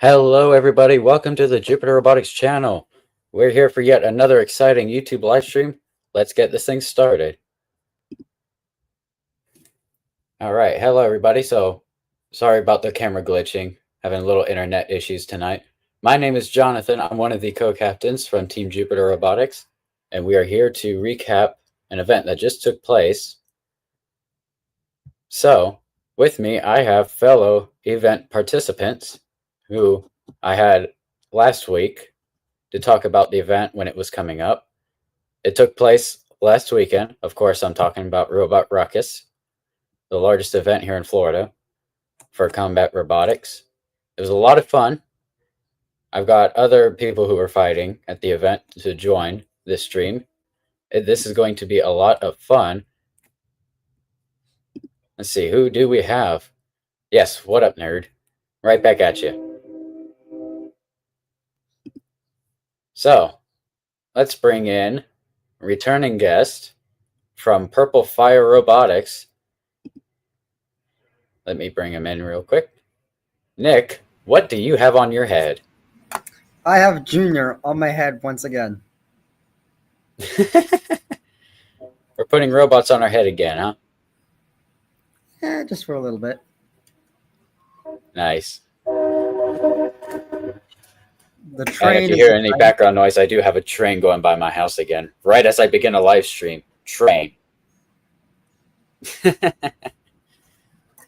Hello, everybody. Welcome to the Jupiter Robotics channel. We're here for yet another exciting YouTube live stream. Let's get this thing started. All right. Hello, everybody. So, sorry about the camera glitching. Having a little internet issues tonight. My name is Jonathan. I'm one of the co-captains from Team Jupiter Robotics, and we are here to recap an event that just took place. So, with me, I have fellow event participants who I had last week to talk about the event when it was coming up. It took place last weekend. Of course, I'm talking about Robot Ruckus, the largest event here in Florida for combat robotics. It was a lot of fun. I've got other people who are fighting at the event to join this stream. This is going to be a lot of fun. Let's see, who do we have? Yes, what up, nerd? Right back at you. So, let's bring in returning guest from Purple Fire Robotics. Let me bring him in real quick. Nick, what do you have on your head? I have Junior on my head once again. We're putting robots on our head again, huh? Yeah, just for a little bit. Nice. The train. And if you hear any background noise, I do have a train going by my house again. Right as I begin a live stream. Train.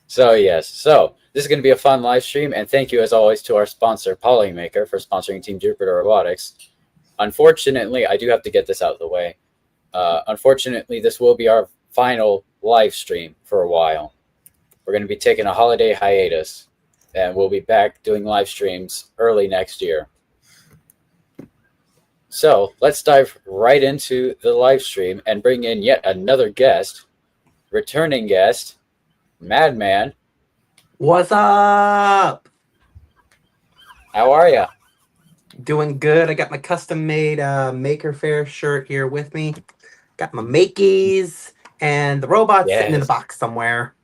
So, yes. So, this is going to be a fun live stream. And thank you, as always, to our sponsor, Polymaker, for sponsoring Team Jupiter Robotics. Unfortunately, I do have to get this out of the way. Unfortunately, this will be our final live stream for a while. We're going to be taking a holiday hiatus. And we'll be back doing live streams early next year. So let's dive right into the live stream and bring in yet another guest, returning guest, Madman. What's up? How are ya? Doing good. I got my custom-made Maker Faire shirt here with me. Got my Makeys and the robot's sitting in the box somewhere.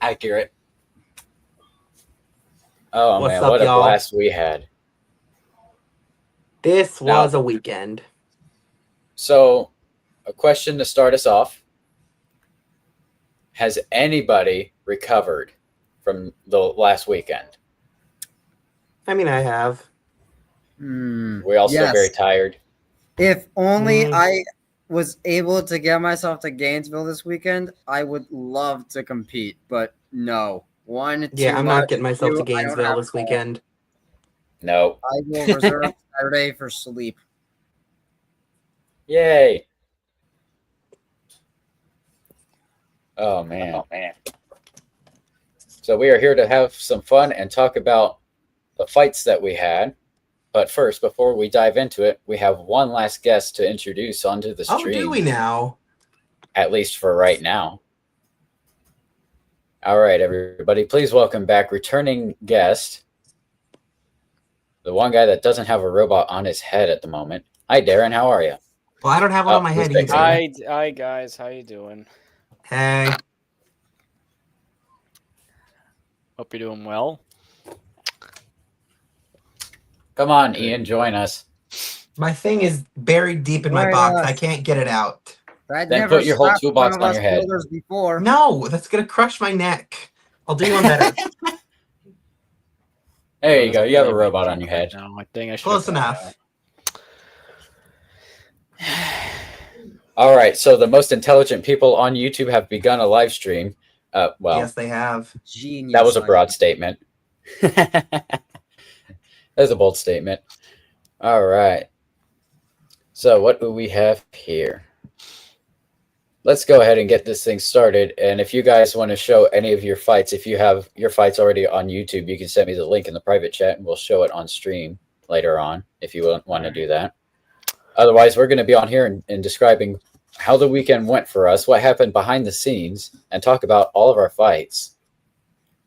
Accurate. Oh, What's man, up, what a y'all? blast we had. This was a weekend. So, a question to start us off. Has anybody recovered from the last weekend? I mean, I have. We're all still very tired. If only I was able to get myself to Gainesville this weekend, I would love to compete, but no. Yeah, I'm not getting myself to Gainesville this weekend. No. I will reserve Saturday for sleep. Yay. Oh, man. So we are here to have some fun and talk about the fights that we had. But first, before we dive into it, we have one last guest to introduce onto the stream. Oh, do we now? At least for right now. All right, everybody, please welcome back returning guest, the one guy that doesn't have a robot on his head at the moment. Hi, Darren. How are you? Well, I don't have one on my head either. Hi, guys. How you doing? Hey. Hope you're doing well. Come on, Ian, join us. My thing is buried deep in my box. I can't get it out. Then put your whole toolbox on your head. Before. No, that's going to crush my neck. I'll do one better. There you go. You have a robot on your head. No, I think I should. Close enough. All right. So the most intelligent people on YouTube have begun a live stream. Well, yes, they have. Genius. That was a broad statement. That was a bold statement. All right. So what do we have here? Let's go ahead and get this thing started. And if you guys want to show any of your fights, if you have your fights already on YouTube, you can send me the link in the private chat and we'll show it on stream later on if you want to do that. Otherwise, we're going to be on here and describing how the weekend went for us, what happened behind the scenes, and talk about all of our fights.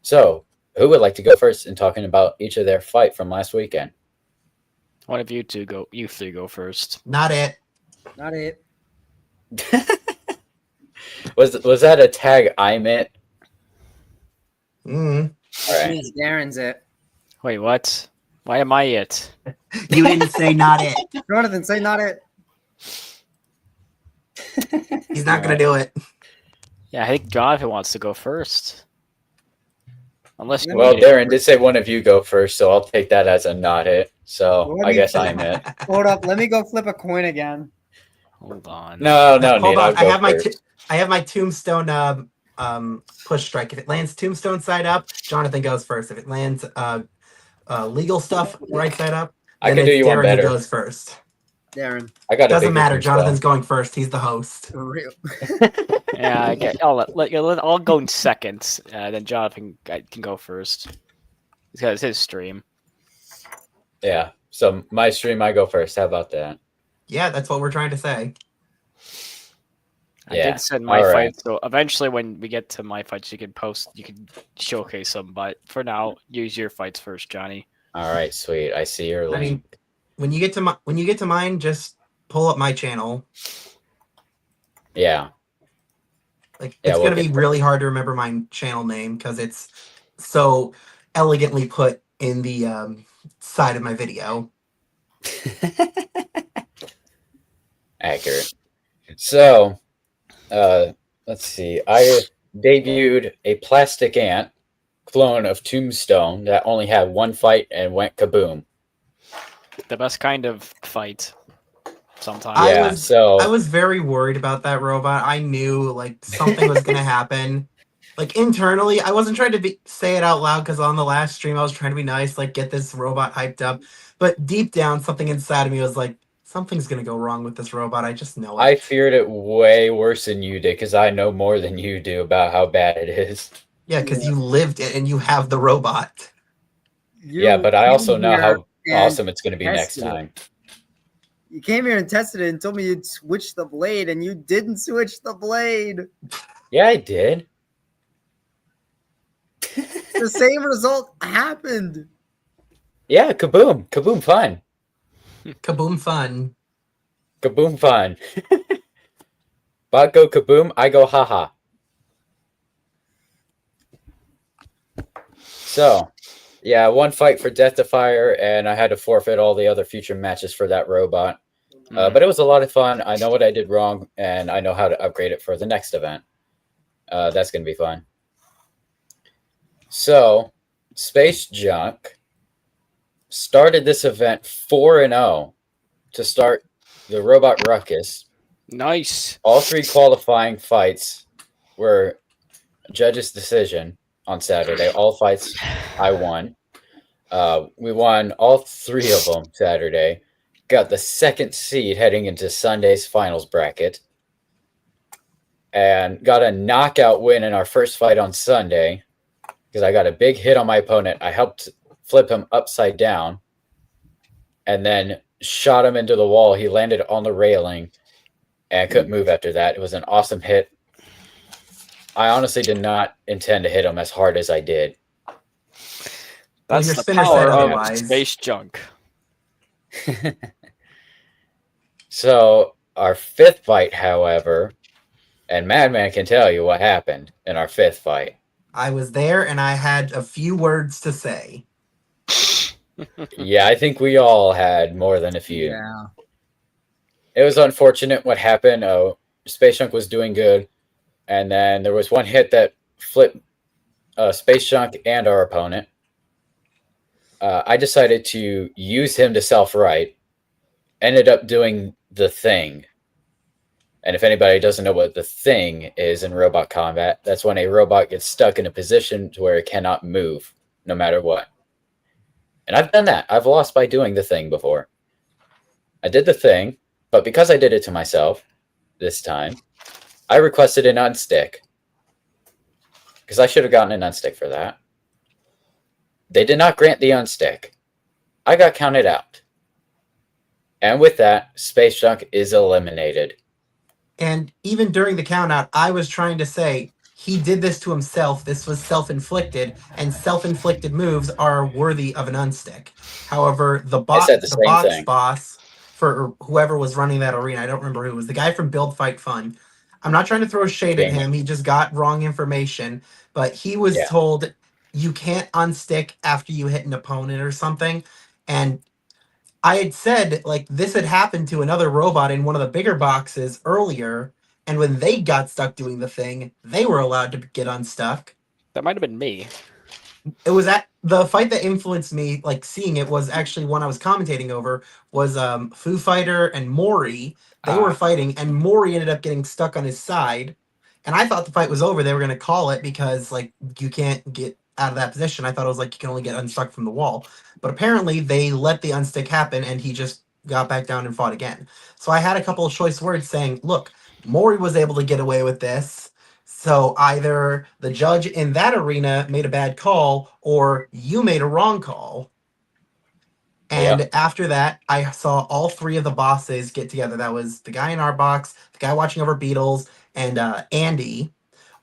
So, who would like to go first in talking about each of their fight from last weekend? One of you three go first. Not it. Not it. Was that a tag I meant? All right. Means Darren's it. Wait, what? Why am I it? You didn't say not it. Jonathan, say not it. He's not gonna do it. Yeah, I think Jonathan wants to go first. Unless you Well, want me to- Darren did say one of you go first, so I'll take that as a not it. So What I do you guess think? I'm it. Hold up, let me go flip a coin again. Hold on. No, Hold Nate, I'll on. go first. I have my tombstone push strike. If it lands tombstone side up, Jonathan goes first. If it lands legal stuff right side up, I then can do it's you one Darren who better. goes first. Darren. I got a Doesn't bigger matter. tombstone. Jonathan's going first. He's the host. For real. Yeah, I'll go in second. Then Jonathan can go first. It's his stream. Yeah. So my stream, I go first. How about that? Yeah, that's what we're trying to say. I Yeah, did send my all right. fights, so eventually when we get to my fights, you can showcase them. But for now, use your fights first, Johnny. All right, sweet. I see your link. I mean, when you get to mine, just pull up my channel. Yeah. Like Yeah, it's we'll gonna be get really hard to remember my channel name because it's so elegantly put in the side of my video. Accurate. So, let's see. I debuted a plastic ant clone of Tombstone that only had one fight and went kaboom. The best kind of fight. Sometimes. I was very worried about that robot. I knew like something was gonna happen. Like internally, I wasn't trying to say it out loud because on the last stream I was trying to be nice, like get this robot hyped up. But deep down, something inside of me was like, something's gonna go wrong with this robot. I just know it. I feared it way worse than you did because I know more than you do about how bad it is. Yeah, because you lived it and you have the robot. Yeah, but I also know how awesome it's going to be next tested it. time. You came here and tested it and told me you'd switch the blade, and you didn't switch the blade. Yeah, I did. The same result happened. Yeah, kaboom. Kaboom fun. Kaboom fun. Kaboom fun. Bot go kaboom, I go haha. So, yeah, one fight for Death to Fire, and I had to forfeit all the other future matches for that robot. But it was a lot of fun. I know what I did wrong, and I know how to upgrade it for the next event. That's going to be fun. So, Space Junk started this event 4-0 to start the Robot Ruckus. Nice. All three qualifying fights were judge's decision on Saturday. All fights I won. We won all three of them Saturday. Got the second seed heading into Sunday's finals bracket. And got a knockout win in our first fight on Sunday because I got a big hit on my opponent. I helped flip him upside down and then shot him into the wall. He landed on the railing and couldn't move after that. It was an awesome hit. I honestly did not intend to hit him as hard as I did. That's your the spinner power said of otherwise. Space Junk. So our fifth fight, however, and Madman can tell you what happened in our fifth fight. I was there and I had a few words to say. Yeah, I think we all had more than a few. Yeah. It was unfortunate what happened. Space Junk was doing good, and then there was one hit that flipped Space Junk and our opponent. I decided to use him to self-right. Ended up doing the thing. And if anybody doesn't know what the thing is in robot combat, that's when a robot gets stuck in a position to where it cannot move, no matter what. And I've done that. I've lost by doing the thing before. I did the thing, but because I did it to myself this time, I requested an unstick. Because I should have gotten an unstick for that. They did not grant the unstick. I got counted out. And with that, Space Junk is eliminated. And even during the countout, I was trying to say he did this to himself. This was self-inflicted, and self-inflicted moves are worthy of an unstick. However, the box boss for whoever was running that arena, I don't remember who it was, the guy from Build Fight Fun. I'm not trying to throw shade at him. He just got wrong information, but he was told you can't unstick after you hit an opponent or something. And I had said like this had happened to another robot in one of the bigger boxes earlier, and when they got stuck doing the thing, they were allowed to get unstuck. That might have been me. It was at the fight that influenced me, like seeing it was actually one I was commentating over, was Foo Fighter and Mori. They were fighting and Mori ended up getting stuck on his side. And I thought the fight was over. They were gonna call it because like you can't get out of that position. I thought it was like you can only get unstuck from the wall. But apparently they let the unstick happen and he just got back down and fought again. So I had a couple of choice words saying, look, Mori was able to get away with this. So either the judge in that arena made a bad call or you made a wrong call. And after that, I saw all three of the bosses get together. That was the guy in our box, the guy watching over Beatles, and Andy.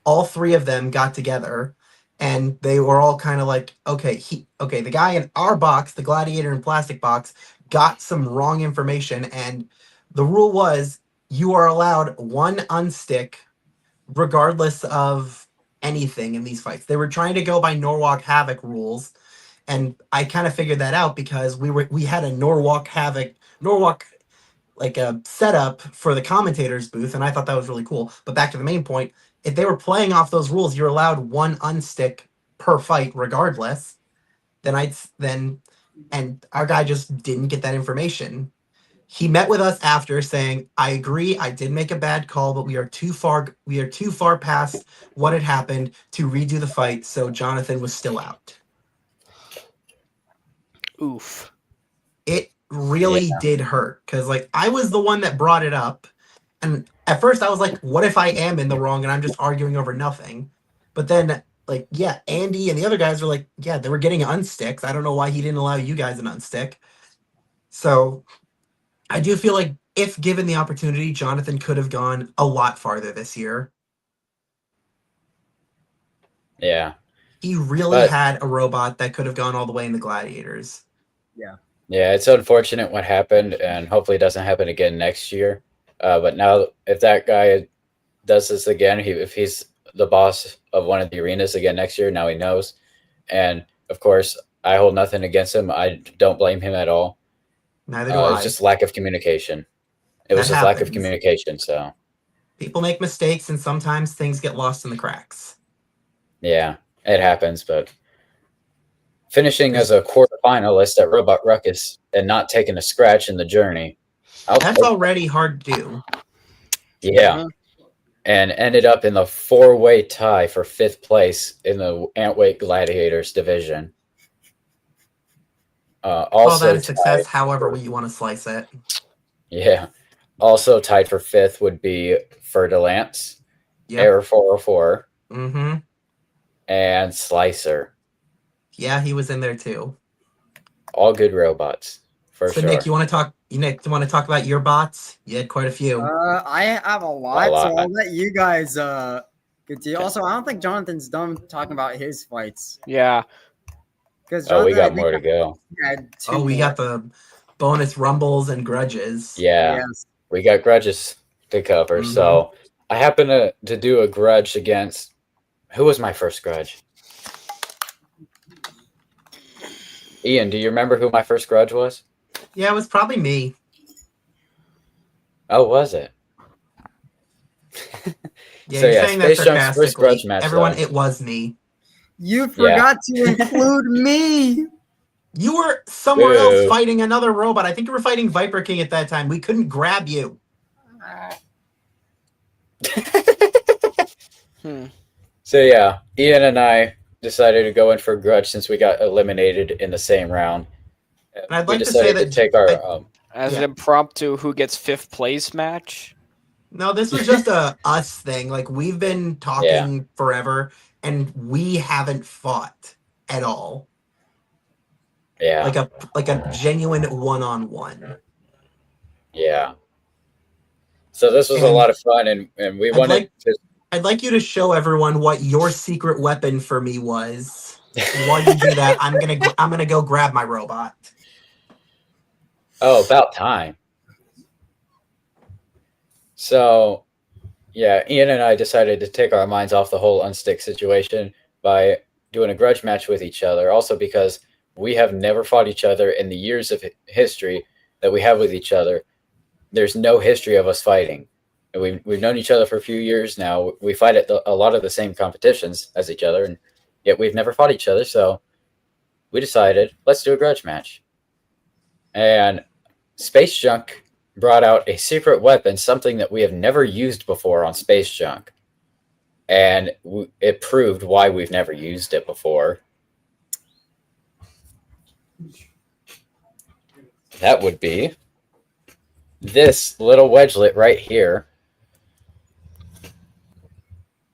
All three of them got together, and they were all kind of like, okay, the guy in our box, the gladiator in plastic box, got some wrong information, and the rule was you are allowed one unstick regardless of anything in these fights. They were trying to go by Norwalk Havoc rules, and I kind of figured that out because we had a Norwalk like a setup for the commentators booth, and I thought that was really cool. But back to the main point, if they were playing off those rules, you're allowed one unstick per fight regardless. And our guy just didn't get that information. He met with us after saying, I agree, I did make a bad call, but we are too far past what had happened to redo the fight, so Jonathan was still out. Oof. It really did hurt because like I was the one that brought it up, and at first I was like, what if I am in the wrong and I'm just arguing over nothing? But then like Andy and the other guys were like, yeah, they were getting unsticks. I don't know why he didn't allow you guys an unstick. So I do feel like if given the opportunity, Jonathan could have gone a lot farther this year. Yeah. He really had a robot that could have gone all the way in the Gladiators. Yeah, it's unfortunate what happened, and hopefully it doesn't happen again next year. But now, if that guy does this again, if he's the boss of one of the arenas again next year, now he knows. And of course, I hold nothing against him. I don't blame him at all. Neither do I. It's just lack of communication. It was just lack of communication. So people make mistakes, and sometimes things get lost in the cracks. Yeah, it happens, but finishing as a quarterfinalist at Robot Ruckus and not taking a scratch in the journey. That's already hard to do. Yeah. And ended up in the 4-way tie for 5th place in the Antweight Gladiators division. Also that is success, however you want to slice it. Yeah. Also tied for 5th would be Fer-de-Lance, Error 404, and Slicer. Yeah, he was in there too. All good robots, for sure. Nick, you want to talk about your bots? You had quite a few. I have a lot, so I'll let you guys continue. Also, I don't think Jonathan's done talking about his fights. Yeah. Because we got more to go. We got the bonus rumbles and grudges. Yeah. Yes. We got grudges to cover. So I happen to do a grudge against, who was my first grudge? Ian, do you remember who my first grudge was? Yeah, it was probably me. Oh, was it? Yeah, so, you're saying that sarcastically. First grudge match, everyone, it was me. You forgot to include me. You were somewhere else fighting another robot. I think you were fighting Viper King at that time. We couldn't grab you. So yeah, Ian and I decided to go in for a grudge since we got eliminated in the same round. And I'd like to say that take our as an impromptu who gets 5th place match. No, this was just a us thing. Like we've been talking forever, and we haven't fought at all. Yeah, like a genuine one-on-one. Yeah. So this was a lot of fun, and we wanted to. I'd like you to show everyone what your secret weapon for me was. And while you do that, I'm gonna go grab my robot. Oh, about time. So, yeah, Ian and I decided to take our minds off the whole unstick situation by doing a grudge match with each other. Also because we have never fought each other in the years of history that we have with each other. There's no history of us fighting. And we've known each other for a few years now. We fight at a lot of the same competitions as each other, and yet we've never fought each other. So we decided, let's do a grudge match. And Space Junk brought out a secret weapon, something that we have never used before on Space Junk. And it proved why we've never used it before. That would be this little wedgelet right here,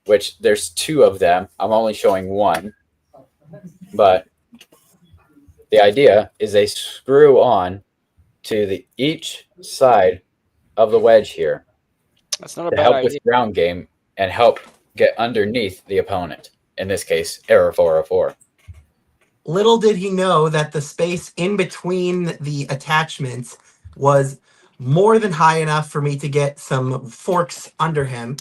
which there's two of them. I'm only showing one. But the idea is they screw on to each side of the wedge here That's not a to bad help idea. with ground game and help get underneath the opponent. In this case, Error 404. Little did he know that the space in between the attachments was more than high enough for me to get some forks under him.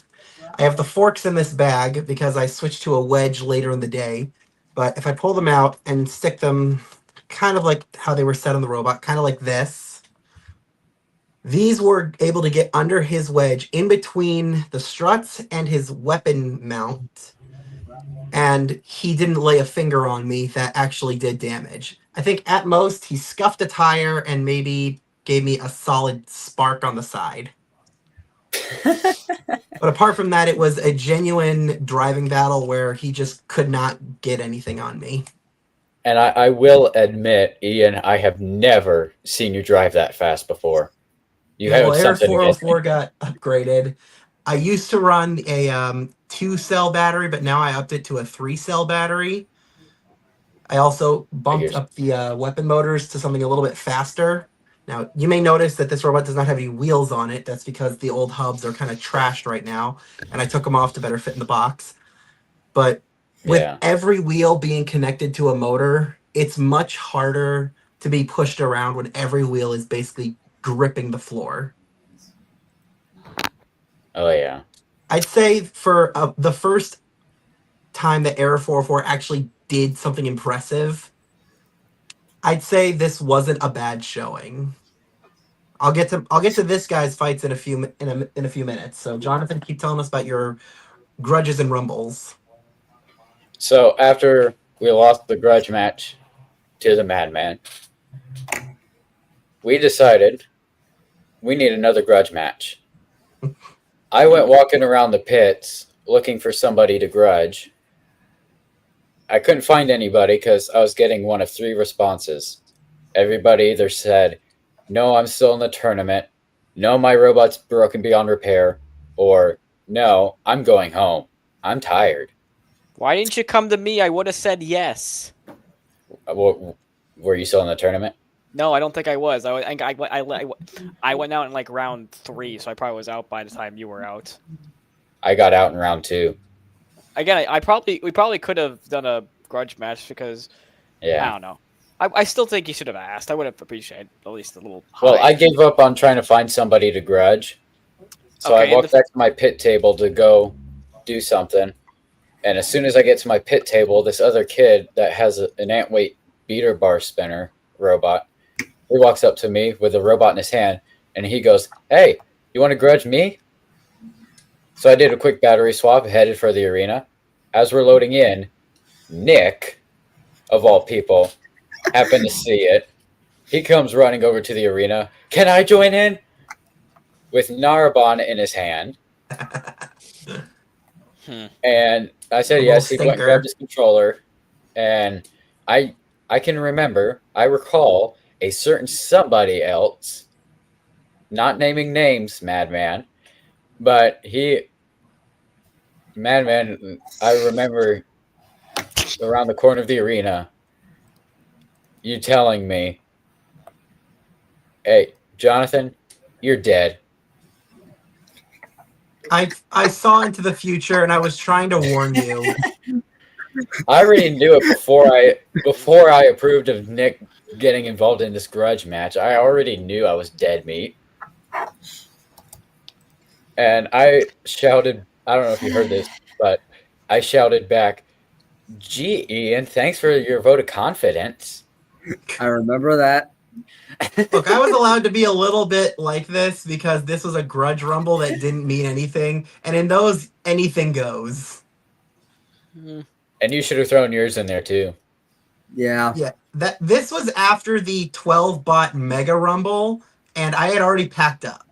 I have the forks in this bag because I switched to a wedge later in the day. But if I pull them out and stick them kind of like how they were set on the robot, kind of like this, these were able to get under his wedge in between the struts and his weapon mount. And he didn't lay a finger on me that actually did damage. I think at most he scuffed a tire and maybe gave me a solid spark on the side. But apart from that, it was a genuine driving battle where he just could not get anything on me. And I will admit, Ian, I have never seen you drive that fast before. You Well, have Air something against me. 404 got upgraded. I used to run a 2-cell battery, but now I upped it to a 3-cell battery. I also bumped up the weapon motors to something a little bit faster. Now, you may notice that this robot does not have any wheels on it. That's because the old hubs are kind of trashed right now, and I took them off to better fit in the box. But with every wheel being connected to a motor, it's much harder to be pushed around when every wheel is basically gripping the floor. Oh, yeah. I'd say for the first time that Error 404 actually did something impressive, I'd say this wasn't a bad showing. I'll get to this guy's fights in a few minutes. So Jonathan, keep telling us about your grudges and rumbles. So after we lost the grudge match to the Madman, we decided we need another grudge match. I went walking around the pits looking for somebody to grudge. I couldn't find anybody because I was getting one of 3 responses. Everybody either said, no, I'm still in the tournament, no, my robot's broken beyond repair, or no, I'm going home. I'm tired. Why didn't you come to me? I would have said yes. Were you still in the tournament? No, I don't think I was. I went out in like round 3, so I probably was out by the time you were out. I got out in round 2. Again, we probably could have done a grudge match because I don't know. I still think you should have asked. I would have appreciated at least a little. Well, I gave up on trying to find somebody to grudge, so I walked back to my pit table to go do something. And as soon as I get to my pit table, this other kid that has an ant weight beater bar spinner robot, he walks up to me with a robot in his hand, and he goes, "Hey, you want to grudge me?" So I did a quick battery swap, headed for the arena. As we're loading in, Nick, of all people, happened to see it. He comes running over to the arena. "Can I join in?" With Narabon in his hand. And I said yes. He went and grabbed his controller. And I can remember, I recall a certain somebody else, not naming names, Madman, but Madman, I remember around the corner of the arena, you telling me, "Hey, Jonathan, you're dead." I saw into the future and I was trying to warn you. I already knew it before I approved of Nick getting involved in this grudge match. I already knew I was dead meat. And I shouted, I don't know if you heard this, but I shouted back, Gee, Ian, thanks for your vote of confidence. I remember that. Look, I was allowed to be a little bit like this because this was a grudge rumble that didn't mean anything, and in those, anything goes. And you should have thrown yours in there too. Yeah. Yeah, this was after the 12 bot mega rumble, and I had already packed up.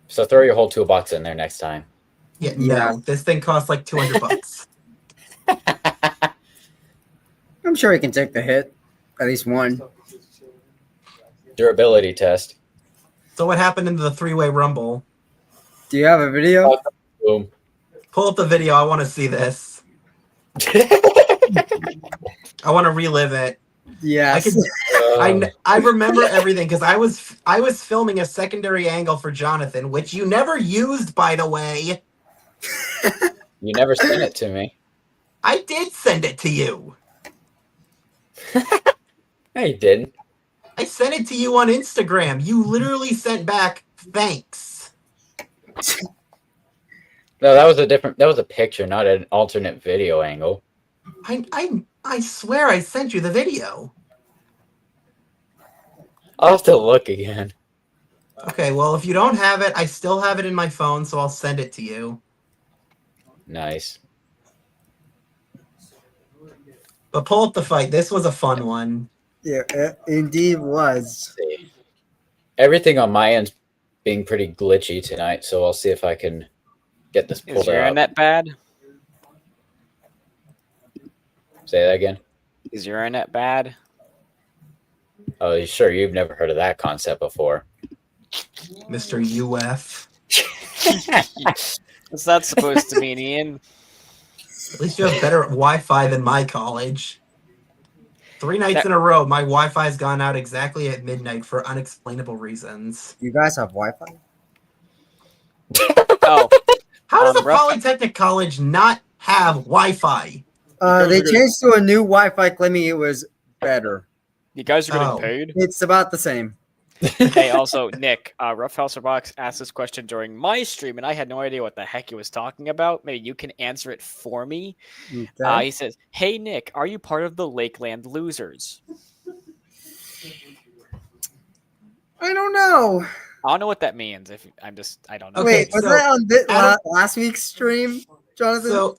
So throw your whole toolbox in there next time. Yeah, Yeah. no, this thing costs like $200. I'm sure he can take the hit. At least one. Durability test. So what happened in the 3-way rumble? Do you have a video? Boom. Pull up the video. I want to see this. I want to relive it. Yes. I remember everything because I was filming a secondary angle for Jonathan, which you never used, by the way. You never sent it to me. I did send it to you. No, you didn't. I sent it to you on Instagram. You literally sent back thanks. No, that was a picture, not an alternate video angle. I swear I sent you the video. I'll have to look again. Okay, well, if you don't have it, I still have it in my phone, so I'll send it to you. Nice. But pull up the fight. This was a fun one. Yeah, it indeed was. See. Everything on my end's being pretty glitchy tonight, so I'll see if I can get this Is pulled your out. internet bad? Say that again. Is your internet bad? Oh, sure. You've never heard of that concept before. Mr. UF. What's that supposed to mean, Ian? At least you have better Wi-Fi than my college. 3 nights in a row, my Wi-Fi's gone out exactly at midnight for unexplainable reasons. You guys have Wi-Fi? Oh, How does a Rough- Polytechnic college not have Wi-Fi? They changed to a new Wi-Fi, claiming it was better. you guys are getting Oh. paid? It's about the same. Hey, also, Nick, Rough House or Box asked this question during my stream, and I had no idea what the heck he was talking about. Maybe you can answer it for me. Okay. He says, "Hey, Nick, are you part of the Lakeland Losers?" I don't know. I don't know what that means. If I don't know. Okay, Wait, was so that on Adam- last week's stream, Jonathan? So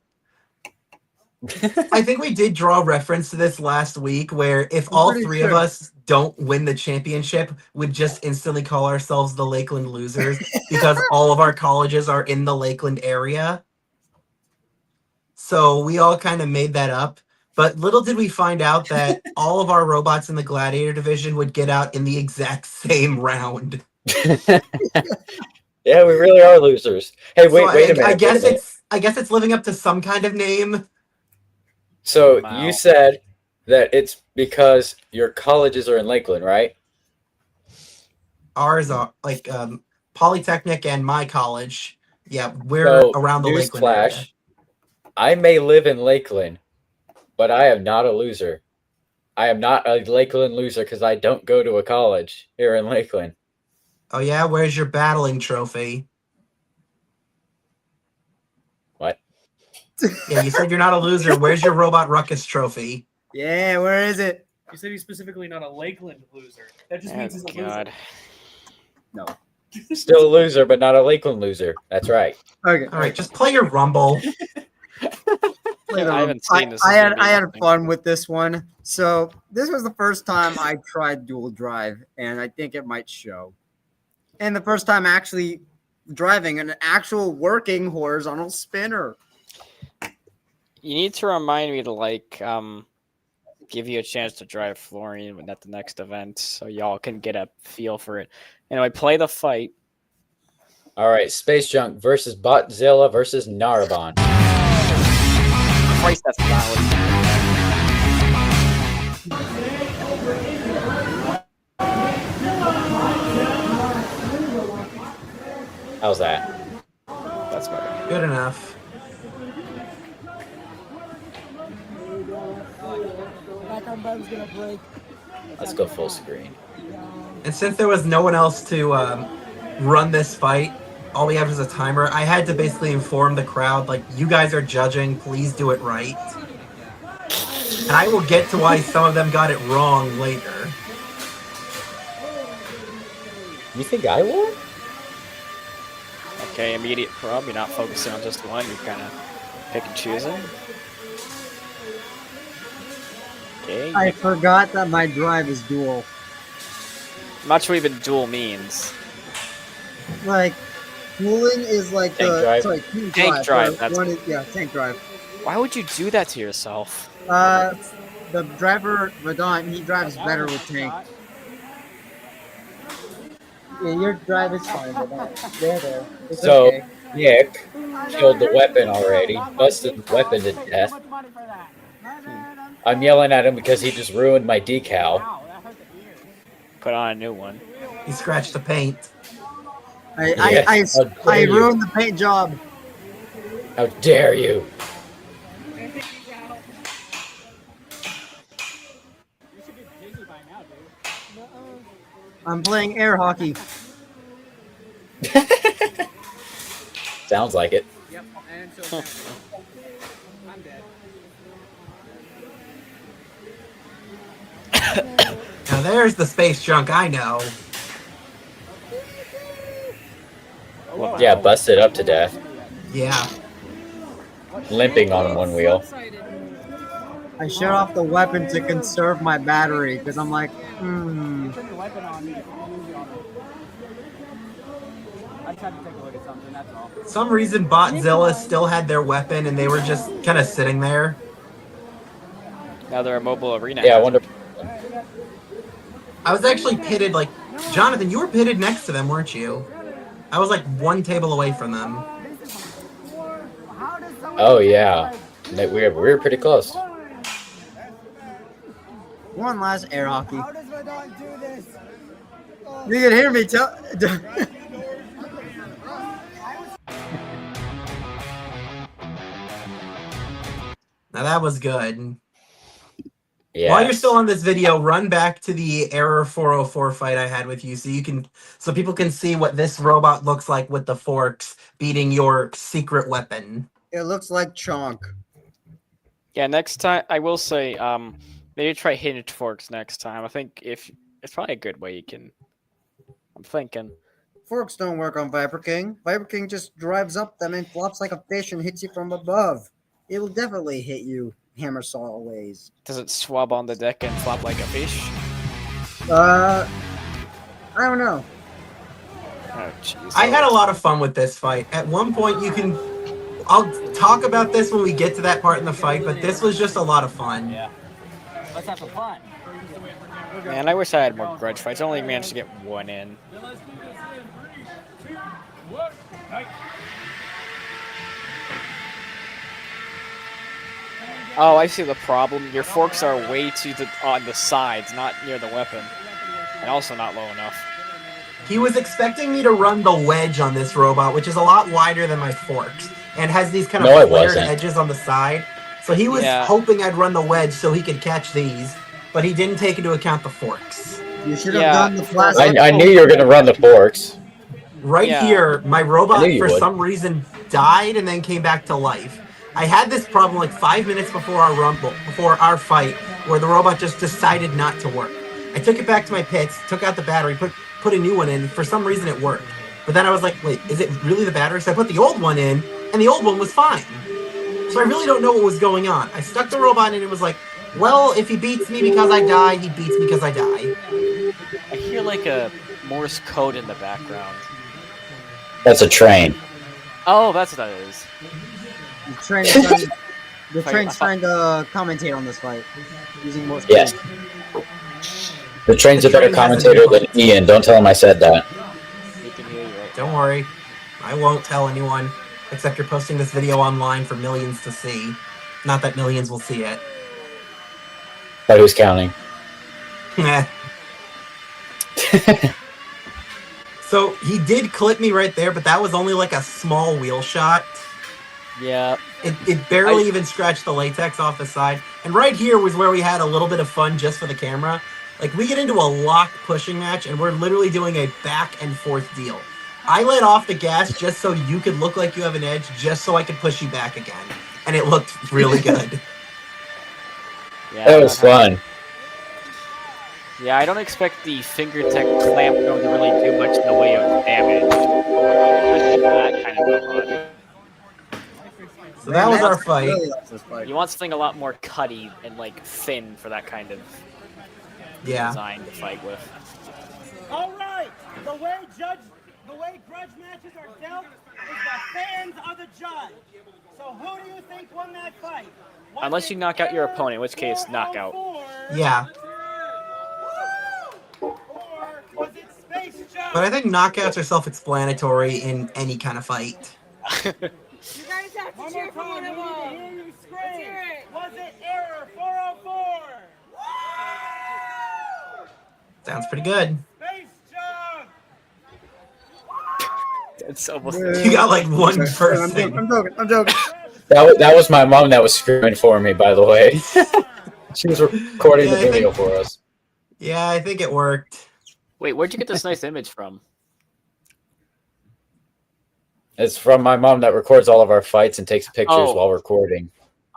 I think we did draw reference to this last week, where if I'm all pretty 3 of sure. us don't win the championship, we'd just instantly call ourselves the Lakeland Losers because all of our colleges are in the Lakeland area. So we all kind of made that up. But little did we find out that all of our robots in the Gladiator division would get out in the exact same round. Yeah, we really are losers. Hey, wait, So wait a minute. I guess wait a minute. it's living up to some kind of name. So Wow. you said that it's because your colleges are in Lakeland, right? Ours are like Polytechnic and my college. Yeah, we're So, around the Lakeland area. newsflash, I may live in Lakeland, but I am not a loser. I am not a Lakeland loser because I don't go to a college here in Lakeland. Oh yeah, where's your battling trophy? What? Yeah, you said you're not a loser. Where's your Robot Ruckus trophy? Yeah, where is it? You said he's specifically not a Lakeland loser. That just means he's a God. loser. Still a loser, but not a Lakeland loser. That's right. Okay. All right, just play your Rumble. I haven't seen this. I This is gonna be had interesting. fun with this one. So this was the first time I tried dual drive, and I think it might show. And the first time actually driving an actual working horizontal spinner. You need to remind me to give you a chance to drive Florian at the next event, so y'all can get a feel for it. Anyway, play the fight. All right, Space Junk versus Botzilla versus Narabon. Christ, that's loud. How's that? That's better. Good enough. Let's go full screen. And since there was no one else to run this fight, all we have is a timer, I had to basically inform the crowd, like, you guys are judging, please do it right. And I will get to why some of them got it wrong later. You think I won? Okay, immediate prob. You're not focusing on just one. You're kind of pick and choosing. Okay. I forgot that my drive is dual. I'm not sure even dual means. Like, dueling is like Tank the drive. sorry, Tank drive, where that's one it. is, yeah, tank drive. Why would you do that to yourself? The driver Radon, he drives better with tank. Yeah, your drive is fine, Radon. There. It's So okay. Nick killed the weapon already, busted the weapon to death. I'm yelling at him because he just ruined my decal. Put on a new one. He scratched the paint. Yes, how dare I you. ruined the paint job. How dare you? I'm playing air hockey. Sounds like it. Yep, and so I'm dead. Now there's the space junk I know. Yeah, busted up to death. Yeah. Limping on one wheel. I shut off the weapon to conserve my battery because I'm like, Some reason Botzilla still had their weapon and they were just kind of sitting there. Now they're a mobile arena. Yeah, I wonder. I was actually pitted, like, Jonathan, you were pitted next to them, weren't you? I was like one table away from them. Oh yeah, we were pretty close. one last air hockey. You can hear me tell. Now that was good. Yeah. While you're still on this video, run back to the Error 404 fight I had with you so people can see what this robot looks like with the forks beating your secret weapon. It looks like chonk. Yeah, next time I will say, maybe try hinged forks next time. I think if it's probably a good way you can. I'm thinking. Forks don't work on Viper King. Viper King just drives up them and flops like a fish and hits you from above. It will definitely hit you hammer saw ways. Does it swab on the deck and flop like a fish? I don't know. Oh, jeez. I had a lot of fun with this fight. At one point, I'll talk about this when we get to that part in the fight, but this was just a lot of fun. Yeah. Let's have some fun. Man, I wish I had more grudge fights. I only managed to get one in. Oh, I see the problem. Your forks are way too on the sides, not near the weapon. And also not low enough. He was expecting me to run the wedge on this robot, which is a lot wider than my forks, and has these kind of flared edges on the side. So he was hoping I'd run the wedge so he could catch these, but he didn't take into account the forks. You should have done the plastic. I knew you were going to run the forks. Right here, my robot for would. some reason died and then came back to life. I had this problem like 5 minutes before our fight, where the robot just decided not to work. I took it back to my pits, took out the battery, put a new one in. For some reason, it worked. But then I was like, wait, is it really the battery? So I put the old one in, and the old one was fine. So I really don't know what was going on. I stuck the robot in and was like, well, if he beats me because I die, he beats me because I die. I hear like a Morse code in the background. That's a train. Oh, that's what that is. The train's trying to commentate on this fight using Morse code. Yes. The train's a better commentator than Ian. Don't tell him I said that. He can hear you, right? Don't worry. I won't tell anyone, except you're posting this video online for millions to see. Not that millions will see it. But who's counting? So he did clip me right there, but that was only like a small wheel shot. Yeah. It barely even scratched the latex off the side. And right here was where we had a little bit of fun just for the camera. Like, we get into a lock pushing match, and we're literally doing a back and forth deal. I let off the gas just so you could look like you have an edge, just so I could push you back again. And it looked really good. Yeah, That was fun. Yeah, I don't expect the finger tech clamp gun to really do much in the way of damage. Especially for that kind of robot. So that was Man, our fight. really likes this fight. You want something a lot more cutty and like thin for that kind of Yeah. design to fight with. All right, the way grudge matches are dealt is the fans are the judge. So who do you think won that fight? Was Unless you it knock out your Error opponent, in which case knockout. 404, Yeah. Or was it Space Joe? But I think knockouts are self-explanatory in any kind of fight. You guys have to One cheer more for one time, of we need to them. hear you scream. Let's hear it. Was it Error 404? Sounds pretty good. Space Jump! It's almost. You got like one person. I'm joking. That was my mom that was screaming for me, by the way. She was recording the video for us. Yeah, I think it worked. Wait, where'd you get this nice image from? It's from my mom that records all of our fights and takes pictures while recording.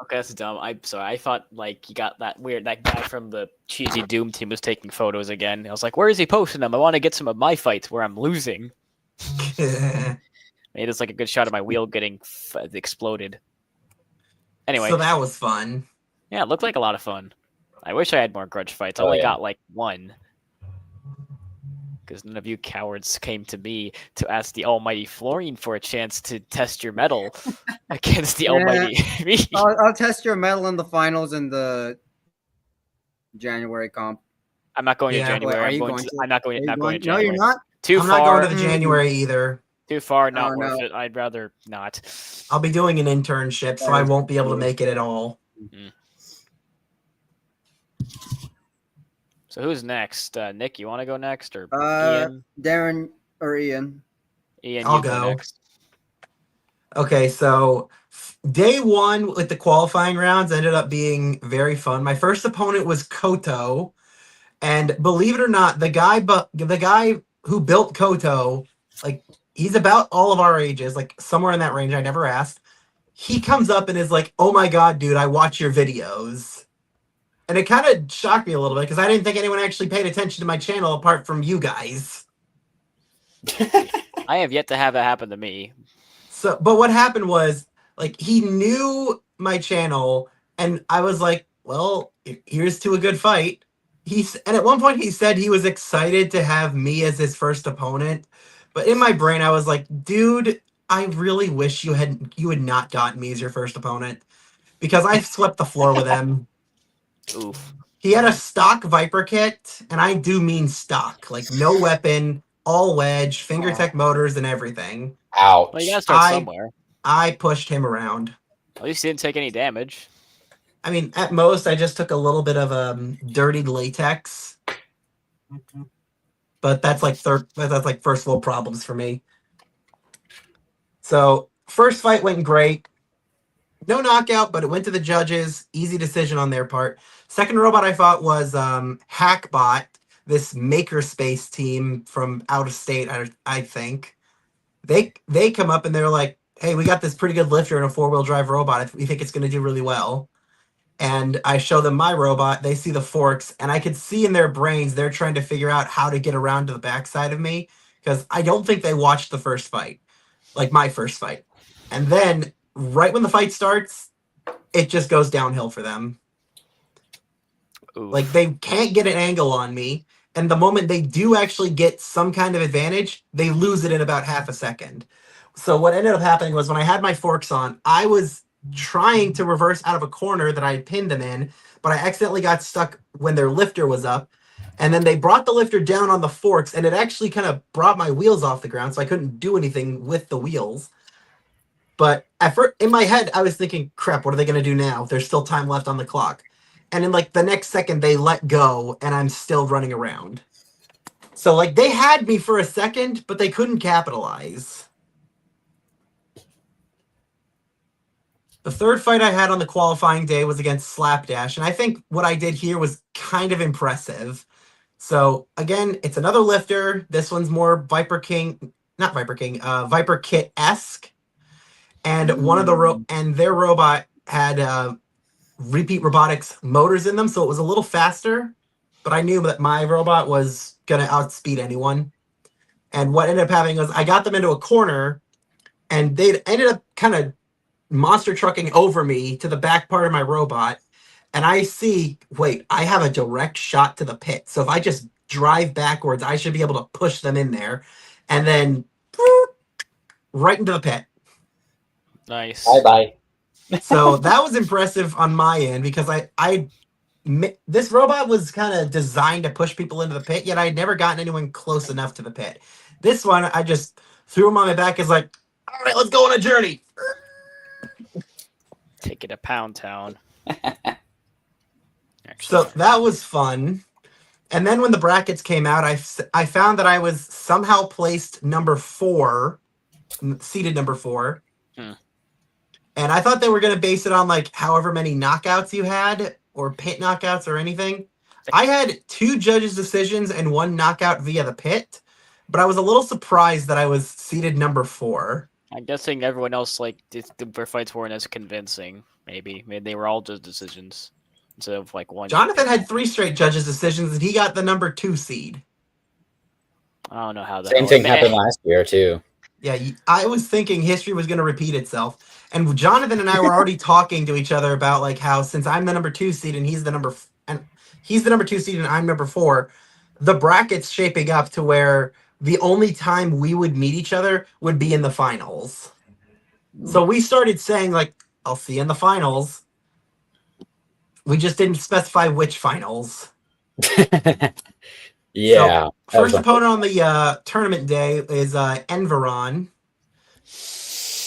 Okay, that's dumb. I'm sorry. I thought like you got that guy from the cheesy Doom team was taking photos again. I was like, where is he posting them? I want to get some of my fights where I'm losing. Made it's like a good shot of my wheel getting exploded. Anyway, So that was fun. yeah, it looked like a lot of fun. I wish I had more grudge fights. I Oh, only yeah. got like one. Because none of you cowards came to me to ask the almighty Florine for a chance to test your metal against the Yeah. almighty me. I'll test your medal in the finals in the January comp. I'm not going Yeah. to January. Wait, are I'm you going going to. to? I'm not going. Are you Not going to no, January. you're not. Too I'm far. not going to the January either. Too far. Not Oh, worth no. it. I'd rather not. I'll be doing an internship, so I won't be able to make it at all. So who's next? Nick, you want to go next, or Ian? Darren or Ian. Ian, I'll you go. next. Okay, so day one with the qualifying rounds ended up being very fun. My first opponent was Koto, and believe it or not, the guy who built Koto, like he's about all of our ages, like somewhere in that range. I never asked. He comes up and is like, "Oh my god, dude, I watch your videos." And it kind of shocked me a little bit because I didn't think anyone actually paid attention to my channel apart from you guys. I have yet to have that happen to me. So, but what happened was, like, he knew my channel, and I was like, well, here's to a good fight. And at one point he said he was excited to have me as his first opponent. But in my brain, I was like, dude, I really wish you had not gotten me as your first opponent because I swept the floor with him. Oof. He had a stock Viper kit, and I do mean stock, like no weapon, all wedge, finger tech motors, and everything. Ouch. Well, you gotta start somewhere. I pushed him around. At least he didn't take any damage. I mean, at most, I just took a little bit of dirtied latex, but that's like first world problems for me. So first fight went great. No knockout, but it went to the judges. Easy decision on their part. Second robot I fought was Hackbot, this makerspace team from out of state, I think. They come up and they're like, hey, we got this pretty good lifter and a four-wheel drive robot. We think it's going to do really well. And I show them my robot. They see the forks, and I could see in their brains they're trying to figure out how to get around to the backside of me because I don't think they watched the first fight, like my first fight. And then right when the fight starts, it just goes downhill for them. Oof. Like they can't get an angle on me, and the moment they do actually get some kind of advantage, they lose it in about half a second. So what ended up happening was when I had my forks on, I was trying to reverse out of a corner that I had pinned them in, but I accidentally got stuck when their lifter was up. And then they brought the lifter down on the forks, and it actually kind of brought my wheels off the ground, so I couldn't do anything with the wheels. But at first, in my head, I was thinking, crap, what are they going to do now? There's still time left on the clock. And in like the next second, they let go, and I'm still running around. So like they had me for a second, but they couldn't capitalize. The third fight I had on the qualifying day was against Slapdash, and I think what I did here was kind of impressive. So again, it's another lifter. This one's more Viper King, not Viper King, Viper Kit-esque. And one of and their robot had Repeat Robotics motors in them, so it was a little faster. But I knew that my robot was gonna outspeed anyone. And what ended up happening was I got them into a corner, and they ended up kind of monster trucking over me to the back part of my robot. And I see, wait, I have a direct shot to the pit. So if I just drive backwards, I should be able to push them in there. And then right into the pit. Nice. Bye. So that was impressive on my end because this robot was kind of designed to push people into the pit, yet I had never gotten anyone close enough to the pit. This one, I just threw him on my back as like, all right, let's go on a journey. Take it to Pound Town. So that was fun. And then when the brackets came out, I found that I was somehow placed number 4, seated number 4. And I thought they were going to base it on like however many knockouts you had or pit knockouts or anything. I had 2 judges' decisions and 1 knockout via the pit, but I was a little surprised that I was seated number 4. I'm guessing everyone else, like, their fights weren't as convincing, maybe. Maybe they were all just decisions instead of like 1. Jonathan had 3 straight judges' decisions and he got the number 2 seed. I don't know how that Same thing happened last year, too. Yeah, I was thinking history was going to repeat itself. And Jonathan and I were already talking to each other about like how since I'm the number 2 seed and he's the number 2 seed and I'm number 4, the bracket's shaping up to where the only time we would meet each other would be in the finals. So we started saying like, I'll see you in the finals. We just didn't specify which finals. Yeah. So, first opponent on the tournament day is Enveron.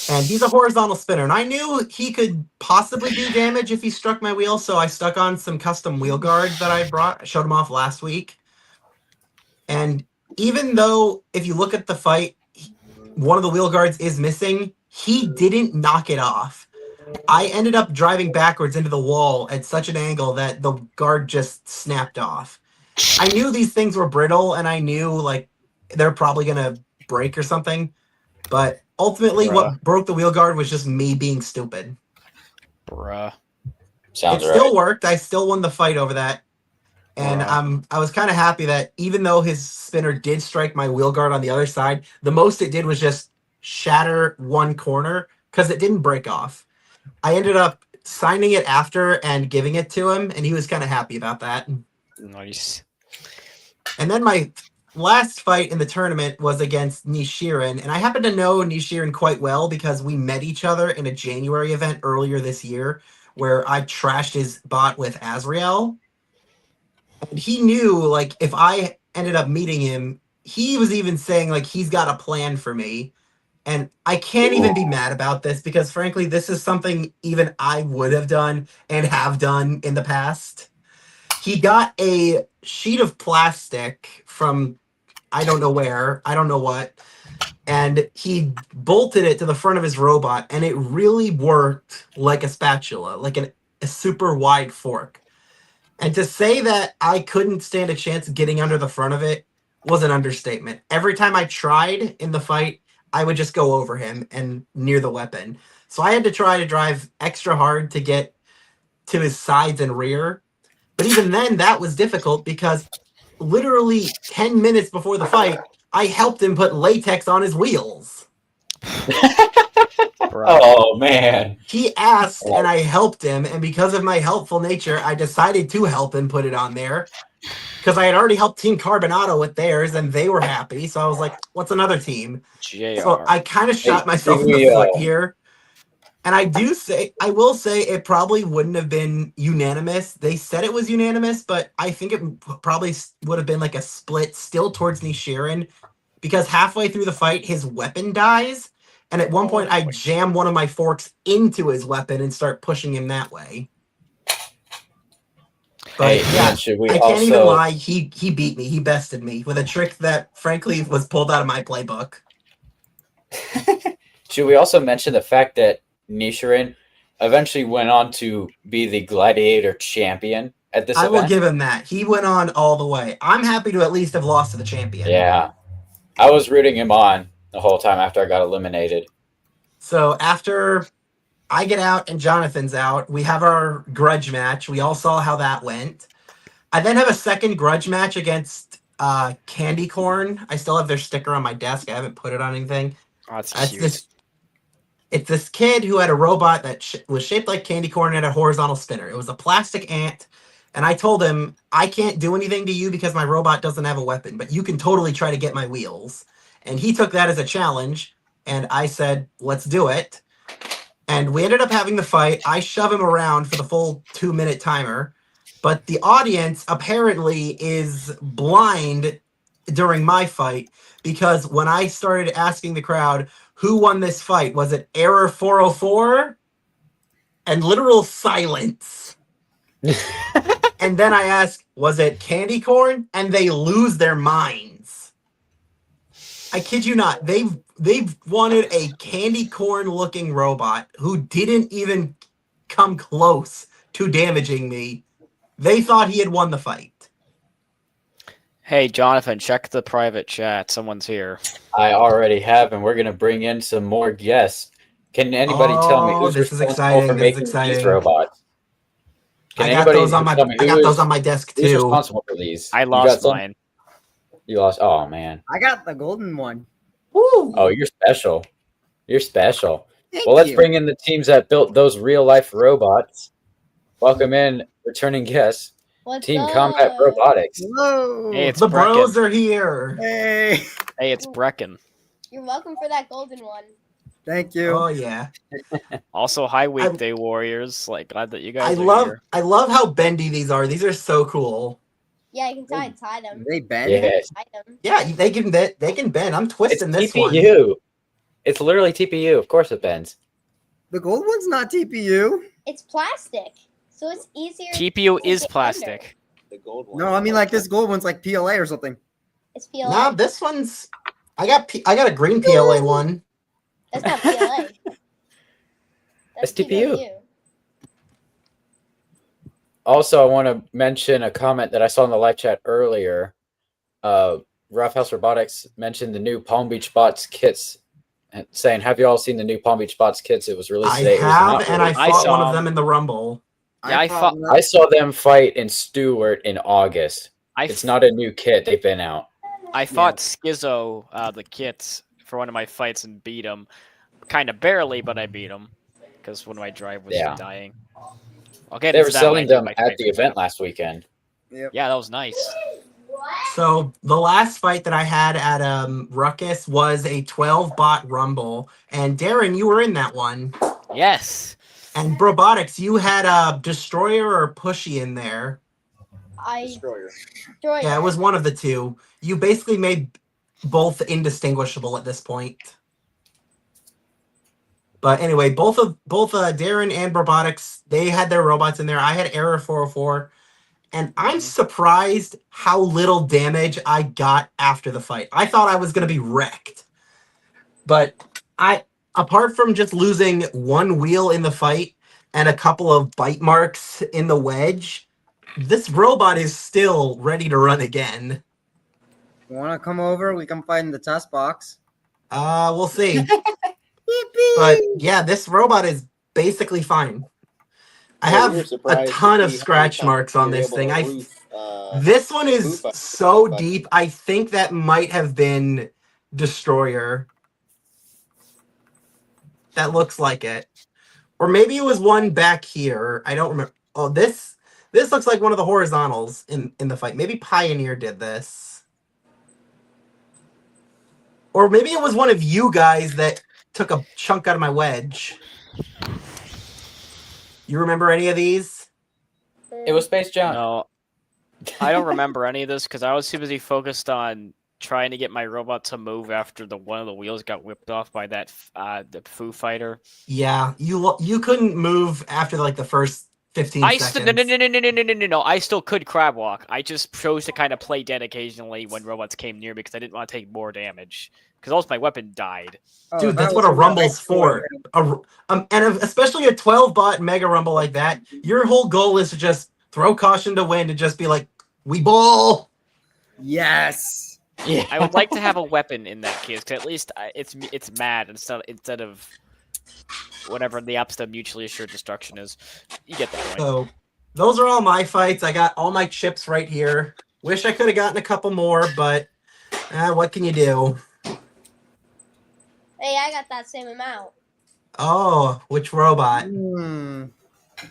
And he's a horizontal spinner. And I knew he could possibly do damage if he struck my wheel, so I stuck on some custom wheel guards that I brought. I showed him off last week. And even though, if you look at the fight, one of the wheel guards is missing, he didn't knock it off. I ended up driving backwards into the wall at such an angle that the guard just snapped off. I knew these things were brittle, and I knew like they're probably gonna break or something. But ultimately, what broke the wheel guard was just me being stupid. Bruh. Sounds it right. still worked. I still won the fight over that. And I was kind of happy that even though his spinner did strike my wheel guard on the other side, the most it did was just shatter one corner because it didn't break off. I ended up signing it after and giving it to him, and he was kind of happy about that. Nice. And then my last fight in the tournament was against Nishirin, and I happen to know Nishirin quite well because we met each other in a January event earlier this year where I trashed his bot with Azrael. And he knew, like, if I ended up meeting him, he was even saying, like, he's got a plan for me. And I can't even be mad about this because, frankly, this is something even I would have done and have done in the past. He got a sheet of plastic from I don't know where, I don't know what, and he bolted it to the front of his robot, and it really worked like a spatula, like a super wide fork. And to say that I couldn't stand a chance getting under the front of it was an understatement. Every time I tried in the fight, I would just go over him and near the weapon. So I had to try to drive extra hard to get to his sides and rear. But even then, that was difficult because literally 10 minutes before the fight, I helped him put latex on his wheels. Oh, man. He asked and I helped him. And because of my helpful nature, I decided to help him put it on there. Because I had already helped Team Carbonado with theirs and they were happy. So I was like, what's another team? JR. So I kind of shot myself in the foot here. And I will say it probably wouldn't have been unanimous. They said it was unanimous, but I think it probably would have been like a split still towards Nishirin because halfway through the fight, his weapon dies. And at one point, I jam one of my forks into his weapon and start pushing him that way. But yeah, I can't even lie. He beat me. He bested me with a trick that, frankly, was pulled out of my playbook. Should we also mention the fact that Nishirin eventually went on to be the Gladiator champion at this event? I will give him that. He went on all the way. I'm happy to at least have lost to the champion. Yeah. I was rooting him on the whole time after I got eliminated. So after I get out and Jonathan's out, we have our grudge match. We all saw how that went. I then have a second grudge match against Candy Corn. I still have their sticker on my desk. I haven't put it on anything. Oh, that's It's cute. It's this kid who had a robot that was shaped like candy corn and had a horizontal spinner. It was a plastic ant. And I told him, I can't do anything to you because my robot doesn't have a weapon, but you can totally try to get my wheels. And he took that as a challenge. And I said, let's do it. And we ended up having the fight. I shove him around for the full 2-minute timer. But the audience apparently is blind during my fight because when I started asking the crowd, who won this fight? Was it Error 404? And literal silence. And then I asked, was it Candy Corn? And they lose their minds. I kid you not. They've wanted a candy corn looking robot who didn't even come close to damaging me. They thought he had won the fight. Hey, Jonathan, check the private chat. Someone's here. I already have, and we're going to bring in some more guests. Can anybody tell me who's this is responsible exciting. for This is making exciting. these robots? I got those on my desk Who's too. responsible for these? I You lost got some? mine. You lost? Oh, man. I got the golden one. Woo. Oh, you're special. You're special. Thank Well, let's you. bring in the teams that built those real-life robots. Welcome in returning guests, What's Team up? Combat Robotics. Whoa. Hey, it's The Brecken. bros are here. Hey. Hey, it's Brecken. You're welcome for that golden one. Thank you. Oh yeah. Also, hi, Weekday Warriors. Like, glad that you I guys are love here. how bendy these are. These are so cool. Yeah, you can tie them. They bend. Yes. Tie them. Yeah, they can bend. I'm It's twisting this one. TPU. It's literally TPU. Of course it bends. The gold one's not TPU. It's plastic, so it's easier. TPU to is get plastic. The gold one. No, I mean like this gold one's like PLA or something. Under. It's PLA. Nah, this one's. I got a green PLA one. That's not PLA. That's TPU. Also, I want to mention a comment that I saw in the live chat earlier. Roughhouse Robotics mentioned the new Palm Beach Bots kits, and saying, "Have you all seen the new Palm Beach Bots kits? It was released I today." It was have, not and I released. I fought one saw of them in the Rumble. Yeah, I thought I saw them fight in Stewart in August. It's not a new kit; they've been out. I fought Schizo, the kits, for one of my fights and beat him. Kind of barely, but I beat him because one of my drive was Yeah. dying. Okay, They were selling them at the event last weekend. Yeah, that was nice. So the last fight that I had at Ruckus was a 12 bot Rumble, and Darren, you were in that one. Yes. And Robotics, you had a Destroyer or Pushy in there. Destroyer. Yeah, it was one of the two. You basically made both indistinguishable at this point. But anyway, both Darren and Robotics, they had their robots in there. I had Error 404, and I'm surprised how little damage I got after the fight. I thought I was going to be wrecked. But apart from just losing one wheel in the fight and a couple of bite marks in the wedge, this robot is still ready to run again. Want to come over? We can find the test box. We'll see. But yeah, this robot is basically fine. I have a ton of scratch marks on this thing. This one is so deep. I think that might have been Destroyer. That looks like it. Or maybe it was one back here. I don't remember. Oh, this looks like one of the horizontals in the fight. Maybe Pioneer did this. Or maybe it was one of you guys that took a chunk out of my wedge. You remember any of these? It was Space Junk. No, I don't remember any of this because I was too busy focused on trying to get my robot to move after one of the wheels got whipped off by that the Foo Fighter. Yeah, you couldn't move after like the first 15 seconds. No. I still could crab walk. I just chose to kind of play dead occasionally when robots came near because I didn't want to take more damage. Because else my weapon died. Dude, that's what a Rumble's for. And especially a 12 bot Mega Rumble like that, your whole goal is to just throw caution to wind and just be like, we ball. Yes. Yeah. I would like to have a weapon in that case, because at least it's mad instead of whatever the opposite of mutually assured destruction is. You get the point. So those are all my fights. I got all my chips right here. Wish I could have gotten a couple more, but what can you do? Hey, I got that same amount. Oh, which robot?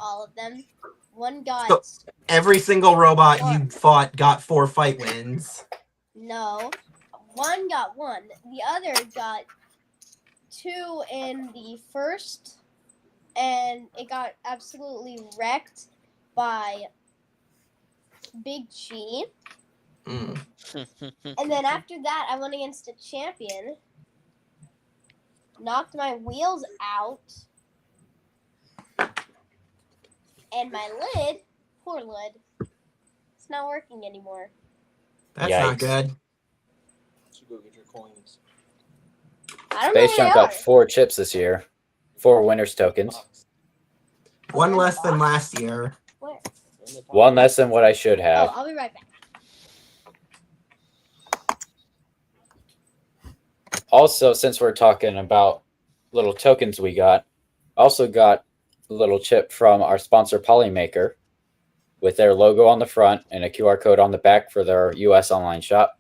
All of them. One got So every single robot you fought got 4 fight wins. no. One got 1. The other got 2 in the first, and it got absolutely wrecked by Big G. Mm. And then after that, I went against a champion. Knocked my wheels out. And my lid, poor lid, it's not working anymore. That's not Yikes. good. Should go get your coins. I don't know Space where Junk they are. got 4 chips this year. 4 winners tokens. One less than last year. Where? One less than what I should have. Oh, I'll be right back. Also, since we're talking about little tokens we got, also got a little chip from our sponsor Polymaker with their logo on the front and a QR code on the back for their US online shop.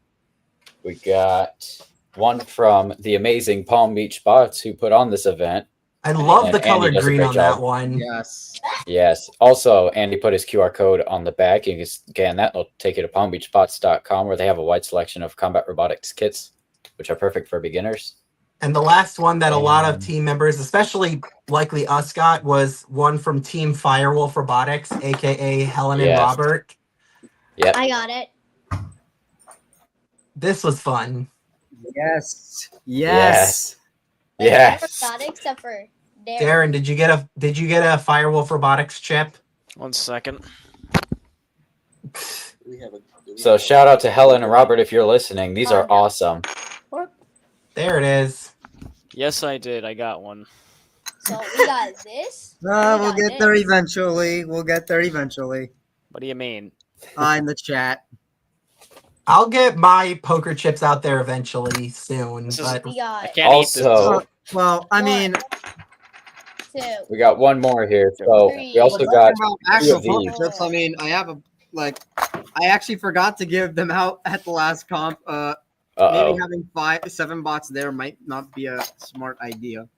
We got one from the amazing Palm Beach Bots who put on this event. I love And the color Andy does a green great on job. that one. Yes. Yes. Also, Andy put his QR code on the back. You can scan that. It'll take you to palmbeachbots.com where they have a wide selection of combat robotics kits, which are perfect for beginners. And the last one that a lot of team members, especially likely us, got was one from Team Firewolf Robotics, aka Helen and Yes. Robert. Yep. I got it. This was fun. Yes. Yes. Wait, Yes. I got it except for Darren. Darren, did you get a Firewolf Robotics chip? 1 second. We have a, So shout out to Helen and Robert if you're listening. These are awesome. There it is. Yes, I did. I got one. So we got this. we We'll got get there this. eventually. We'll get there eventually. What do you mean? In the chat. I'll get my poker chips out there eventually soon. This is- But We got I can't eat this. Also, Well, I mean, 2. we got one more here. So we also Three. got actual two of these. poker chips. I mean, I have I actually forgot to give them out at the last comp. Maybe having 7 bots there might not be a smart idea.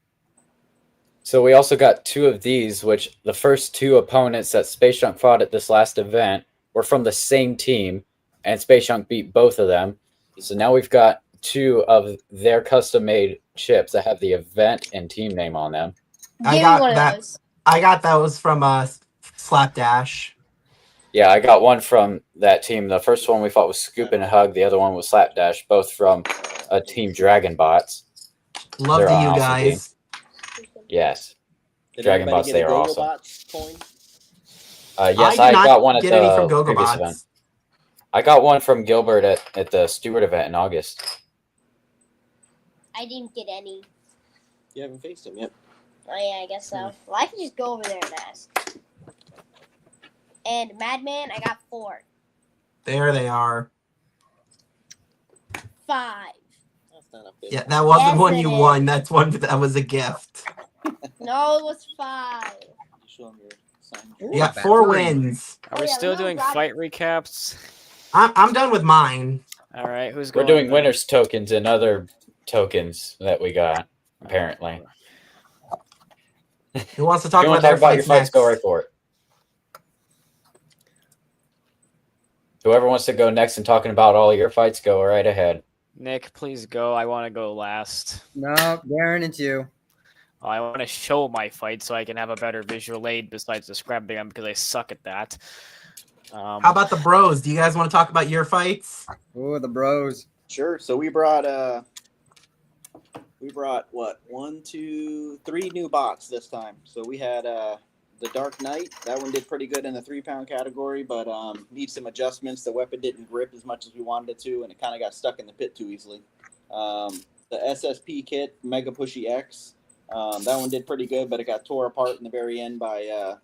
So we also got 2 of these, which the first 2 opponents that Space Junk fought at this last event were from the same team, and Space Junk beat both of them. So now we've got 2 of their custom-made chips that have the event and team name on them. I Give me got one that. of those. I got those from Slapdash. Yeah, I got one from that team. The first one we fought was Scoop and Hug. The other one was Slapdash, both from a team Dragon Bots. Love They're to an you awesome guys. Yes. Did Dragon anybody Bots, get they a are awesome. GogoBots coin? Yes, I I did not got one at get any from the previous GogoBots. event. I got one from Gilbert at the Stewart event in August. I didn't get any. You haven't faced him yet. Oh yeah, I guess so. Well, I can just go over there and ask. And Madman, I got 4. There they are. 5. That's not a big Yeah, that wasn't Yes, one it you is. won. That's one that was a gift. No, it was 5. You show him your sign. Ooh, Yeah, that's 4 very wins. Are Oh, we yeah, still no, doing got it. fight recaps? I'm done with mine. All right, who's We're going? doing then? winners tokens and other tokens that we got, apparently. Who wants to If talk you about want to their talk about your fights fights, next? go right for it. Whoever wants to go next and talking about all your fights, go right ahead. Nick, please go. I want to go last. No, Darren, it's you. I want to show my fight so I can have a better visual aid besides describing them because I suck at that. How about the bros? Do you guys want to talk about your fights? Ooh, the bros. Sure. So we brought what 1, 2, 3 new bots this time. So we had the Dark Knight. That one did pretty good in the 3-pound category, but needs some adjustments. The weapon didn't grip as much as we wanted it to, and it kind of got stuck in the pit too easily. The SSP kit, Mega Pushy X. That one did pretty good, but it got tore apart in the very end by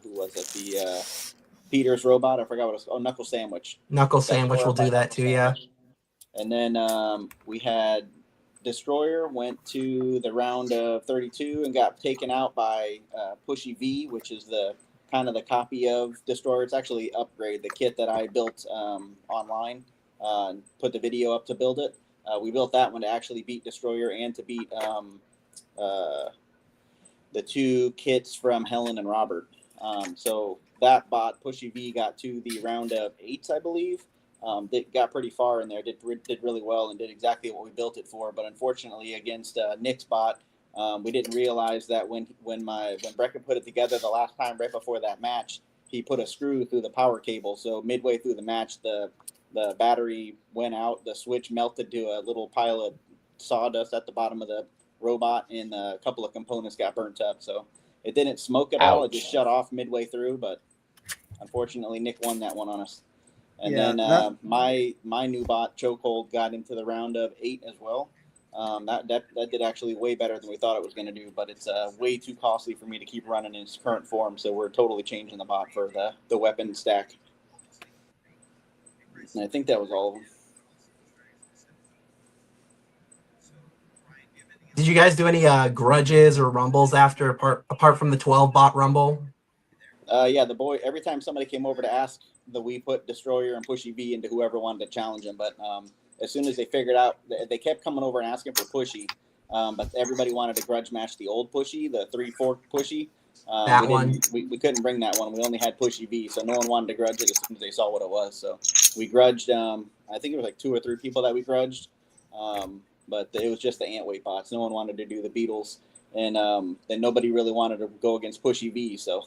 who was it? The Peter's robot. I forgot what it was. Oh, Knuckle Sandwich. Knuckle Got Sandwich tore will up by do that Knuckle to you. Sandwich. And then we had Destroyer went to the round of 32 and got taken out by Pushy V, which is the kind of the copy of Destroyer. It's actually Upgrade, the kit that I built online, and put the video up to build it. We built that one to actually beat Destroyer and to beat the two kits from Helen and Robert. So that bot, Pushy V, got to the round of 8s, I believe. It got pretty far in there, did really well, and did exactly what we built it for. But unfortunately, against Nick's bot, we didn't realize that when Brecca put it together the last time right before that match, he put a screw through the power cable. So midway through the match, the battery went out, the switch melted to a little pile of sawdust at the bottom of the robot, and a couple of components got burnt up. So it didn't smoke at all. It just shut off midway through. But unfortunately, Nick won that one on us. And then my new bot, Chokehold, got into the round of 8 as well. That did actually way better than we thought it was going to do, but it's way too costly for me to keep running in its current form, so we're totally changing the bot for the weapon stack. And I think that was all of them. Did you guys do any grudges or rumbles after apart from the 12 bot rumble? Yeah, the boy, every time somebody came over to ask, we put Destroyer and Pushy V into whoever wanted to challenge him. But as soon as they figured out, they kept coming over and asking for Pushy. But everybody wanted to grudge match the old Pushy, the 3-4 Pushy. We couldn't bring that one. We only had Pushy V, so no one wanted to grudge it as soon as they saw what it was. So we grudged, I think it was like 2 or 3 people that we grudged. But it was just the Antweight bots. No one wanted to do the Beatles. And then nobody really wanted to go against Pushy V, so...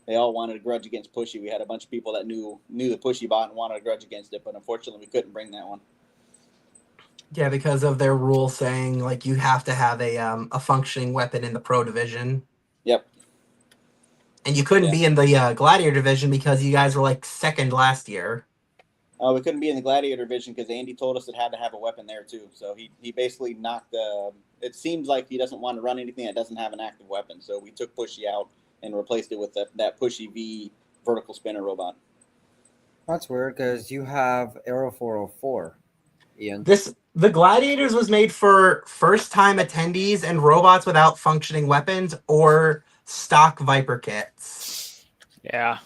They all wanted to grudge against Pushy. We had a bunch of people that knew the Pushy bot and wanted to grudge against it, but unfortunately we couldn't bring that one. Yeah, because of their rule saying like you have to have a functioning weapon in the pro division. Yep. And you couldn't be in the gladiator division because you guys were like second last year. We couldn't be in the gladiator division because Andy told us it had to have a weapon there too. So he basically knocked it seems like he doesn't want to run anything that doesn't have an active weapon. So we took Pushy out and replaced it with that Pushy V vertical spinner robot. That's weird because you have Aero 404, Ian. The Gladiators was made for first-time attendees and robots without functioning weapons or stock Viper kits. Yeah.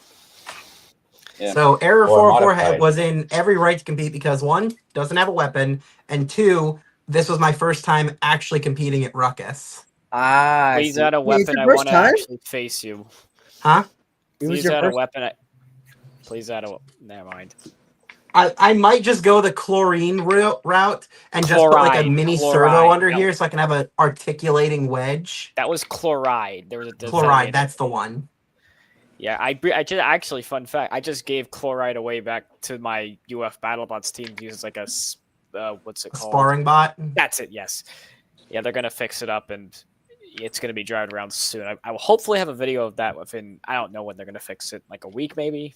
So Aero 404 was in every right to compete because 1, doesn't have a weapon, and 2, this was my first time actually competing at Ruckus. Please add a weapon. I want to actually face you. Huh? Please add a weapon. Please add a. Never mind. I might just go the chlorine route and just put like a mini servo under here so I can have an articulating wedge. That was chloride. There was a chloride. That's the one. Yeah, I just actually fun fact. I just gave chloride away back to my UF BattleBots team to use like a what's it called? Sparring bot. That's it. Yes. Yeah, they're gonna fix it up and it's gonna be driving around soon. I will hopefully have a video of that within. I don't know when they're gonna fix it. Like a week maybe.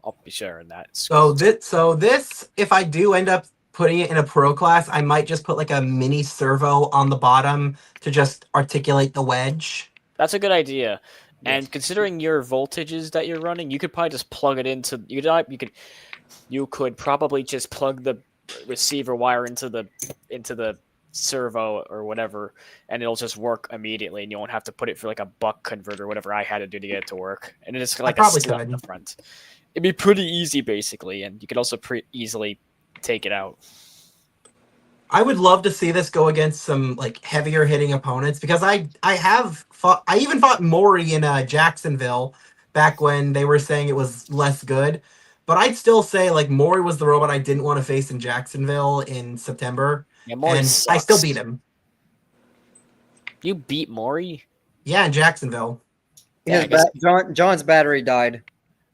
I'll be sharing that. So this, if I do end up putting it in a pro class, I might just put like a mini servo on the bottom to just articulate the wedge. That's a good idea. And considering your voltages that you're running, you could probably just plug it into you could probably just plug the receiver wire into the servo or whatever, and it'll just work immediately, and you won't have to put it through like a buck converter or whatever I had to do to get it to work. And it's like a slot in the front. It'd be pretty easy basically, and you could also pretty easily take it out. I would love to see this go against some like heavier hitting opponents because I even fought Maury in Jacksonville back when they were saying it was less good. But I'd still say like Maury was the robot I didn't want to face in Jacksonville in September. Yeah, Maury sucks. I still beat him. You beat Maury? Yeah, in Jacksonville. Yeah, John's battery died.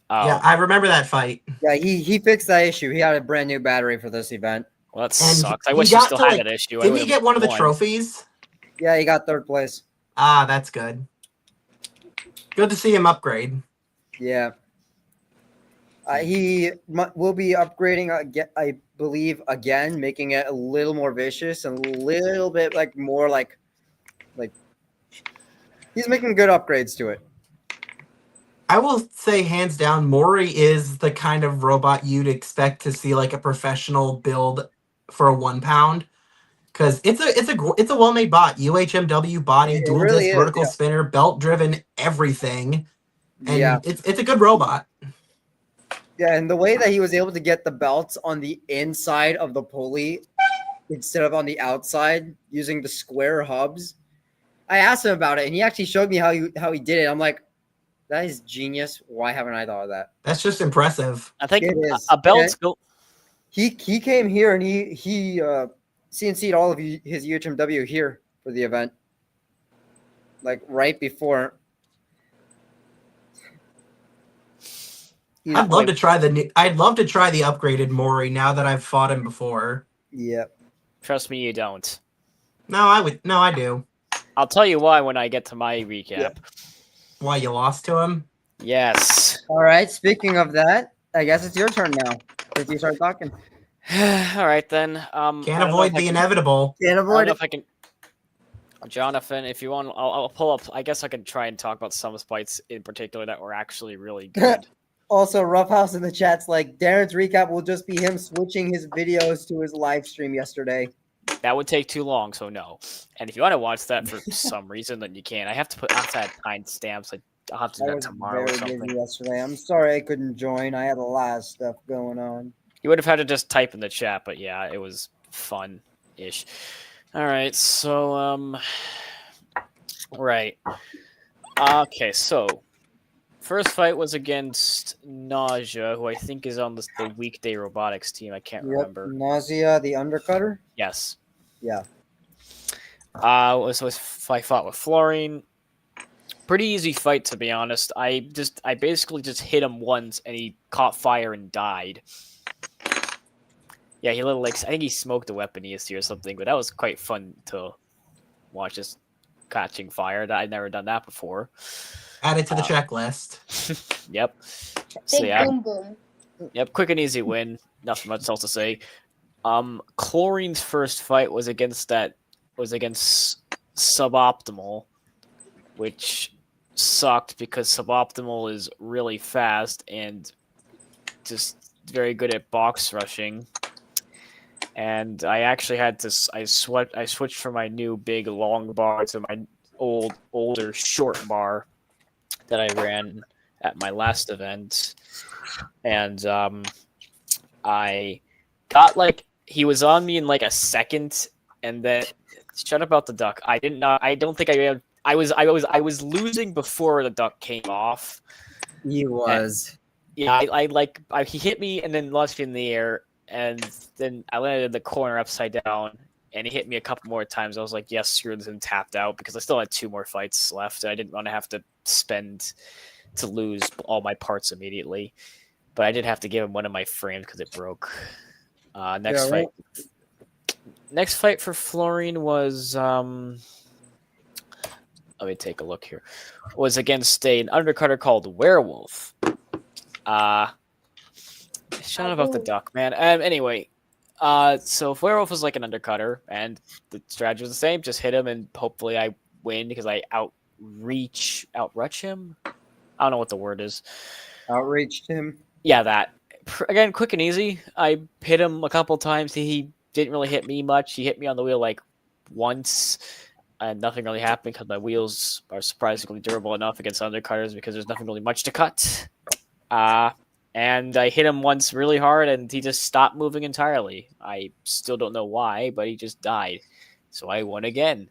Oh. Yeah, I remember that fight. Yeah, he fixed that issue. He had a brand new battery for this event. Well, that sucks. I wish you still had that issue. Didn't he get one of the trophies? Yeah, he got 3rd place. Ah, that's good. Good to see him upgrade. Yeah. He will be upgrading again, I believe, again, making it a little more vicious and a little bit more like he's making good upgrades to it. I will say hands down, Mori is the kind of robot you'd expect to see like a professional build for a 1 pound. Because it's a well made bot. UHMW body, It dual really disc is. vertical spinner, belt driven, everything. And Yeah. it's a good robot. Yeah, and the way that he was able to get the belts on the inside of the pulley instead of on the outside using the square hubs. I asked him about it, and he actually showed me how he did it. I'm like, that is genius. Why haven't I thought of that? That's just impressive. I think It is. a belt's built. He came here and he CNC'd all of his UHMW here for the event, like right before. I'd love to try the upgraded Mori now that I've fought him before. Yeah. Trust me, you don't. No, I do. I'll tell you why when I get to my recap. Why, you lost to him? Yes. All right. Speaking of that, I guess it's your turn now. If you start talking, All right then. Can't avoid the inevitable. can't I don't avoid know it. if I can. Jonathan, if you want, I'll pull up. I guess I can try and talk about some fights in particular that were actually really good. Also, Roughhouse in the chat's like, Darren's recap will just be him switching his videos to his live stream yesterday. That would take too long, so no. And if you want to watch that for some reason, then you can. I have to put outside timestamps. I'll have to do I that was tomorrow or very something. busy yesterday. I'm sorry I couldn't join. I had a lot of stuff going on. You would have had to just type in the chat, but yeah, it was fun-ish. All right, so right. Okay, so first fight was against Nausea, who I think is on the weekday robotics team. I can't remember. Nausea, the undercutter? Yes. Yeah. I fought with Florine. Pretty easy fight, to be honest. I basically just hit him once, and he caught fire and died. Yeah, I think he smoked a weapon ESC or something, but that was quite fun to watch, just catching fire. I'd never done that before. Add it to the checklist. Yep. Big So yeah. boom boom. Yep, quick and easy win. Nothing much else to say. Chlorine's first fight was against Suboptimal, which sucked because Suboptimal is really fast and just very good at box rushing. And I actually had to I switched from my new big long bar to my older short bar that I ran at my last event. And I got he was on me in a second, and then shut up about the duck. I don't think I was losing before the duck came off. He was. And, he hit me and then launched me in the air, and then I landed in the corner upside down, and he hit me a couple more times. I was like, yes, screw this, and tapped out because I still had 2 more fights left. I didn't want to have to spend to lose all my parts immediately, but I did have to give him one of my frames because it broke. Next fight for Florine was let me take a look here. Was against an undercutter called Werewolf. Shut about the duck, man. Anyway, so if Werewolf was like an undercutter, and the strategy was the same, just hit him and hopefully I win because I outreach him. I don't know what the word is. Outreached him. Yeah, that. Again, quick and easy. I hit him a couple times. He didn't really hit me much. He hit me on the wheel once, and nothing really happened because my wheels are surprisingly durable enough against undercutters because there's nothing really much to cut. And I hit him once really hard, and he just stopped moving entirely. I still don't know why, but he just died. So I won again.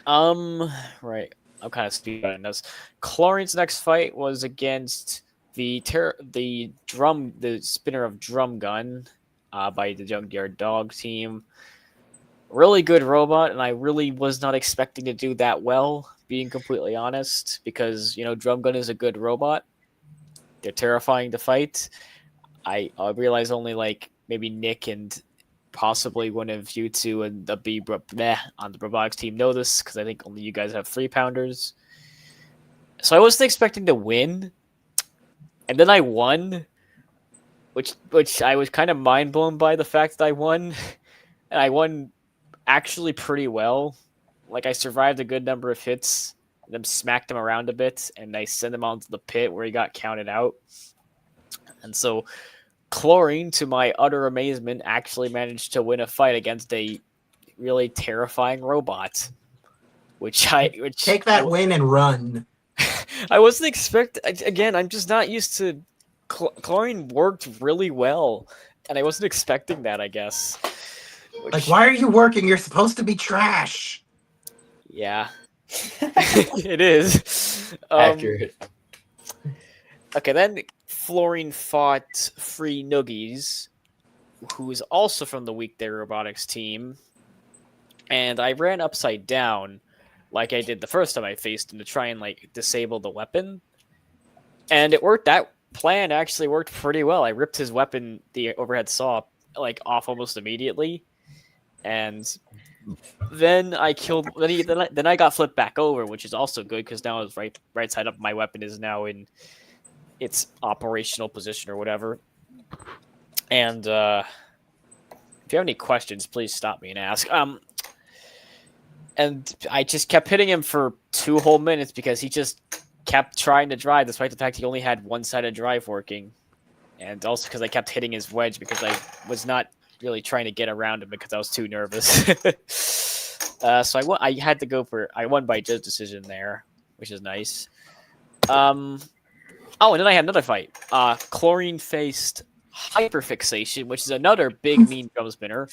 Right. I'm kind of speeding this. Chlorine's next fight was against the spinner of Drum Gun by the Junkyard Dog team. Really good robot, and I really was not expecting to do that well, being completely honest, because Drum Gun is a good robot. They're terrifying to fight. I realize only maybe Nick and possibly one of you two and the B on the robotics team know this because I think only you guys have 3-pounders. So I wasn't expecting to win, and then I won, which I was kind of mind blown by the fact that I won, and I won actually pretty well. I survived a good number of hits. then smacked him around a bit, and I sent him onto the pit where he got counted out. And so Chlorine, to my utter amazement, actually managed to win a fight against a really terrifying robot. Which Take that win and run. I wasn't again, I'm just not used to Chlorine worked really well, and I wasn't expecting that, I guess. Like, why are you working? You're supposed to be trash. Yeah. It is. Accurate. Okay, then Florine fought Free Noogies, who is also from the Weekday Robotics team, and I ran upside down like I did the first time I faced him to try and like disable the weapon, and it worked. That plan actually worked pretty well. I ripped his weapon, the overhead saw, like off almost immediately, and then I killed. Then I got flipped back over, which is also good because now it's right side up. My weapon is now in its operational position or whatever. And if you have any questions, please stop me and ask. And I just kept hitting him for 2 whole minutes because he just kept trying to drive, despite the fact he only had one side of drive working. And also because I kept hitting his wedge because I was not really trying to get around him because I was too nervous. So I had to go for... I won by judge decision there, which is nice. Oh, and then I had another fight. Chlorine faced Hyperfixation, which is another big mean drum spinner.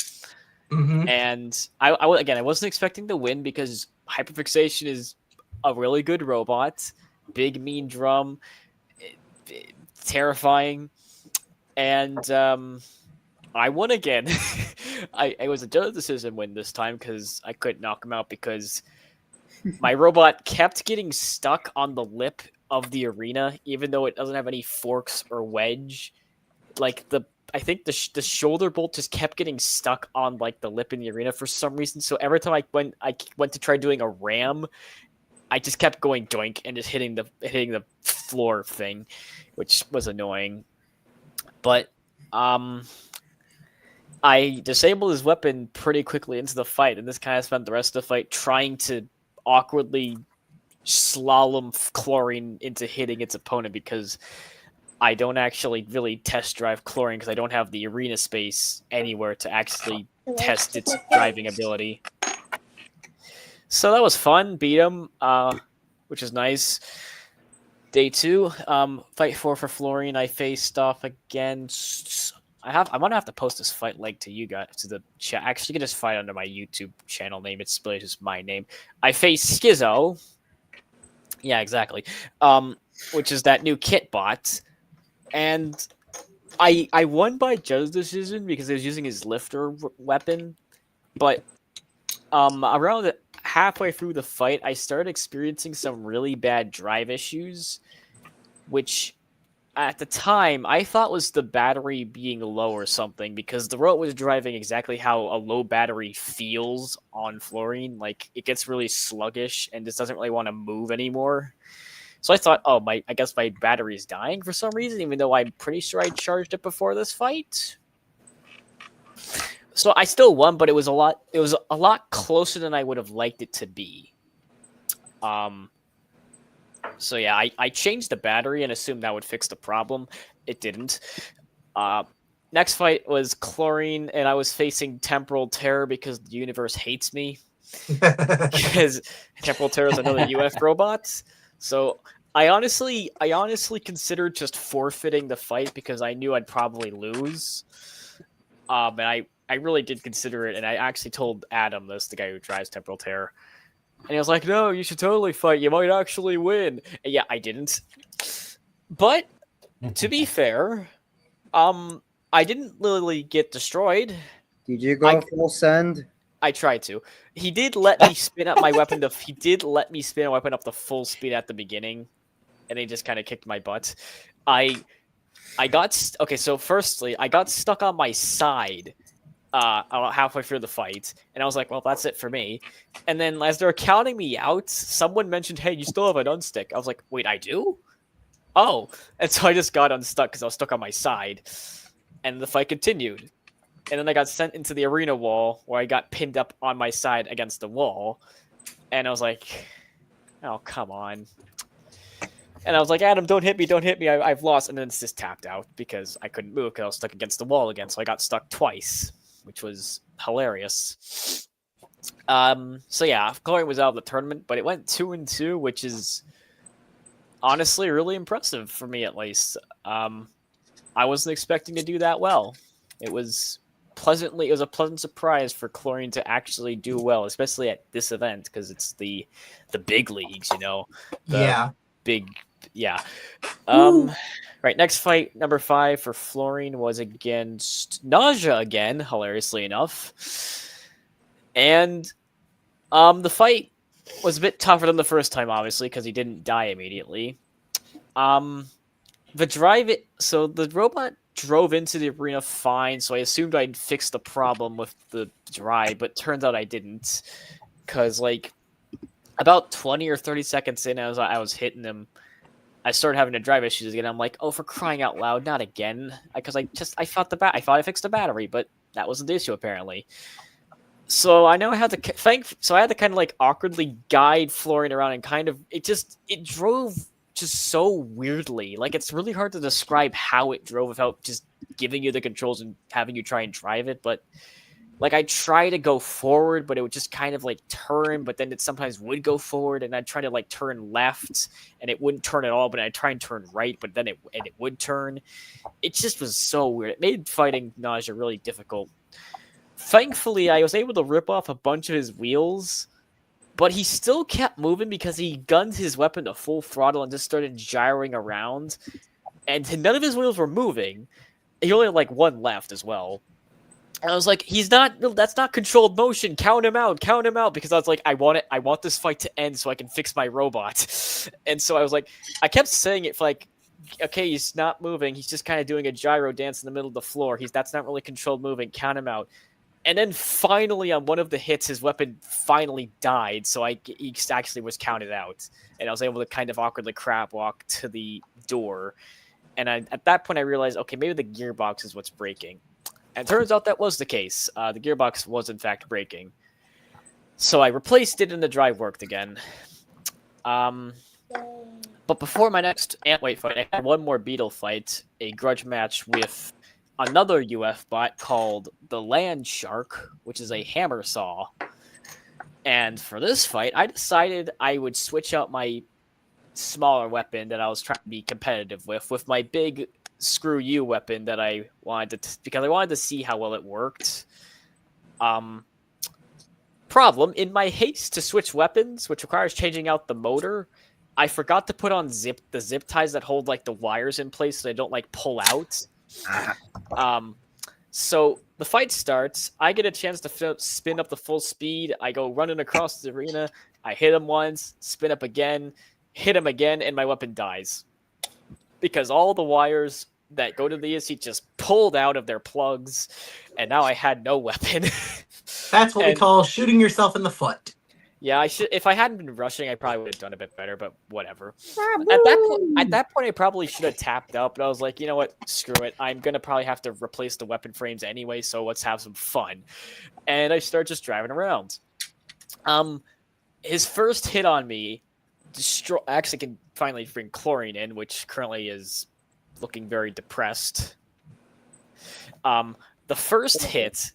Mm-hmm. And I wasn't expecting to win because Hyperfixation is a really good robot, big mean drum, terrifying, and I won again. I was a judge decision win this time because I couldn't knock him out because my robot kept getting stuck on the lip of the arena, even though it doesn't have any forks or wedge. Like I think the shoulder bolt just kept getting stuck on like the lip in the arena for some reason. So every time I went to try doing a ram, I just kept going doink and just hitting the floor thing, which was annoying. But I disabled his weapon pretty quickly into the fight, and this kind of spent the rest of the fight trying to awkwardly slalom Chlorine into hitting its opponent because I don't actually really test drive Chlorine because I don't have the arena space anywhere to actually test its driving ability. So that was fun. Beat him, which is nice. Day 2, fight 4 for Florine. I faced off against... I'm gonna have to post this fight link to you guys, to the chat. Actually, you can just fight under my YouTube channel name. It's really just my name. I faced Schizo. Yeah, exactly. Which is that new kit bot. And I won by judge decision because he was using his lifter weapon. But around halfway through the fight, I started experiencing some really bad drive issues, which at the time I thought was the battery being low or something because the robot was driving exactly how a low battery feels on Florine. Like, it gets really sluggish and just doesn't really want to move anymore. So I thought, I guess my battery is dying for some reason, even though I'm pretty sure I charged it before this fight. So I still won, but it was a lot closer than I would have liked it to be. So yeah, I changed the battery and assumed that would fix the problem. It didn't. Next fight was Chlorine, and I was facing Temporal Terror because the universe hates me. Because Temporal Terror is another UF robot. So I honestly considered just forfeiting the fight because I knew I'd probably lose. And I really did consider it, and I actually told Adam, this the guy who drives Temporal Terror, and he was like, "No, you should totally fight. You might actually win." And yeah, I didn't. But to be fair, I didn't really get destroyed. Did you go full send? I tried to. He did let me spin up my weapon. He did let me spin a weapon up to full speed at the beginning, and he just kind of kicked my butt. I got okay. So firstly, I got stuck on my side halfway through the fight, and I was like, "Well, that's it for me." And then as they're counting me out, someone mentioned, "Hey, you still have an unstick." I was like, "Wait, I do?" Oh, and so I just got unstuck because I was stuck on my side, and the fight continued. And then I got sent into the arena wall where I got pinned up on my side against the wall. And I was like, Oh, come on. And I was like, Adam, don't hit me, I've lost. And then it's just tapped out because I couldn't move because I was stuck against the wall again. So I got stuck twice, which was hilarious. So yeah, Chloe was out of the tournament, but it went 2-2, which is honestly really impressive for me, at least. I wasn't expecting to do that well. It was a pleasant surprise for Chlorine to actually do well, especially at this event because it's the big leagues, Yeah. Yeah. Right, next fight, number 5 for Florine was against Nausea again, hilariously enough. And the fight was a bit tougher than the first time, obviously, because he didn't die immediately. The robot drove into the arena fine, so I assumed I'd fix the problem with the drive, but turns out I didn't. Because, about 20 or 30 seconds in, as I was hitting him, I started having to drive issues again. I'm like, oh, for crying out loud, not again. Because I thought I fixed the battery, but that wasn't the issue, apparently. So I know I had to kind of awkwardly guide Florian around and it drove just so weirdly. It's really hard to describe how it drove without just giving you the controls and having you try and drive it. But I try to go forward, but it would just kind of turn, but then it sometimes would go forward, and I'd try to turn left, and it wouldn't turn at all, but I'd try and turn right, but then it would turn. It just was so weird. It made fighting Nausea really difficult. Thankfully, I was able to rip off a bunch of his wheels, but he still kept moving because he gunned his weapon to full throttle and just started gyring around, and none of his wheels were moving. He only had one left as well. And I was like, that's not controlled motion. Count him out, because I was like, I want this fight to end so I can fix my robot. And so I was like, I kept saying it for okay, he's not moving. He's just kind of doing a gyro dance in the middle of the floor. That's not really controlled moving. Count him out. And then finally, on one of the hits, his weapon finally died. So he actually was counted out. And I was able to kind of awkwardly crab walk to the door. And at that point, I realized, okay, maybe the gearbox is what's breaking. And it turns out that was the case. The gearbox was, in fact, breaking. So I replaced it and the drive worked again. But before my next Antweight fight, I had one more Beetle fight, a grudge match with another UF bot called the Land Shark, which is a hammer saw. And for this fight, I decided I would switch out my smaller weapon that I was trying to be competitive with my big screw you weapon that I wanted to, because I wanted to see how well it worked. Problem, in my haste to switch weapons, which requires changing out the motor, I forgot to put on the zip ties that hold the wires in place so they don't pull out. So the fight starts. I get a chance to spin up the full speed. I go running across the arena. I hit him once, spin up again, hit him again, and my weapon dies. Because all the wires that go to the ESC just pulled out of their plugs, and now I had no weapon. That's what we call shooting yourself in the foot. Yeah, if I hadn't been rushing, I probably would have done a bit better, but whatever. At that point, I probably should have tapped out, but I was like, you know what? Screw it. I'm going to probably have to replace the weapon frames anyway, so let's have some fun. And I start just driving around. His first hit on me actually can finally bring Chlorine in, which currently is looking very depressed. The first hit,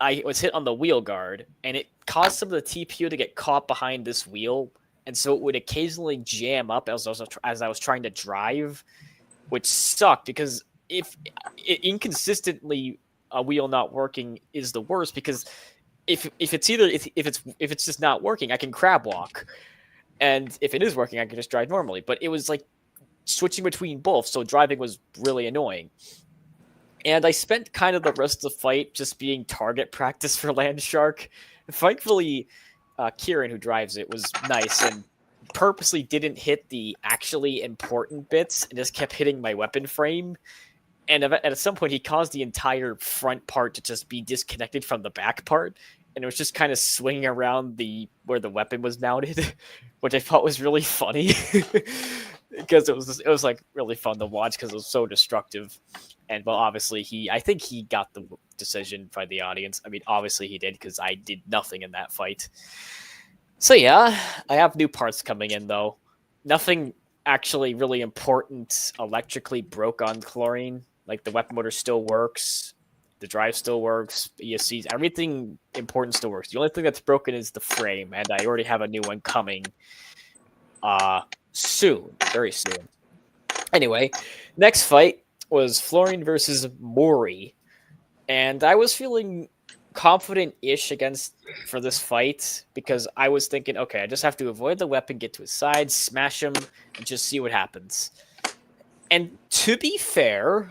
I was hit on the wheel guard, and it caused some of the TPU to get caught behind this wheel, and so it would occasionally jam up as I was trying to drive, which sucked because if inconsistently a wheel not working is the worst, because if it's just not working, I can crab walk, and if it is working, I can just drive normally. But it was switching between both, so driving was really annoying. And I spent kind of the rest of the fight just being target practice for Land Shark. Thankfully, Kieran, who drives it, was nice and purposely didn't hit the actually important bits and just kept hitting my weapon frame. And at some point, he caused the entire front part to just be disconnected from the back part. And it was just kind of swinging around where the weapon was mounted, which I thought was really funny. Because it was really fun to watch because it was so destructive. And well, obviously I think he got the decision by the audience. I mean, obviously he did because I did nothing in that fight. So yeah, I have new parts coming in though. Nothing actually really important electrically broke on chlorine. Like the weapon motor still works, the drive still works, ESCs, everything important still works. The only thing that's broken is the frame, and I already have a new one coming soon, very soon. Anyway, next fight was Florian versus Mori, and I was feeling confident-ish for this fight because I was thinking, okay, I just have to avoid the weapon, get to his side, smash him, and just see what happens. And to be fair,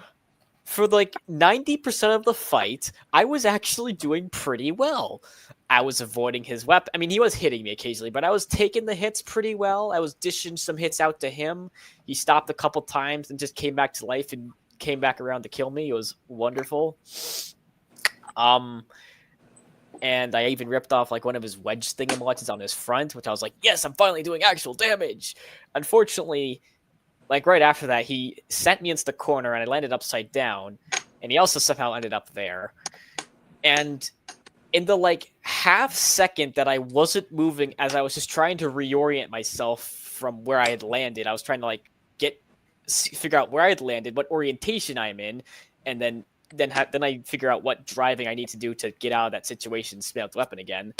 for like 90% of the fight, I was actually doing pretty well. I was avoiding his weapon. I mean, he was hitting me occasionally, but I was taking the hits pretty well. I was dishing some hits out to him. He stopped a couple times and just came back to life and came back around to kill me. It was wonderful. And I even ripped off like one of his wedge thingamajiggies on his front, which I was like, yes, I'm finally doing actual damage. Unfortunately, like right after that, he sent me into the corner and I landed upside down, and he also somehow ended up there. And in the like half second that I wasn't moving, as I was just trying to reorient myself from where I had landed, I was trying to like figure out where I had landed, what orientation I'm in, and then I figure out what driving I need to do to get out of that situation and spin out the weapon again.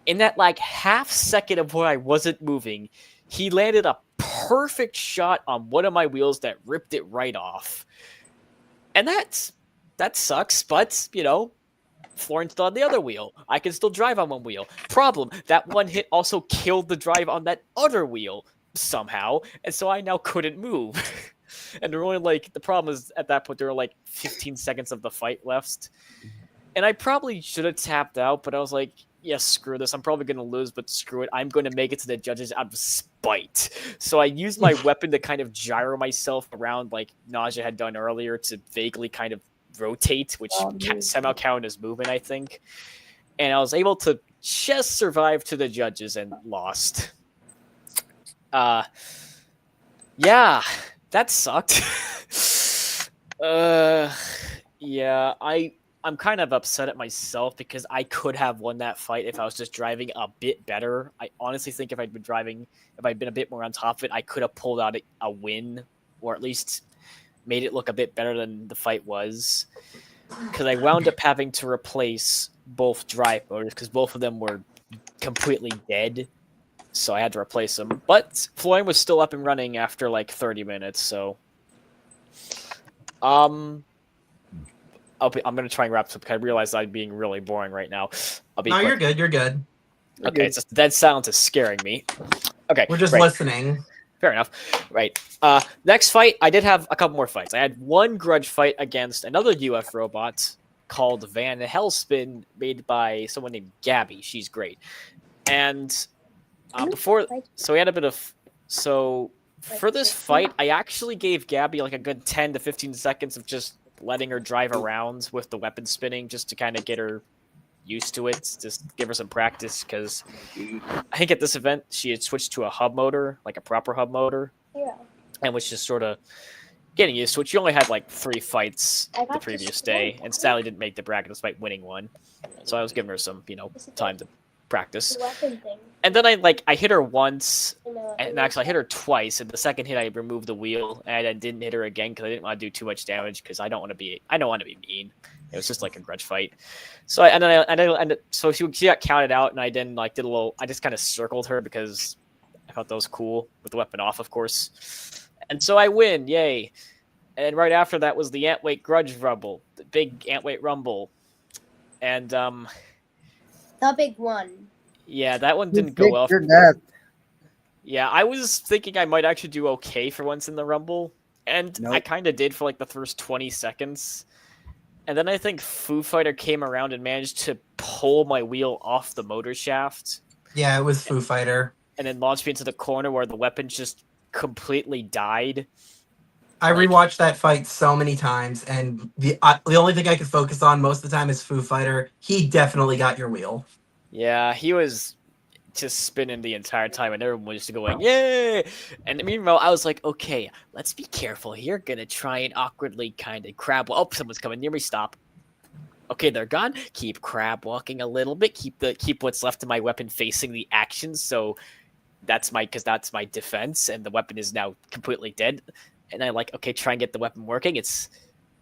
In that like half second of where I wasn't moving, he landed a perfect shot on one of my wheels that ripped it right off. And that sucks, but you know, Florian's still on the other wheel. I can still drive on one wheel. Problem, that one hit also killed the drive on that other wheel somehow, and so I now couldn't move. And there were only like, the problem is at that point there were like 15 seconds of the fight left. And I probably should have tapped out, but I was like, yeah, screw this. I'm probably going to lose, but screw it. I'm going to make it to the judges out of spite. So I used my weapon to kind of gyro myself around like Nausea had done earlier to vaguely kind of rotate, which somehow counted as movement, I think. And I was able to just survive to the judges and lost. Yeah, that sucked. Yeah, I'm kind of upset at myself because I could have won that fight if I was just driving a bit better. I honestly think if I'd been a bit more on top of it, I could have pulled out a win, or at least made it look a bit better than the fight was. Because I wound up having to replace both drive motors because both of them were completely dead. So I had to replace them. But Florian was still up and running after like 30 minutes, so I'm going to try and wrap this up because I realize I'm being really boring right now. No, quick. You're good. You're good. Okay, it's just dead silence is scaring me. Okay, we're just listening. Fair enough. Right. Next fight, I did have a couple more fights. I had one grudge fight against another UF robot called Van Hellspin, made by someone named Gabby. She's great. And so we had a bit of... So for this fight, I actually gave Gabby like a good 10 to 15 seconds of just letting her drive around with the weapon spinning just to kind of get her used to it, just give her some practice, because I think at this event she had switched to a hub motor, like a proper hub motor, and was just sort of getting used to it. She only had like 3 fights the previous day, and sadly didn't make the bracket despite winning one, so I was giving her some, time to practice. And then I hit her once, and actually I hit her twice, and the second hit I removed the wheel, and I didn't hit her again because I didn't want to do too much damage, because I don't want to be mean. It was just like a grudge fight. So so she got counted out, and I then I just kind of circled her because I thought that was cool with the weapon off, of course. And so I win, yay! And right after that was the Antweight Grudge Rumble, the big Antweight Rumble, and the big one. Yeah, that one didn't go well. Yeah, I was thinking I might actually do okay for once in the Rumble, and I kind of did for like the first 20 seconds. And then I think Foo Fighter came around and managed to pull my wheel off the motor shaft. Yeah, it was Foo Fighter. And then launched me into the corner where the weapon just completely died. I rewatched that fight so many times, and the only thing I could focus on most of the time is Foo Fighter. He definitely got your wheel. Yeah, he was just spinning the entire time, and everyone was just going, yay! And meanwhile, I was like, okay, let's be careful here. Gonna try and awkwardly kind of crab. Oh, someone's coming near me. Stop. okay, they're gone. Keep crab walking a little bit. Keep what's left of my weapon facing the action. So that's my defense, and the weapon is now completely dead. And I okay, try and get the weapon working. It's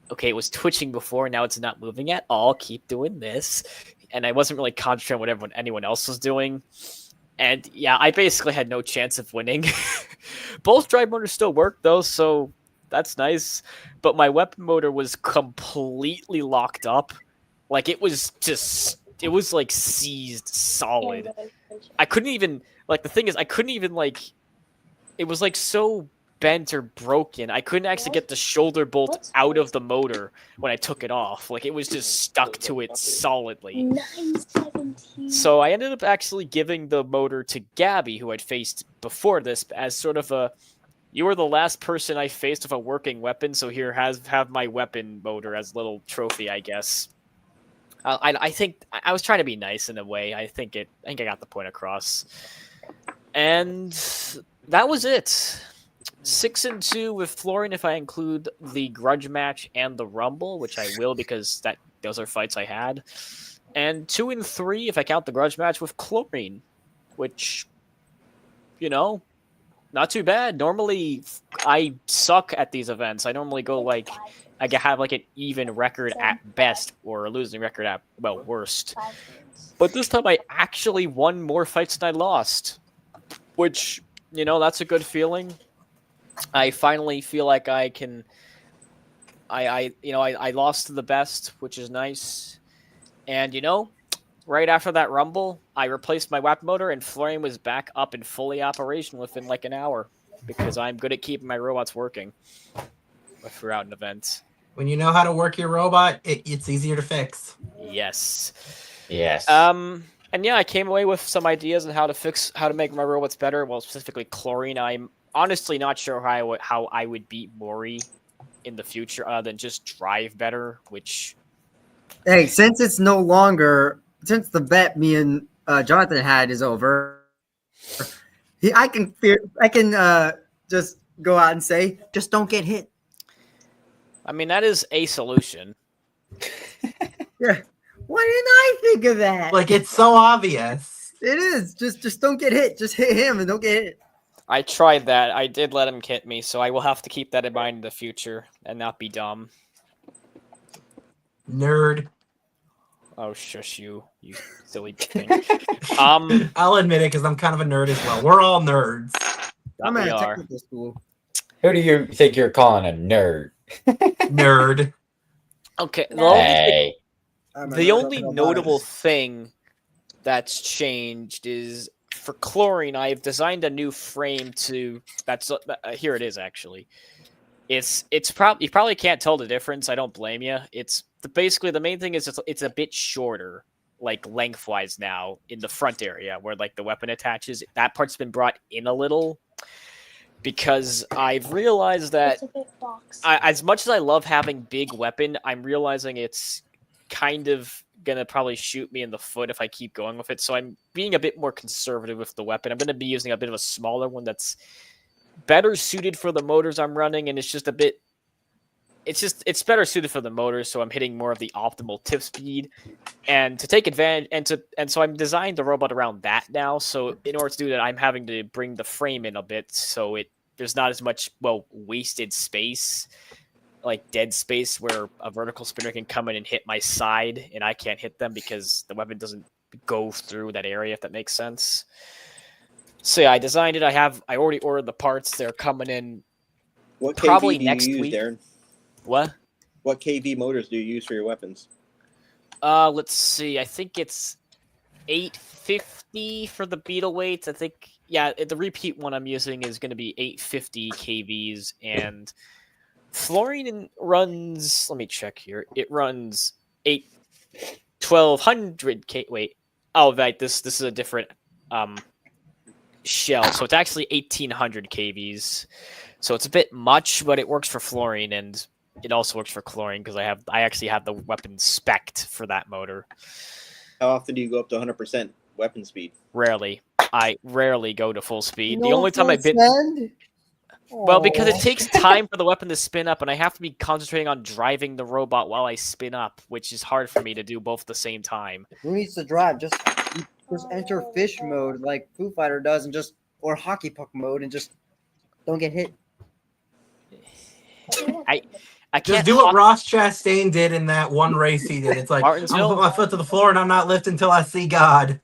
okay. It was twitching before, now it's not moving at all. Keep doing this, and I wasn't really concentrating on what anyone else was doing. And yeah, I basically had no chance of winning. Both drive motors still work though, so that's nice. But my weapon motor was completely locked up. Like it was like seized solid. I couldn't even the thing is I couldn't even it was so bent or broken. I couldn't actually get the shoulder bolt out of the motor when I took it off. Like it was just stuck to it solidly. 917. So I ended up actually giving the motor to Gabby, who I'd faced before this, as sort of a, you were the last person I faced with a working weapon, so here, have my weapon motor as a little trophy, I guess. I think I was trying to be nice in a way. I think I got the point across. And that was it. 6-2 with Florian if I include the grudge match and the rumble, which I will because those are fights I had. And 2-3 if I count the grudge match with Chlorine, which, not too bad. Normally, I suck at these events. I normally go I have an even record at best or a losing record at, worst. But this time I actually won more fights than I lost, which, that's a good feeling. I finally feel like I can. I lost to the best, which is nice. And right after that rumble, I replaced my weapon motor, and Florian was back up and fully operational within an hour because I'm good at keeping my robots working throughout an event. When you know how to work your robot, it's easier to fix. Yes. Yes. And yeah, I came away with some ideas on how to make my robots better. Well, specifically Chlorine. I'm honestly not sure how I would beat Mori in the future, other than just drive better. Which, hey, since the bet me and Jonathan had is over, I can just go out and say, just don't get hit. I mean, that is a solution. Yeah. Why didn't I think of that? It's so obvious. It is. Just don't get hit. Just hit him and don't get hit. I tried that. I did let him hit me, so I will have to keep that in mind in the future and not be dumb. Nerd. Oh, shush you silly thing. I'll admit it because I'm kind of a nerd as well. We're all nerds. I'm we at a are. technical school. Who do you think you're calling a nerd? Nerd. Okay. Hey. The only notable thing that's changed is for Chlorine, I've designed a new frame to. Here it is actually. It's probably, you probably can't tell the difference. I don't blame you. Basically the main thing is it's a bit shorter, lengthwise now in the front area where the weapon attaches. That part's been brought in a little because I've realized that as much as I love having big weapon, I'm realizing it's kind of gonna probably shoot me in the foot if I keep going with it. So I'm being a bit more conservative with the weapon. I'm gonna be using a bit of a smaller one that's better suited for the motors I'm running, and it's better suited for the motors, so I'm hitting more of the optimal tip speed. And to take advantage, and so I'm designed the robot around that now. So in order to do that, I'm having to bring the frame in a bit, so there's not as much wasted space, dead space, where a vertical spinner can come in and hit my side, and I can't hit them because the weapon doesn't go through that area, if that makes sense. So yeah, I designed it. I already ordered the parts. They're coming in What probably KV do next you use, week. Darren? What? What KV motors do you use for your weapons? Let's see. I think it's 850 for the beetle weights. I think, yeah, the repeat one I'm using is going to be 850 KVs, and Florian runs. Let me check here. It runs 1200 K. Wait. Oh, right. This is a different shell, so it's actually 1800 KVs. So it's a bit much, but it works for Florian, and it also works for Chlorine because I actually have the weapon spec'd for that motor. How often do you go up to 100% weapon speed? Rarely. I rarely go to full speed. The only time I've been Well, because it Aw. takes time for the weapon to spin up, and I have to be concentrating on driving the robot while I spin up, which is hard for me to do both at the same time. Who needs to drive? Just enter fish mode like Foo Fighter does, and or hockey puck mode, and just don't get hit. I Just can't do what hop Ross Chastain did in that one race he did. It's like, I'm Martinsville? gonna put my foot to the floor and I'm not lifting until I see God.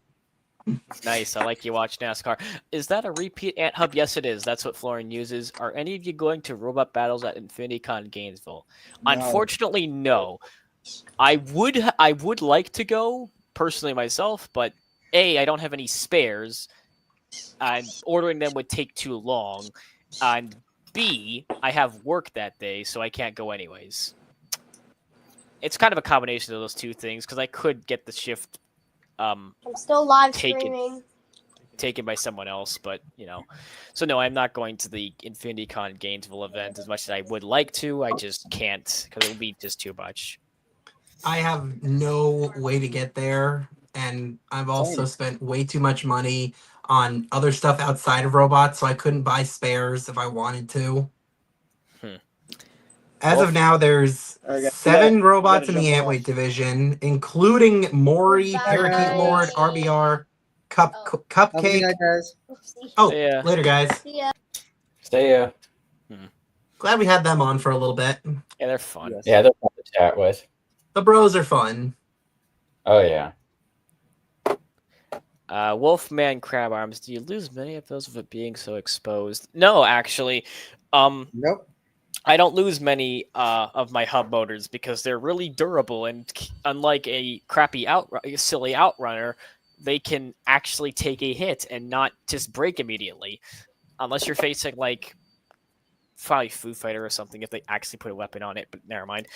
Nice. I like you watch NASCAR. Is that a repeat Ant Hub? Yes, it is. That's what Florian uses. Are any of you going to robot battles at InfinityCon Gainesville? No. Unfortunately, no. I would like to go personally myself, but A, I don't have any spares, and ordering them would take too long, and B, I have work that day, so I can't go anyways. It's kind of a combination of those two things because I could get the shift I'm still live Take it. streaming. taken by someone else, but so no, I'm not going to the InfinityCon Gainesville event as much as I would like to. I just can't because it would be just too much. I have no way to get there, and I've also spent way too much money on other stuff outside of robots, so I couldn't buy spares if I wanted to. As of now, there's Okay. 7 Yeah, robots in gotta the jump Antweight off. division, including Maury, Goodbye. Parakeet Lord, RBR, Cupcake. Guys. Oopsie. Oh, Yeah. later, guys. See ya. Stay. Glad we had them on for a little bit. Yeah, they're fun. Yes. Yeah, they're fun to chat with. The bros are fun. Oh yeah. Wolfman Crab Arms. Do you lose many of those with it being so exposed? No, actually. Nope. I don't lose many of my hub motors because they're really durable, and unlike a crappy silly outrunner, they can actually take a hit and not just break immediately, unless you're facing like probably Foo Fighter or something. If they actually put a weapon on it, but never mind.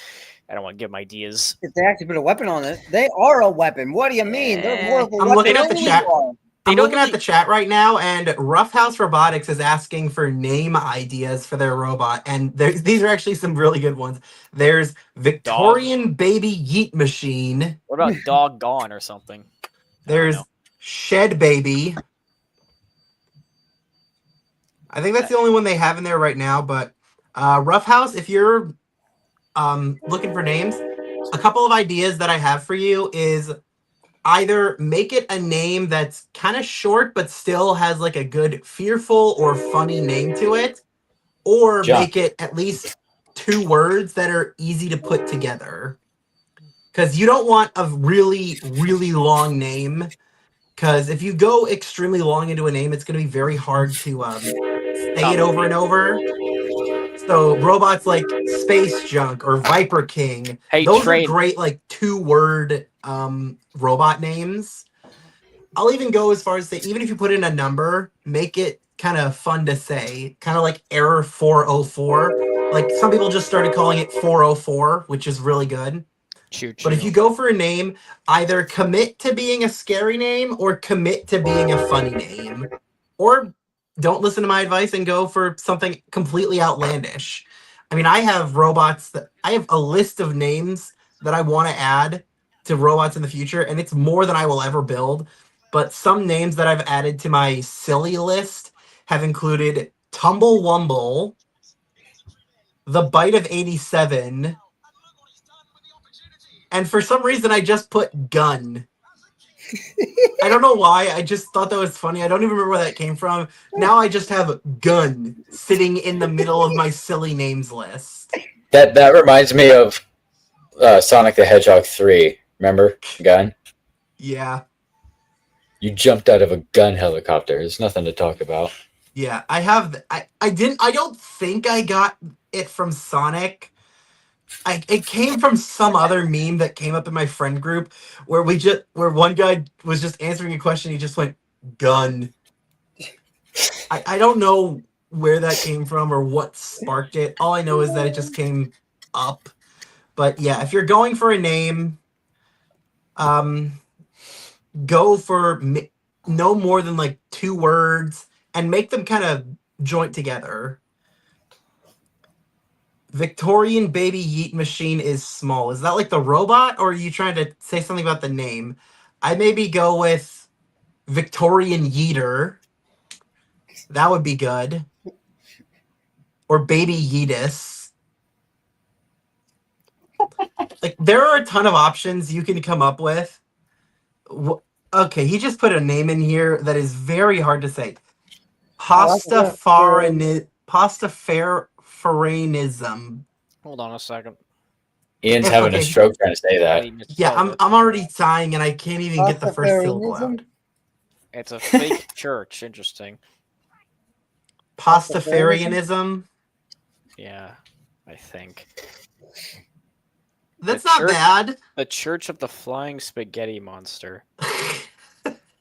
I don't want to give them ideas. If they actually put a weapon on it, they are a weapon. What do you mean? They're more of a I'm weapon looking than at the we chat. are. I'm don't looking at really- the chat right now, and Roughhouse Robotics is asking for name ideas for their robot, and these are actually some really good ones. There's Victorian Baby Yeet Machine. What about Dog Gone or something? There's know. Shed Baby. I think that's the only one they have in there right now, but Roughhouse, if you're looking for names, a couple of ideas that I have for you is either make it a name that's kind of short but still has like a good fearful or funny name to it, or John. make it at least 2 words that are easy to put together. Because you don't want a really, really long name, because if you go extremely long into a name, it's going to be very hard to say it over and over. So robots like Space Junk or Viper King, Hey, those Train. are great like 2-word robot names. I'll even go as far as say, even if you put in a number, make it kind of fun to say, kind of like Error 404. Like some people just started calling it 404, which is really good. Choo But if choo. you go for a name, either commit to being a scary name or commit to being a funny name. Or don't listen to my advice and go for something completely outlandish. I mean, I have a list of names that I want to add to robots in the future, and it's more than I will ever build. But some names that I've added to my silly list have included Tumble Wumble, The Bite of 87, and for some reason I just put Gun. I don't know why. I just thought that was funny. I don't even remember where that came from. Now I just have Gun sitting in the middle of my silly names list. That reminds me of Sonic the Hedgehog 3. Remember? Gun? Yeah. You jumped out of a gun helicopter. There's nothing to talk about. Yeah. I don't think I got it from Sonic. It came from some other meme that came up in my friend group where one guy was just answering a question. He just went gun. I don't know where that came from or what sparked it. All I know is that it just came up. But yeah, if you're going for a name, go for no more than like 2 words and make them kind of joint together. Victorian Baby Yeet Machine is small. Is that like the robot, or are you trying to say something about the name? I maybe go with Victorian Yeeter. That would be good. or Baby Yeetus. Like, there are a ton of options you can come up with. Okay, he just put a name in here that is very hard to say. Pastafarianism. Hold on a second. Ian's having a Okay. stroke trying to say I that. need to Yeah, spell I'm this. already sighing and I can't even get the first syllable out. It's a fake church. Interesting. Pastafarianism. Yeah, I think. That's The not church- bad. The Church of the Flying Spaghetti Monster.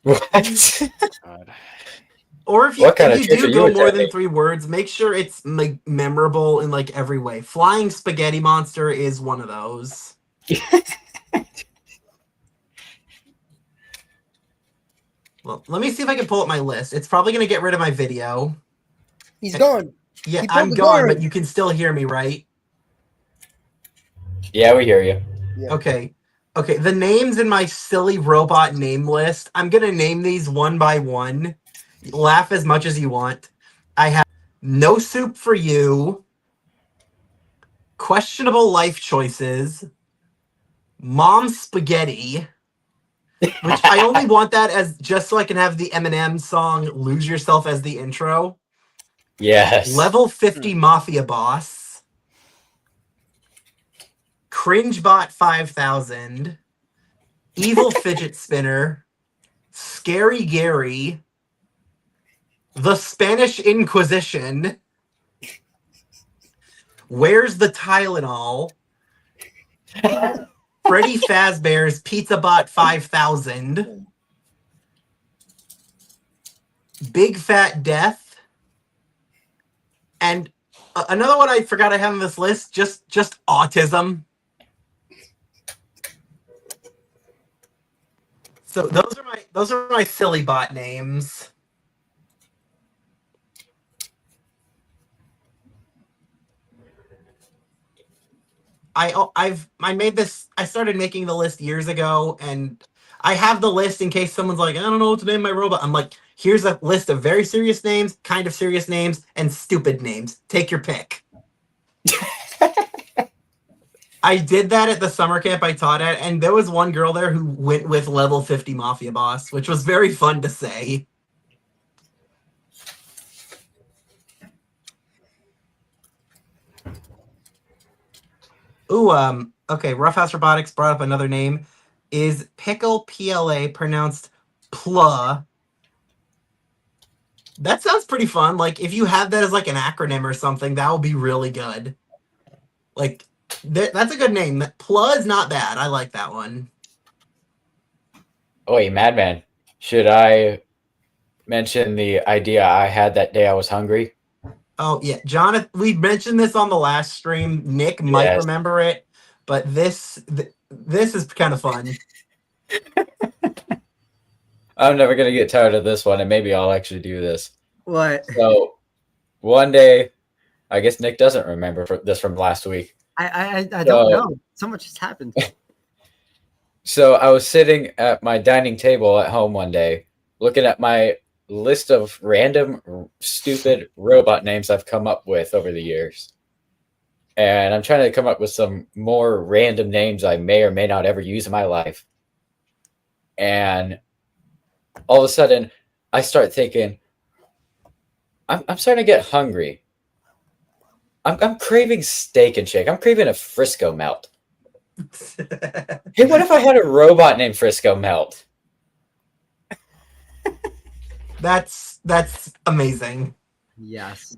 What? God. Or if you, What kind if of you church are do you go more than attending? 3 words, make sure it's like memorable in like every way. Flying Spaghetti Monster is one of those. Well, let me see if I can pull up my list. It's probably going to get rid of my video. He's gone. Yeah, He pulled I'm the gone, guard. but you can still hear me, right? Yeah, we hear you. Yeah. Okay. Okay, the names in my silly robot name list, I'm going to name these one by one. Laugh as much as you want. I have No Soup for You, Questionable Life Choices, Mom Spaghetti, which I only want that as just so I can have the Eminem song Lose Yourself as the intro. Yes. Level 50 Mafia Boss, Cringebot 5000, Evil Fidget Spinner, Scary Gary, The Spanish Inquisition, Where's the Tylenol, Freddy Fazbear's PizzaBot 5000, Big Fat Death, and another one I forgot I have on this list, just autism. So those are my silly bot names. I made this. I started making the list years ago, and I have the list in case someone's like, I don't know what to name my robot. I'm like, here's a list of very serious names, kind of serious names, and stupid names. Take your pick. I did that at the summer camp I taught at, and there was one girl there who went with level 50 Mafia Boss, which was very fun to say. Ooh, okay, Roughhouse Robotics brought up another name. Is Pickle PLA pronounced PLA? That sounds pretty fun. Like, if you have that as like an acronym or something, that would be really good. Like, that's a good name. PLA is not bad. I like that one. Oh, wait, Madman. Should I mention the idea I had that day I was hungry? Oh, yeah. Jonathan, we mentioned this on the last stream. Nick might Yes. remember it, but this is kind of fun. I'm never going to get tired of this one, and maybe I'll actually do this. What? So, one day, I guess Nick doesn't remember this from last week. I don't know. So much has happened. So, I was sitting at my dining table at home one day, looking at my list of random, stupid robot names I've come up with over the years. And I'm trying to come up with some more random names I may or may not ever use in my life. And all of a sudden, I start thinking, I'm starting to get hungry. I'm craving Steak and Shake. I'm craving a Frisco Melt. Hey, what if I had a robot named Frisco Melt? That's amazing. Yes.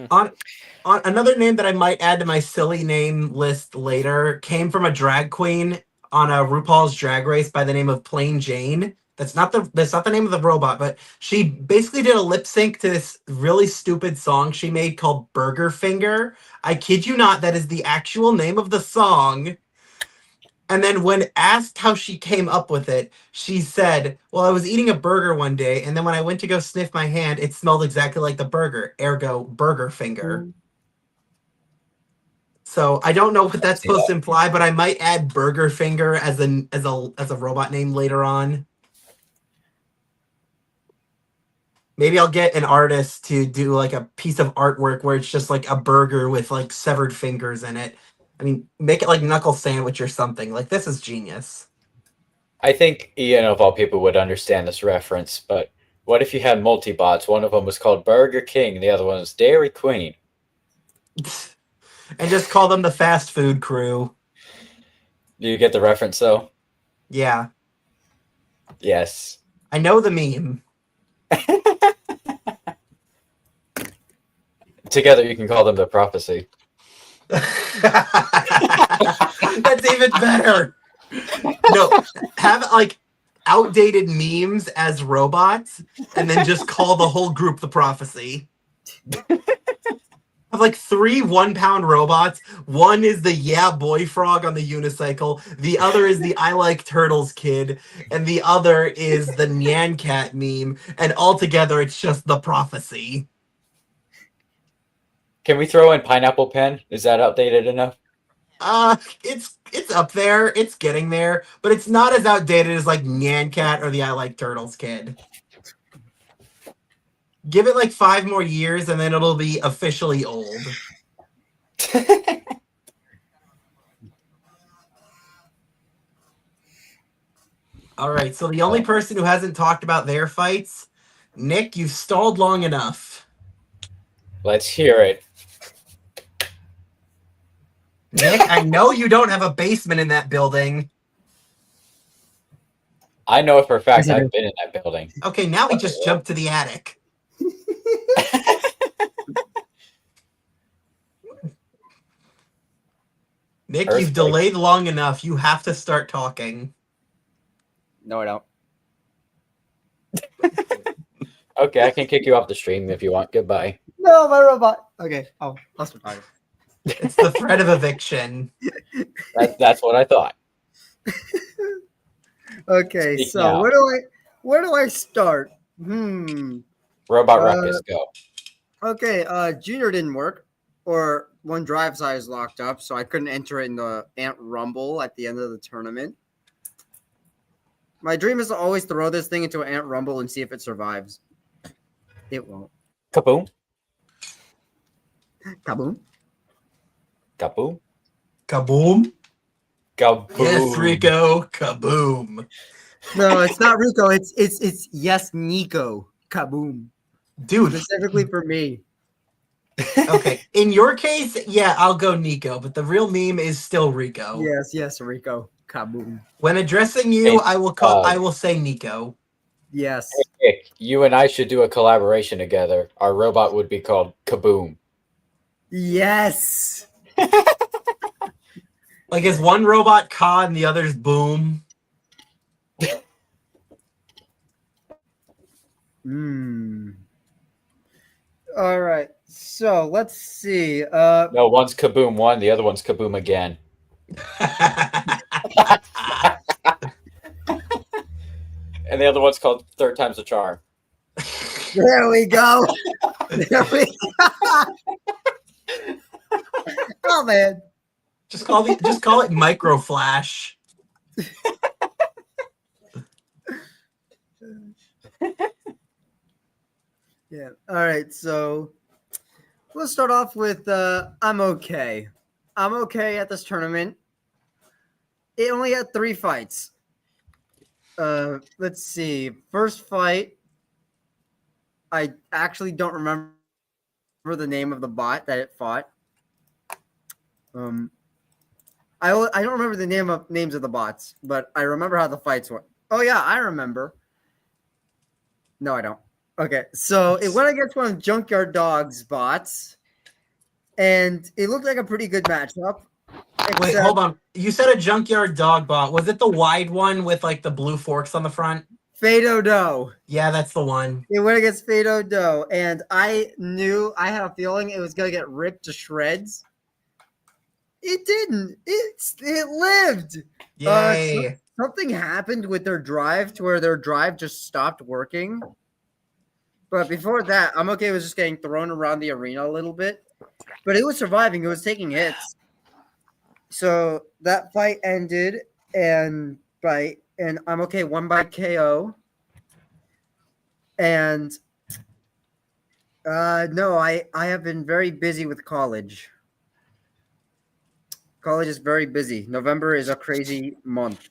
On another name that I might add to my silly name list later came from a drag queen on a RuPaul's Drag Race by the name of Plain Jane. That's not the name of the robot, but she basically did a lip sync to this really stupid song she made called Burger Finger. I kid you not, that is the actual name of the song. And then when asked how she came up with it, she said, well, I was eating a burger one day, and then when I went to go sniff my hand, it smelled exactly like the burger, ergo Burger Finger. So I don't know what that's supposed to imply, but I might add Burger Finger as a robot name later on. Maybe I'll get an artist to do like a piece of artwork where it's just like a burger with like severed fingers in it. I mean, make it like knuckle sandwich or something. Like this is genius. I think Ian of all people would understand this reference, but what if you had multi-bots? One of them was called Burger King, the other one was Dairy Queen. And just call them the fast food crew. Do you get the reference though? Yeah. Yes. I know the meme. Together you can call them the prophecy. That's even better. No, have like outdated memes as robots and then just call the whole group the prophecy. Have like 3 1-pound robots. One is the yeah boy frog on the unicycle. The other is the I like turtles kid. And the other is the Nyan Cat meme. And altogether it's just the prophecy. Can we throw in Pineapple Pen? Is that outdated enough? It's up there. It's getting there, but it's not as outdated as like Nyan Cat or the I like turtles kid. Give it like 5 more years and then it'll be officially old. All right, so the only person who hasn't talked about their fights, Nick, you've stalled long enough. Let's hear it. Nick, I know you don't have a basement in that building. I know for a fact Yes, I do. I've been in that building. Okay, now we just jumped to the attic. Nick, you've Earthquake. delayed long enough. You have to start talking. No, I don't. Okay, I can kick you off the stream if you want. Goodbye. No, my robot. Okay. Oh, I'll start talking. It's the threat of eviction. That's what I thought. Okay, Speak so now. where do I start? Hmm. Robot Ruckus, go. Okay, Junior didn't work, or one drive size locked up, so I couldn't enter it in the Ant Rumble at the end of the tournament. My dream is to always throw this thing into an Ant Rumble and see if it survives. It won't. Kaboom. Kaboom. Kaboom. Kaboom. Kaboom. Yes, Rico. Kaboom. No, it's not Rico. It's yes, Nico. Kaboom. Dude, Specifically for me. okay. In your case, yeah, I'll go Nico, but the real meme is still Rico. Yes, Rico. Kaboom. When addressing you, Hey, I will say Nico. Yes. Nick, you and I should do a collaboration together. Our robot would be called Kaboom. Yes. Like, is one robot Ka and the other's Boom? All right. So let's see. No, one's Kaboom 1, the other one's Kaboom again. And the other one's called Third Time's a Charm. There we go. There we go. Oh man. Just call it Micro Flash. Yeah. All right. So let's start off with I'm okay. I'm okay at this tournament. It only had 3 fights. Let's see. First fight, I actually don't remember the name of the bot that it fought. I don't remember the names of the bots, but I remember how the fights went. Oh yeah, I remember. No, I don't. Okay, so it went against one of Junkyard Dog's bots, and it looked like a pretty good matchup. Wait, hold on. You said a Junkyard Dog bot. Was it the wide one with like the blue forks on the front? Fado Do. Yeah, that's the one. It went against Fado Do, and I had a feeling it was gonna get ripped to shreds. It didn't. It lived. Yay. Something happened with their drive to where their drive just stopped working. But before that, I'm okay with just getting thrown around the arena a little bit. But it was surviving. It was taking hits. So that fight ended, and I'm okay, 1 by KO. And No, I have been very busy with college. College is very busy. November is a crazy month.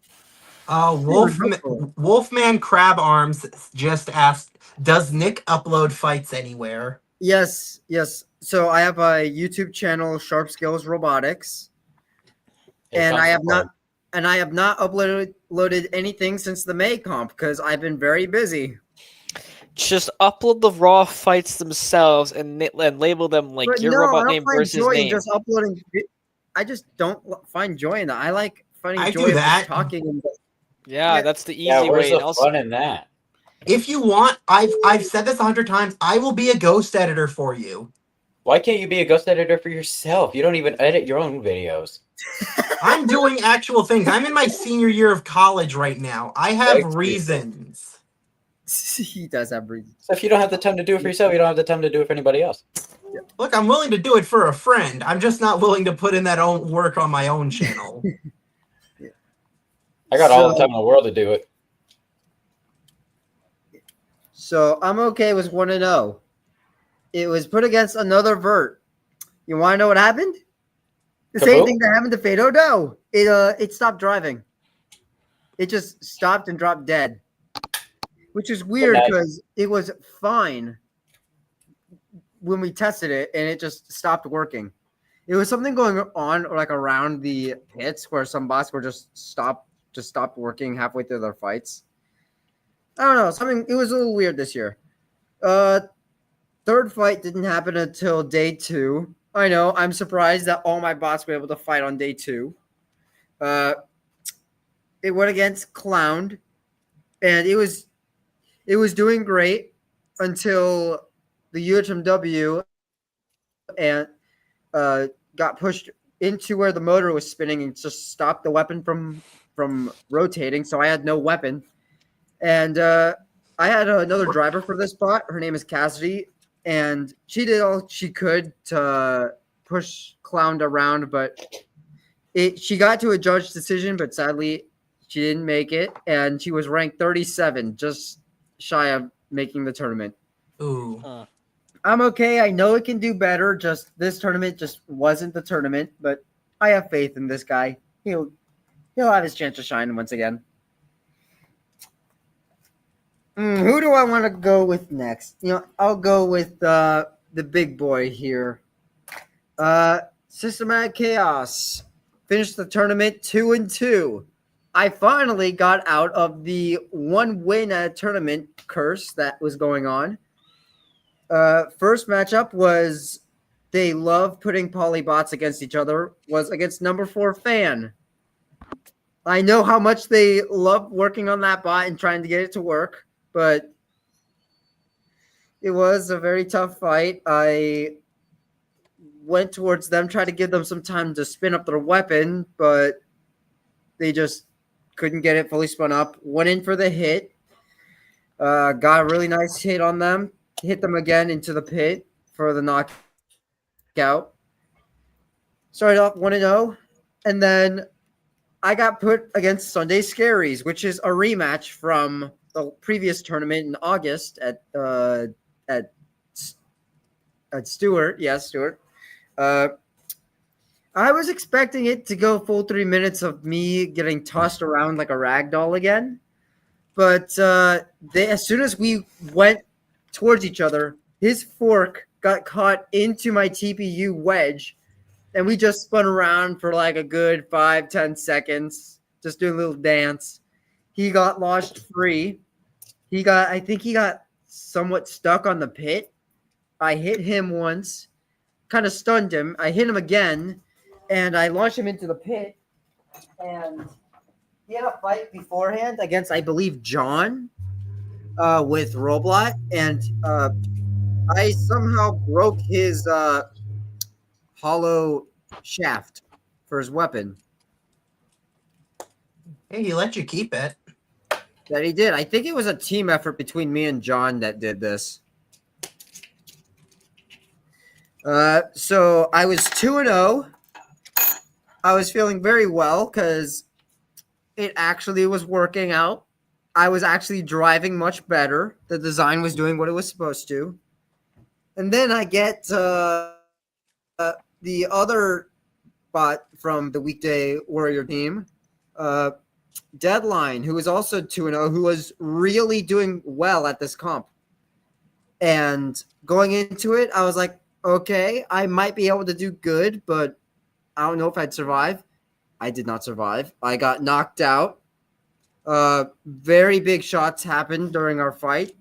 Wolfman Crab Arms just asked, "Does Nick upload fights anywhere?" Yes, yes. So I have a YouTube channel, Sharp Skills Robotics, Here and comes I the have not plug. and I have not uploaded loaded anything since the May comp because I've been very busy. Just upload the raw fights themselves and label them like But your no, I robot don't name find versus joy in name. just uploading. I just don't find joy in that. I like finding I joy do of just that. talking. And Yeah, Yeah. that's the easy Yeah, where's way. the And also, fun in that? If you want, I've said this 100 times. I will be a ghost editor for you. Why can't you be a ghost editor for yourself? You don't even edit your own videos. I'm doing actual things. I'm in my senior year of college right now. I have Excuse me. reasons. He does have reasons. So if you don't have the time to do it for yourself, you don't have the time to do it for anybody else. Look, I'm willing to do it for a friend. I'm just not willing to put in that own work on my own channel. I got all the time in the world to do it. So I'm okay with 1-0. It was put against another vert. You want to know what happened? The same Kaboom? thing that happened to Fate Odo. It stopped driving. It just stopped and dropped dead, which is weird nice. because it was fine when we tested it, and it just stopped working. It was something going on like around the pits where some bots were just stopped working halfway through their fights. I don't know. Something it was a little weird this year. Third fight didn't happen until day 2. I know. I'm surprised that all my bots were able to fight on day 2. It went against Clown, and it was doing great until the UHMW and got pushed into where the motor was spinning and just stopped the weapon from rotating. So I had no weapon, and I had another driver for this bot. Her name is Cassidy, and she did all she could to push Clown around, but she got to a judge decision, but sadly she didn't make it, and she was ranked 37, just shy of making the tournament. Ooh. I'm okay. I know it can do better. Just this tournament just wasn't the tournament, but I have faith in this guy. He'll have his chance to shine once again. Who do I want to go with next? I'll go with the big boy here. Systematic Chaos finished the tournament 2-2. I finally got out of the one win at a tournament curse that was going on. First matchup was they love putting polybots against each other, was against number 4 Fan. I know how much they love working on that bot and trying to get it to work, but it was a very tough fight. I went towards them, tried to give them some time to spin up their weapon, but they just couldn't get it fully spun up. Went in for the hit. Got a really nice hit on them. Hit them again into the pit for the knockout. Started off 1-0, and then I got put against Sunday Scaries, which is a rematch from the previous tournament in August at Stewart. Yes, Stewart. I was expecting it to go full 3 minutes of me getting tossed around like a rag doll again, but as soon as we went towards each other, his fork got caught into my TPU wedge, and we just spun around for like a good 5-10 seconds, just doing a little dance. He got launched free. I think he got somewhat stuck on the pit. I hit him once, kind of stunned him. I hit him again, and I launched him into the pit. And he had a fight beforehand against, I believe, John with Robot, and I somehow broke his hollow shaft for his weapon. Hey, he let you keep it. That he did. I think it was a team effort between me and John that did this. So I was 2-0. I was feeling very well because it actually was working out. I was actually driving much better. The design was doing what it was supposed to. And then I get the other bot from the weekday warrior team, Deadline, who was also 2-0, who was really doing well at this comp. And going into it, I was like, okay, I might be able to do good, but I don't know if I'd survive. I did not survive. I got knocked out. Very big shots happened during our fight.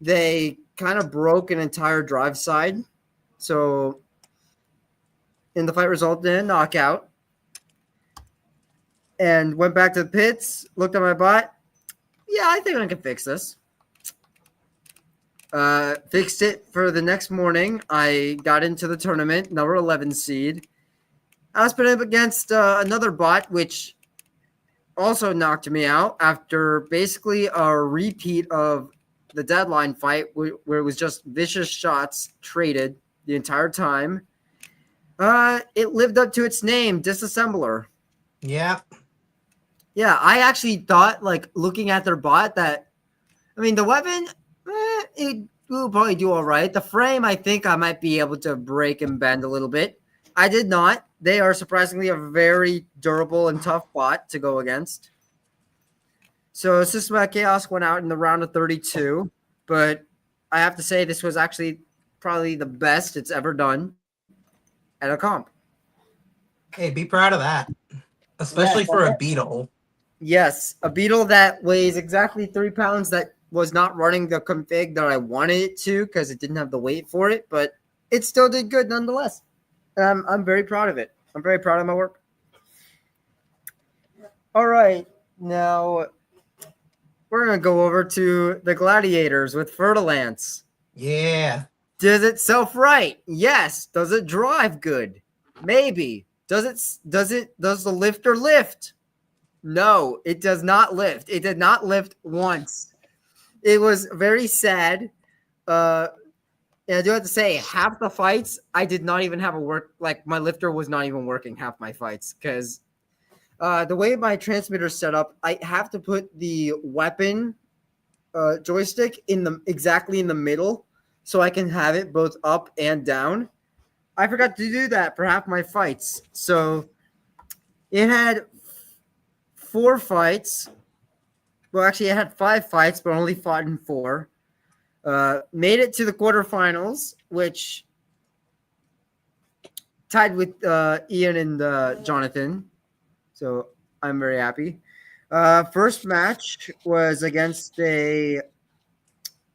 They kind of broke an entire drive side. So, in the fight resulted in a knockout. And went back to the pits, looked at my bot. Yeah, I think I can fix this. Fixed it for the next morning. I got into the tournament, number 11 seed. I was put up against another bot, which also knocked me out after basically a repeat of the Deadline fight, where it was just vicious shots traded the entire time. It lived up to its name, Disassembler. Yeah. Yeah, I actually thought, like, looking at their bot that, I mean, the weapon, it will probably do all right. The frame, I think I might be able to break and bend a little bit. I did not. They are surprisingly a very durable and tough bot to go against. So Systematic Chaos went out in the round of 32, but I have to say this was actually probably the best it's ever done at a comp. Hey, be proud of that. Especially Yes, for a beetle. Yes, a beetle that weighs exactly 3 pounds that was not running the config that I wanted it to because it didn't have the weight for it, but it still did good nonetheless. I'm very proud of it. I'm very proud of my work. All right, now we're going to go over to the Gladiators with Fertilance. Yeah. Does it self-right? Yes. Does it drive good? Maybe. Does the lifter lift? No, it does not lift. It did not lift once. It was very sad. And I do have to say, half the fights, I did not even have a work. Like, my lifter was not even working half my fights because the way my transmitter is set up, I have to put the weapon joystick exactly in the middle so I can have it both up and down. I forgot to do that for half my fights. So it had 4 fights. Well, actually, it had 5 fights, but only fought in 4. Made it to the quarterfinals, which tied with Ian and Jonathan. So I'm very happy. First match was against a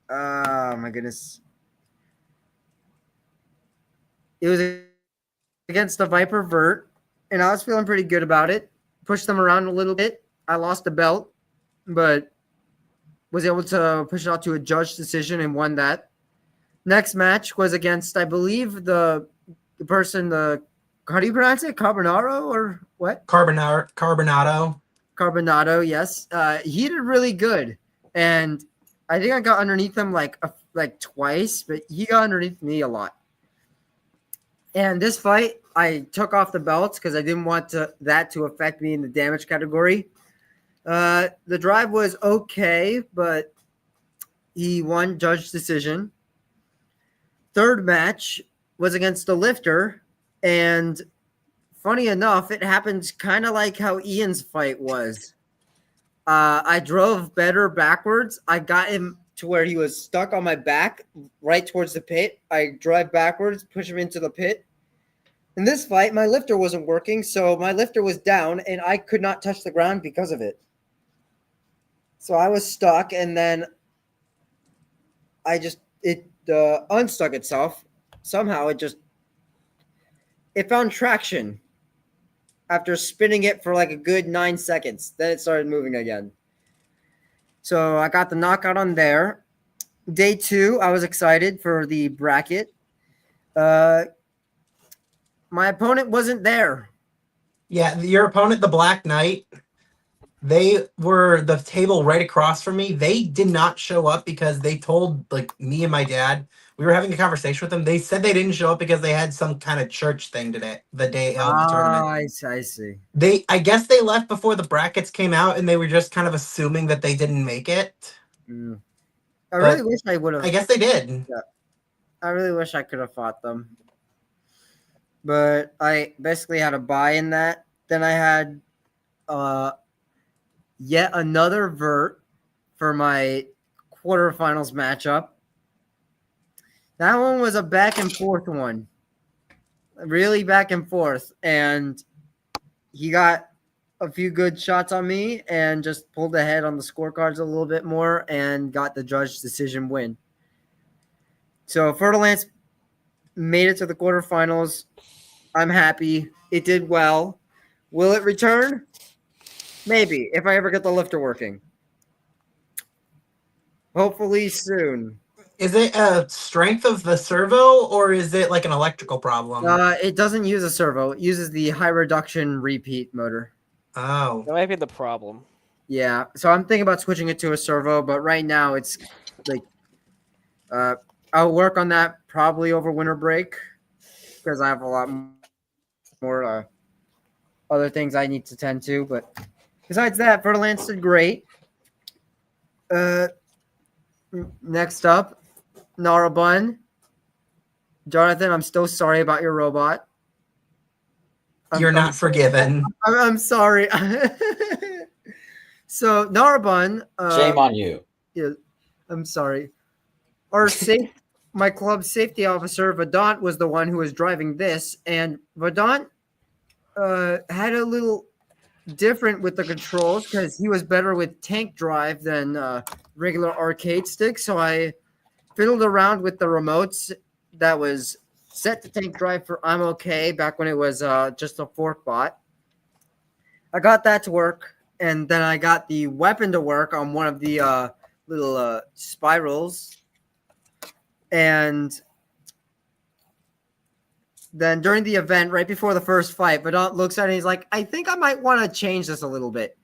oh my goodness. It was against the Viper Vert, and I was feeling pretty good about it. Pushed them around a little bit. I lost the belt, but was able to push it out to a judge decision and won that. Next match was against, I believe, the person, how do you pronounce it? Carbonaro or what? Carbonado. Carbonado, yes. He did really good. And I think I got underneath him like twice, but he got underneath me a lot. And this fight, I took off the belts because I didn't want that to affect me in the damage category. The drive was okay, but he won judge decision. Third match was against the lifter, and funny enough, it happened kind of like how Ian's fight was. I drove better backwards. I got him to where he was stuck on my back right towards the pit. I drive backwards, push him into the pit. In this fight, my lifter wasn't working, so my lifter was down, and I could not touch the ground because of it. So I was stuck, and then it unstuck itself. Somehow it found traction after spinning it for like a good 9 seconds. Then it started moving again. So I got the knockout on there. Day 2, I was excited for the bracket. My opponent wasn't there. Yeah, your opponent, the Black Knight, they were the table right across from me. They did not show up because they told like me and my dad, we were having a conversation with them. They said they didn't show up because they had some kind of church thing today, the day of the tournament. I see. I guess they left before the brackets came out and they were just kind of assuming that they didn't make it. I really wish I would have. I guess they did. Yeah. I really wish I could have fought them. But I basically had a buy in that. Then I had yet another vert for my quarterfinals matchup. That one was a back and forth one. Really back and forth. And he got a few good shots on me and just pulled ahead on the scorecards a little bit more and got the judge decision win. So Fertilance made it to the quarterfinals. I'm happy. It did well. Will it return? Maybe, if I ever get the lifter working. Hopefully soon. Is it a strength of the servo, or is it like an electrical problem? It doesn't use a servo. It uses the high reduction repeat motor. Oh. That might be the problem. Yeah, so I'm thinking about switching it to a servo, but right now it's like I'll work on that probably over winter break because I have a lot more other things I need to tend to. But besides that, Fertilance did great. Next up, Narabun. Jonathan, I'm still sorry about your robot. You're not forgiven. I'm sorry. So Narabun. Shame on you. Yeah, I'm sorry. My club safety officer Vedant was the one who was driving this, and Vedant had a little different with the controls because he was better with tank drive than regular arcade stick. So I fiddled around with the remotes that was set to tank drive for I'm okay back when it was just a fork bot. I got that to work, and then I got the weapon to work on one of the little spirals. And then during the event, right before the first fight, Vedant looks at it and he's like, I think I might want to change this a little bit.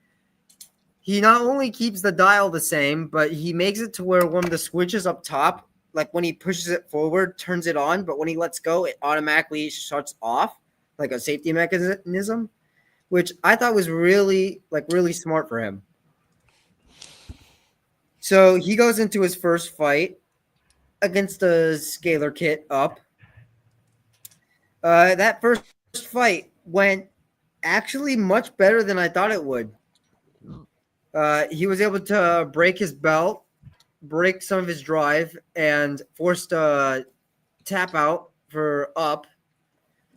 He not only keeps the dial the same, but he makes it to where one of the switches up top, like when he pushes it forward, turns it on, but when he lets go, it automatically shuts off, like a safety mechanism, which I thought was really smart for him. So he goes into his first fight against the scalar kit up. That first fight went actually much better than I thought it would. He was able to break his belt, break some of his drive, and forced a tap out for up.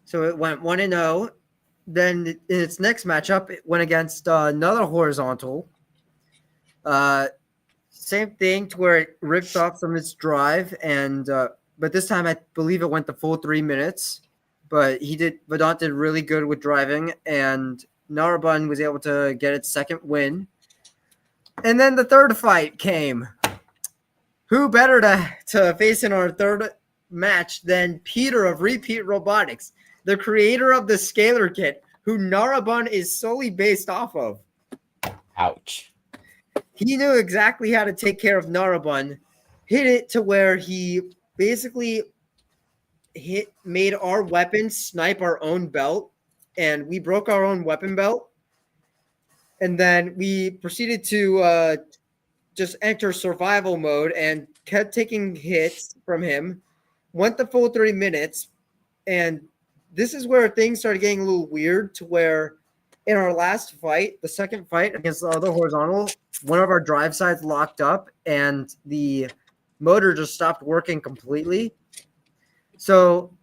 So it went 1-0. Then in its next matchup, it went against another horizontal. Same thing to where it ripped off some of its drive, and but this time I believe it went the full 3 minutes. But Vedant did really good with driving, and Narabun was able to get its second win. And then the third fight came. Who better to face in our third match than Peter of Repeat Robotics, the creator of the scalar kit, who Narabun is solely based off of. Ouch. He knew exactly how to take care of Narabun, hit it to where he basically made our weapon snipe our own belt, and we broke our own weapon belt. And then we proceeded to just enter survival mode and kept taking hits from him. Went the full 3 minutes, and this is where things started getting a little weird to where in our last fight, the second fight against the other horizontal, one of our drive sides locked up and the motor just stopped working completely. So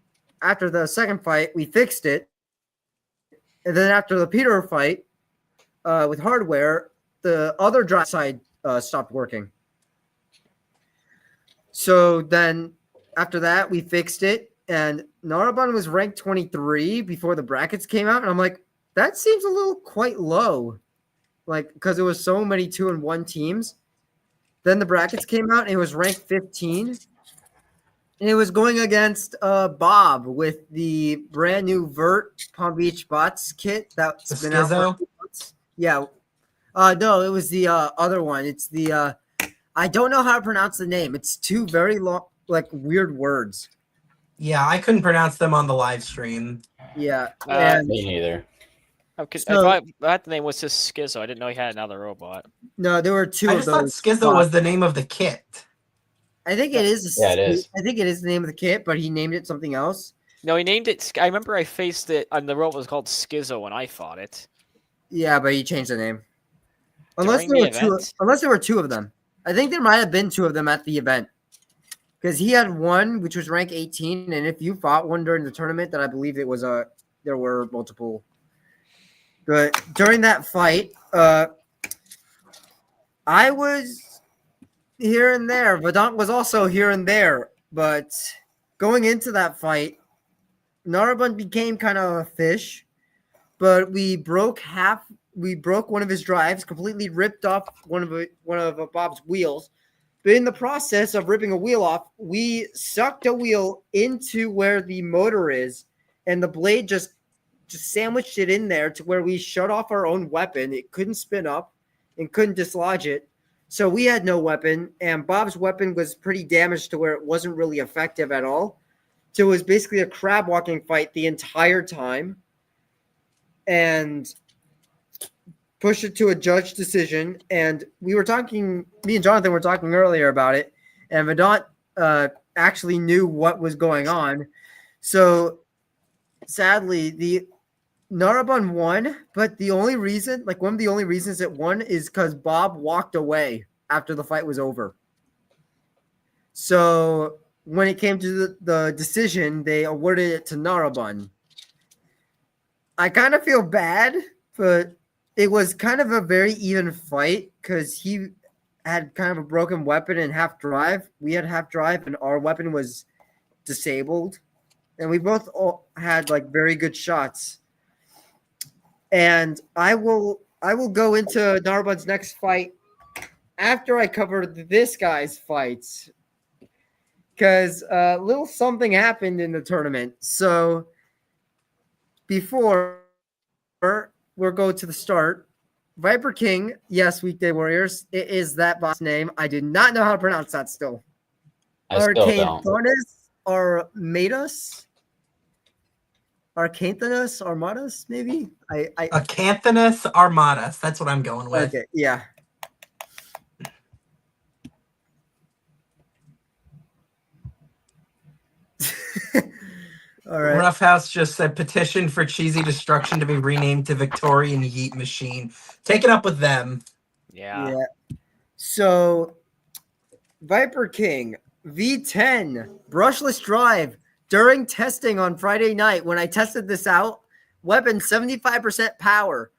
after the second fight, we fixed it. And then after the Peter fight with hardware, the other drive side stopped working. So then after that, we fixed it. And Narabun was ranked 23 before the brackets came out. And I'm like, that seems a little quite low. Like, because there was so many 2-1 teams. Then the brackets came out and it was ranked 15. And it was going against Bob with the brand new Vert Palm Beach Bots kit that's been out for a few months. Yeah. No, it was the other one. It's the I don't know how to pronounce the name. It's two very long, like weird words. Yeah, I couldn't pronounce them on the live stream. Yeah. Me neither. Okay, So- I thought the name was just Schizo. I didn't know he had another robot. No, there were two I of just thought those. Schizo was the name of the kit. I think it is. Yeah, it is. I think it is the name of the kit, but he named it something else. No, he named it. I remember I faced it, and the robot was called Schizo when I fought it. Yeah, but he changed the name. During the event? Unless there were two of them. I think there might have been two of them at the event. Because he had one which was rank 18, and if you fought one during the tournament, then I believe it was there were multiple. But during that fight, I was here and there. Vedant was also here and there. But going into that fight, Narabun became kind of a fish, but we broke one of his drives, completely ripped off one of Bob's wheels. But in the process of ripping a wheel off, we sucked a wheel into where the motor is, and the blade just sandwiched it in there to where we shut off our own weapon. It couldn't spin up and couldn't dislodge it. So we had no weapon, and Bob's weapon was pretty damaged to where it wasn't really effective at all. So it was basically a crab walking fight the entire time, and pushed it to a judge decision. And me and Jonathan were talking earlier about it, and Vedant actually knew what was going on. So sadly, the Narabun won, but the only reason, one of the only reasons it won is because Bob walked away after the fight was over. So when it came to the decision, they awarded it to Narabun. I kind of feel bad, but it was kind of a very even fight because he had kind of a broken weapon and half drive. We had half drive, and our weapon was disabled. And we both all had very good shots. And I will go into Narabun's next fight after I cover this guy's fights, because a little something happened in the tournament. So before we'll go to the start, Viper King, yes, Weekday Warriors, it is that boss name. I do not know how to pronounce that still. Arcanthanus Armadas, maybe? Acanthanus Armadas. That's what I'm going with. Okay, yeah. All right. Roughhouse just said petition for Cheesy Destruction to be renamed to Victorian Yeet Machine. Take it up with them. Yeah. So, Viper King V10 brushless drive during testing on Friday night. When I tested this out, weapon 75% power.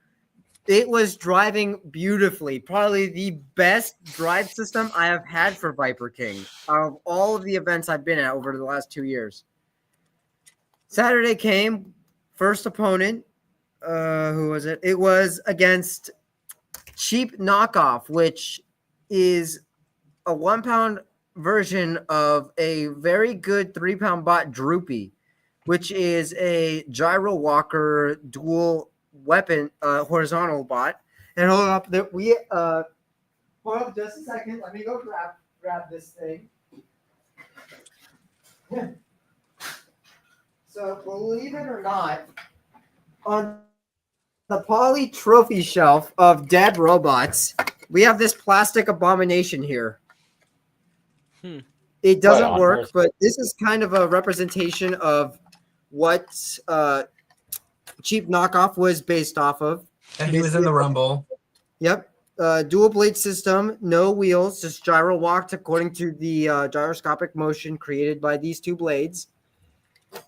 It was driving beautifully. Probably the best drive system I have had for Viper King out of all of the events I've been at over the last 2 years. Saturday came, first opponent. Who was it? It was against Cheap Knockoff, which is a 1 pound version of a very good 3 pound bot, Droopy, which is a gyro walker dual weapon horizontal bot. And hold up, that we hold up just a second. Let me go grab this thing. So believe it or not, on the Poly trophy shelf of dead robots, we have this plastic abomination here. It doesn't work, but this is kind of a representation of what Cheap Knockoff was based off of. And he was in the Rumble. Yep. Dual blade system, no wheels, just gyro walked according to the gyroscopic motion created by these two blades.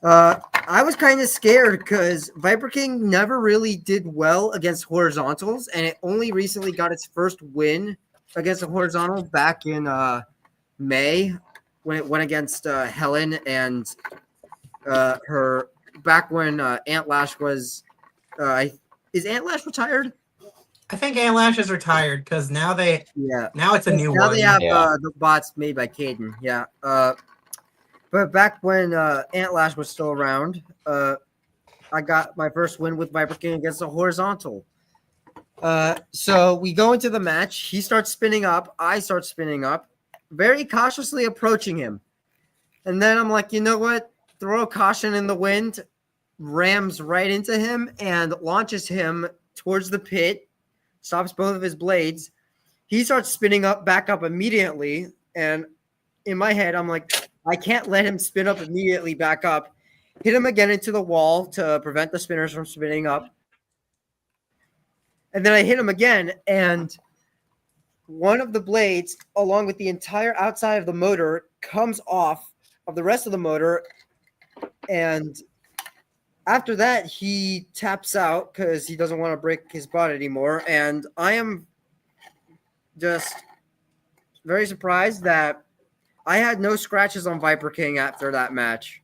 I was kind of scared because Viper King never really did well against horizontals, and it only recently got its first win against a horizontal back in May when it went against Helen and her back when Antlash was is Antlash retired? I think Antlash is retired because now it's a new one. Now they have the bots made by Caden. Yeah. But back when Antlash was still around, I got my first win with Viper King against a horizontal. So we go into the match. He starts spinning up. I start spinning up, very cautiously approaching him. And then I'm like, you know what? Throw caution in the wind, rams right into him, and launches him towards the pit, stops both of his blades. He starts spinning up, back up immediately, and in my head, I'm like, I can't let him spin up immediately back up. Hit him again into the wall to prevent the spinners from spinning up. And then I hit him again, and one of the blades, along with the entire outside of the motor, comes off of the rest of the motor. And after that, he taps out because he doesn't want to break his bot anymore. And I am just very surprised that I had no scratches on Viper King after that match.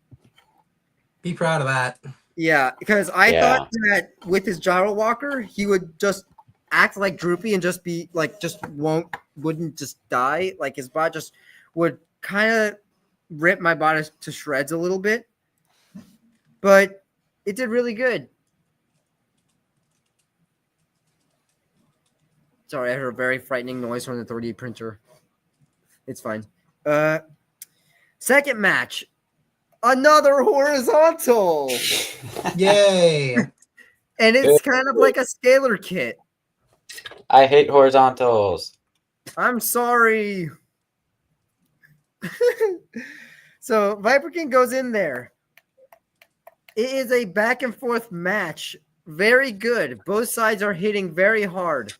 Be proud of that. Yeah, because I Yeah. thought that with his gyro walker, he would just act like Droopy and just be like, wouldn't just die. Like his bot just would kind of rip my bot to shreds a little bit. But it did really good. Sorry, I heard a very frightening noise from the 3D printer. It's fine. Second match. Another horizontal. Yay! And it's kind of like a scalar kit. I hate horizontals. I'm sorry. So Viper King goes in there. It is a back and forth match. Very good. Both sides are hitting very hard.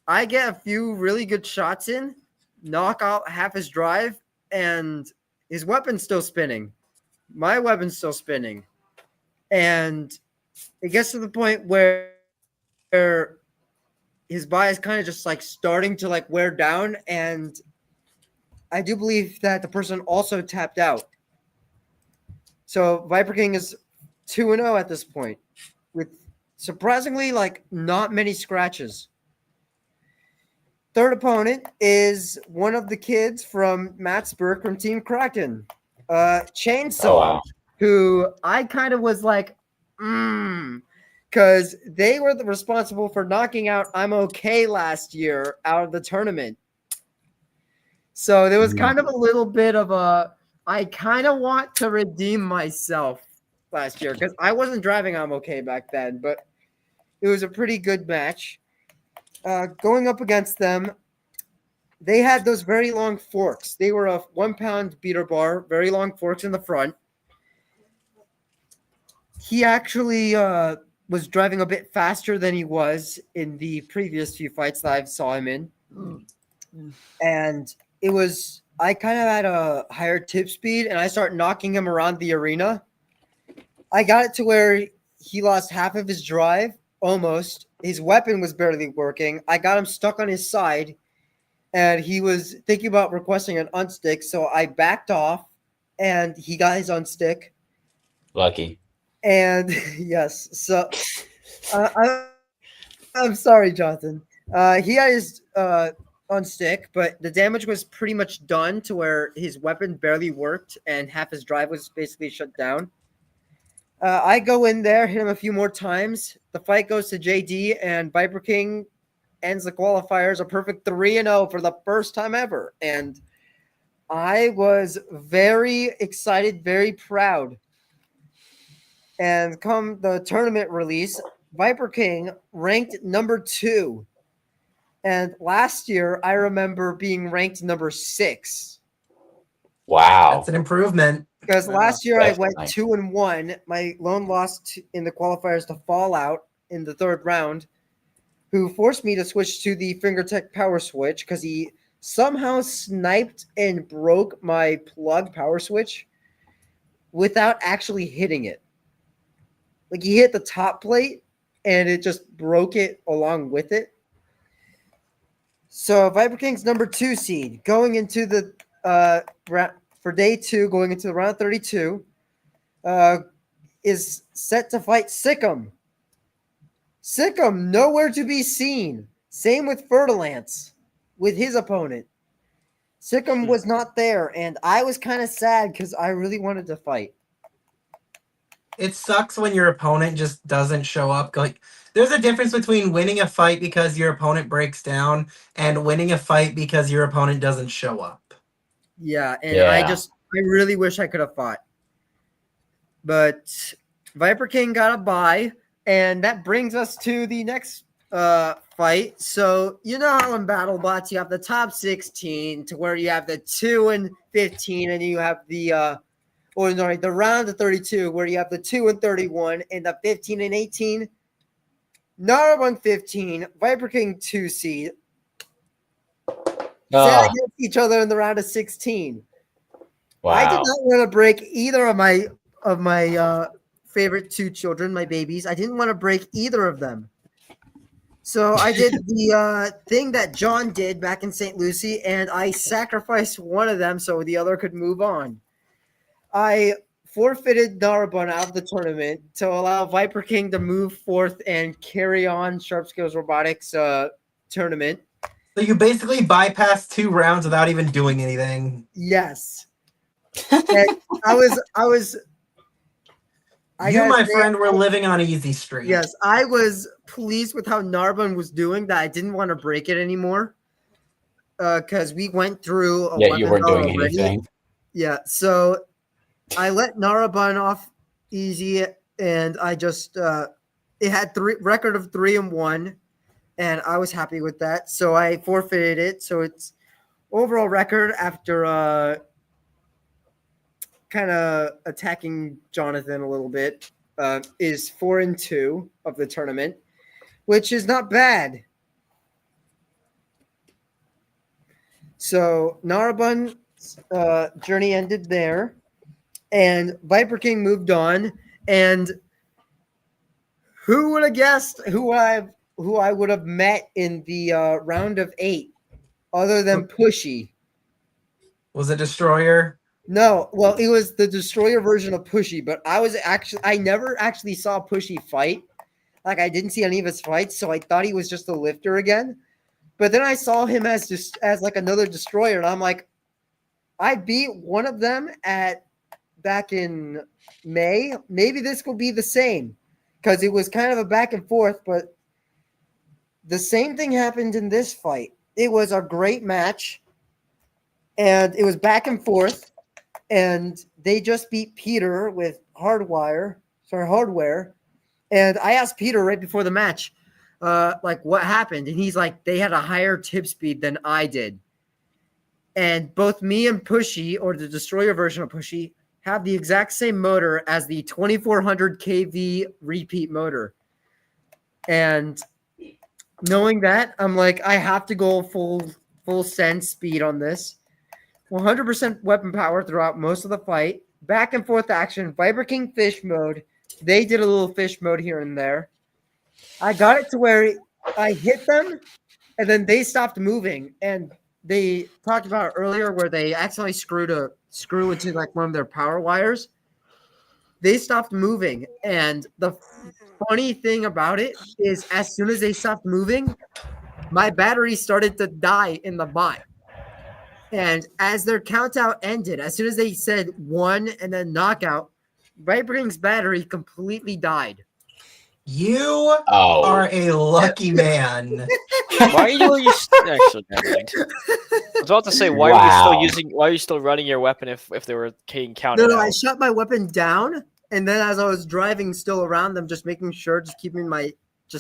I get a few really good shots in, knock out half his drive, and his weapon's still spinning. My weapon's still spinning. And it gets to the point where his buy is kind of just like starting to like wear down, and I do believe that the person also tapped out. So Viper King is 2-0 at this point, with surprisingly like not many scratches. Third opponent is one of the kids from Mattsburg from Team Kraken, Chainsaw, Oh, wow. who I kind of was like, because they were responsible for knocking out I'm Okay last year out of the tournament. So there was kind of a little bit of I kind of want to redeem myself last year because I wasn't driving I'm Okay back then, but it was a pretty good match. Going up against them, they had those very long forks. They were a 1 pound beater bar, very long forks in the front. He actually was driving a bit faster than he was in the previous few fights that I saw him in. And it was, I kind of had a higher tip speed and I started knocking him around the arena. I got it to where he lost half of his drive, almost. His weapon was barely working. I got him stuck on his side and he was thinking about requesting an unstick. So I backed off and he got his unstick. Lucky. And yes, so I'm sorry, Jonathan. He had his unstick, but the damage was pretty much done to where his weapon barely worked and half his drive was basically shut down. I go in there, hit him a few more times. The fight goes to JD, and Viper King ends the qualifiers a perfect 3-0 for the first time ever. And I was very excited, very proud. And come the tournament release, Viper King ranked number 2. And last year, I remember being ranked number 6. Wow. That's an improvement. Because last year I went Definitely. 2-1. My lone loss in the qualifiers to Fallout in the third round, who forced me to switch to the Fingertech power switch because he somehow sniped and broke my plug power switch without actually hitting it. Like he hit the top plate and it just broke it along with it. So Viper King's number 2 seed going into the for day 2, going into the round 32, is set to fight Sikkim. Sikkim nowhere to be seen. Same with Fertilance with his opponent. Sikkim was not there, and I was kind of sad because I really wanted to fight. It sucks when your opponent just doesn't show up. Like, there's a difference between winning a fight because your opponent breaks down and winning a fight because your opponent doesn't show up. Yeah, and Yeah. I really wish I could have fought. But Viper King got a bye, and that brings us to the next fight. So you know how in BattleBots you have the top 16 to where you have the 2 and 15, and you have the the round of 32 where you have the 2 and 31 and the 15 and 18. Narwhal 15, Viper King 2 seed. Set against each other in the round of 16. Wow. I did not want to break either of my favorite 2 children, my babies. I didn't want to break either of them. So I did the thing that John did back in St. Lucie, and I sacrificed one of them so the other could move on. I forfeited Narabun out of the tournament to allow Viper King to move forth and carry on Sharp Skills Robotics tournament. So you basically bypassed 2 rounds without even doing anything. Yes. My friend, were living on easy street. Yes, I was pleased with how Narbonne was doing that. I didn't want to break it anymore because we went through a weapon you weren't doing already. anything. Yeah, so I let Narbonne off easy, and I just it had record of 3-1, and I was happy with that. So I forfeited it. So it's overall record after kind of attacking Jonathan a little bit is 4-2 of the tournament, which is not bad. So Narabun's journey ended there, and Viper King moved on. And who would have guessed who I would have met in the round of 8, other than Pushy? Was it Destroyer? No, well, it was the Destroyer version of Pushy, but I never actually saw Pushy fight. Like, I didn't see any of his fights, so I thought he was just a lifter again. But then I saw him as like another Destroyer, and I'm like, I beat one of them back in May. Maybe this will be the same, because it was kind of a back and forth, but the same thing happened in this fight. It was a great match, and it was back and forth. And they just beat Peter with hardware. And I asked Peter right before the match, like, what happened? And he's like, they had a higher tip speed than I did. And both me and Pushy, or the Destroyer version of Pushy, have the exact same motor as the 2400 kV repeat motor. And knowing that, I'm like, I have to go full send speed on this. 100% weapon power throughout most of the fight. Back and forth action. Viper King fish mode. They did a little fish mode here and there. I got it to where I hit them, and then they stopped moving. And they talked about earlier where they accidentally screw into like one of their power wires. They stopped moving. And the funny thing about it is, as soon as they stopped moving, my battery started to die in the bot. And as their count out ended, as soon as they said 1 and then knockout, Viper King's battery completely died. You are a lucky man. Why are you actually, never mind. I was about to say, why are you still running your weapon if they were getting counted No, out? I shut my weapon down, and then as I was driving still around them, just making sure, just keeping my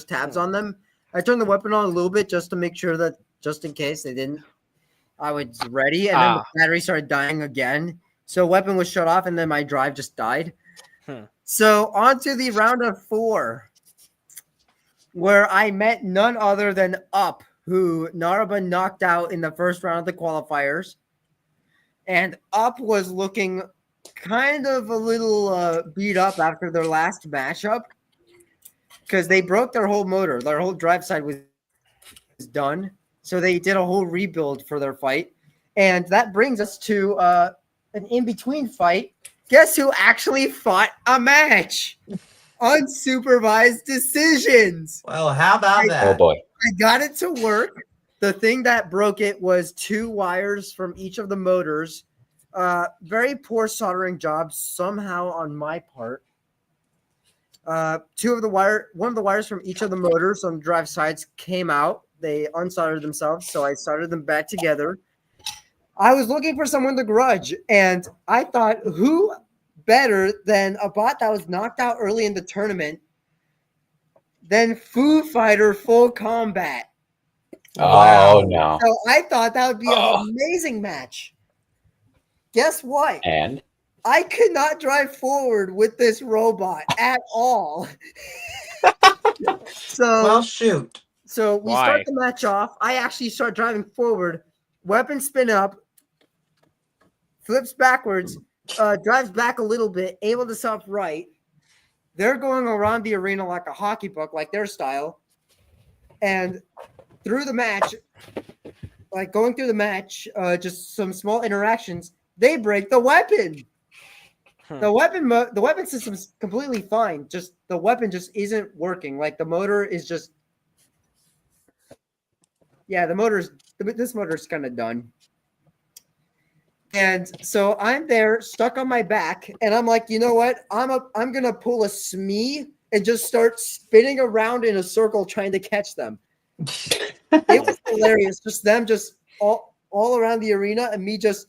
tabs on them, I turned the weapon on a little bit just to make sure that, just in case they didn't, I was ready, and then the battery started dying again. So weapon was shut off, and then my drive just died. So on to the round of 4, where I met none other than Up, who Naraba knocked out in the first round of the qualifiers. And Up was looking kind of a little beat up after their last matchup, because they broke their whole motor. Their whole drive side was done. So they did a whole rebuild for their fight. And that brings us to an in-between fight. Guess who actually fought a match? Unsupervised decisions. Well, how about that? Oh, boy. I got it to work. The thing that broke it was 2 wires from each of the motors. Very poor soldering job somehow on my part. One of the wires from each of the motors on the drive sides came out. They unsoldered themselves, so I soldered them back together. I was looking for someone to grudge, and I thought, who better than a bot that was knocked out early in the tournament then Foo Fighter full combat. Oh no! So I thought that would be an Oh. amazing match. Guess what? And I could not drive forward with this robot at all. Well, shoot. So we Why? start the match off. I actually start driving forward. Weapon spin up, flips backwards, drives back a little bit, able to stop right. They're going around the arena like a hockey puck, like their style. And through the match, like going through the match, just some small interactions, they break the weapon. The weapon system's completely fine. Just the weapon just isn't working. Like the motor is just, yeah, this motor's kind of done. And so I'm there stuck on my back, and I'm like, you know what? I'm gonna pull a Smee and just start spinning around in a circle trying to catch them. It was hilarious. Just them just all around the arena, and me just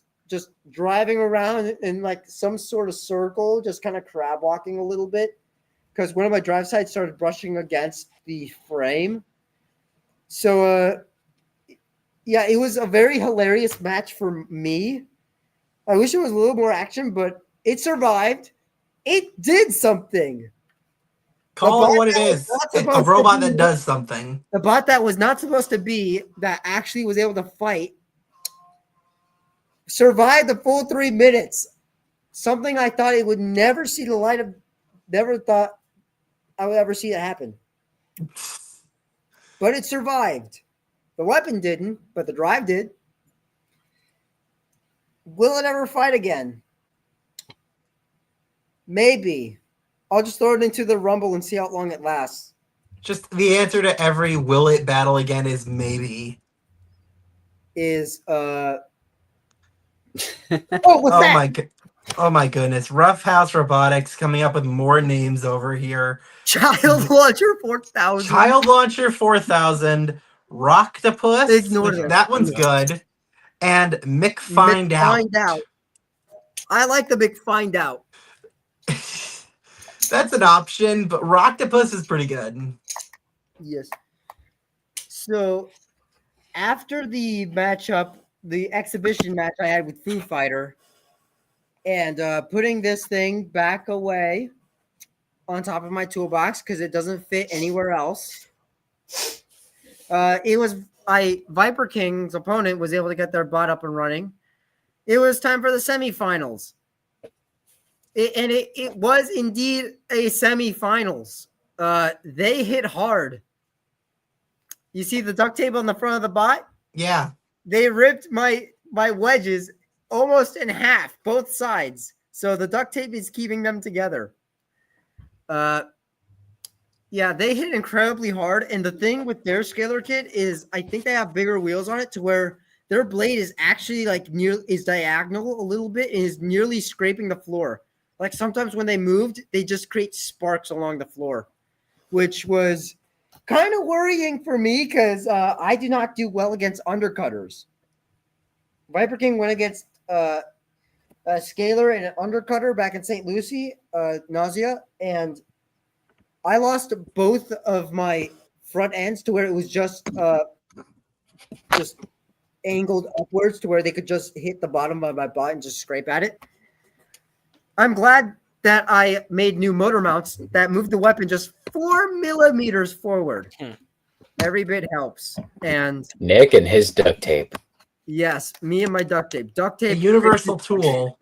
driving around in like some sort of circle, just kind of crab walking a little bit, because one of my drive sides started brushing against the frame. So yeah, it was a very hilarious match for me. I wish there was a little more action, but it survived. It did something. Call it what it is. A robot that does something. The bot that was not supposed to be, that actually was able to fight, survived the full 3 minutes. Something I thought it would never see the light of, never thought I would ever see it happen. But it survived. The weapon didn't, but the drive did. Will it ever fight again? Maybe. I'll just throw it into the Rumble and see how long it lasts. Just the answer to every will it battle again is maybe. Is what's that? Oh my goodness. Rough House Robotics coming up with more names over here. Child Launcher 4000. Child Launcher 4000. Rocktopus. Ignore that. That one's good. And Mick Find Out. I like the Mick Find Out. That's an option, but Rocktopus is pretty good. Yes. So after the matchup, the exhibition match I had with Foo Fighter, and putting this thing back away on top of my toolbox because it doesn't fit anywhere else. Viper King's opponent was able to get their bot up and running. It was time for the semifinals. It was indeed a semifinals. They hit hard. You see the duct tape on the front of the bot? Yeah. They ripped my wedges almost in half, both sides. So the duct tape is keeping them together. Yeah, they hit incredibly hard. And the thing with their scalar kit is I think they have bigger wheels on it to where their blade is actually is diagonal a little bit and is nearly scraping the floor. Like sometimes when they moved, they just create sparks along the floor, which was kind of worrying for me because I do not do well against undercutters. Viper King went against a scalar and an undercutter back in St. Lucie, Nausea, and I lost both of my front ends to where it was just angled upwards to where they could just hit the bottom of my bot and just scrape at it. I'm glad that I made new motor mounts that moved the weapon just 4 millimeters forward. Every bit helps. And Nick and his duct tape. Yes, me and my duct tape. Duct tape. A universal tool.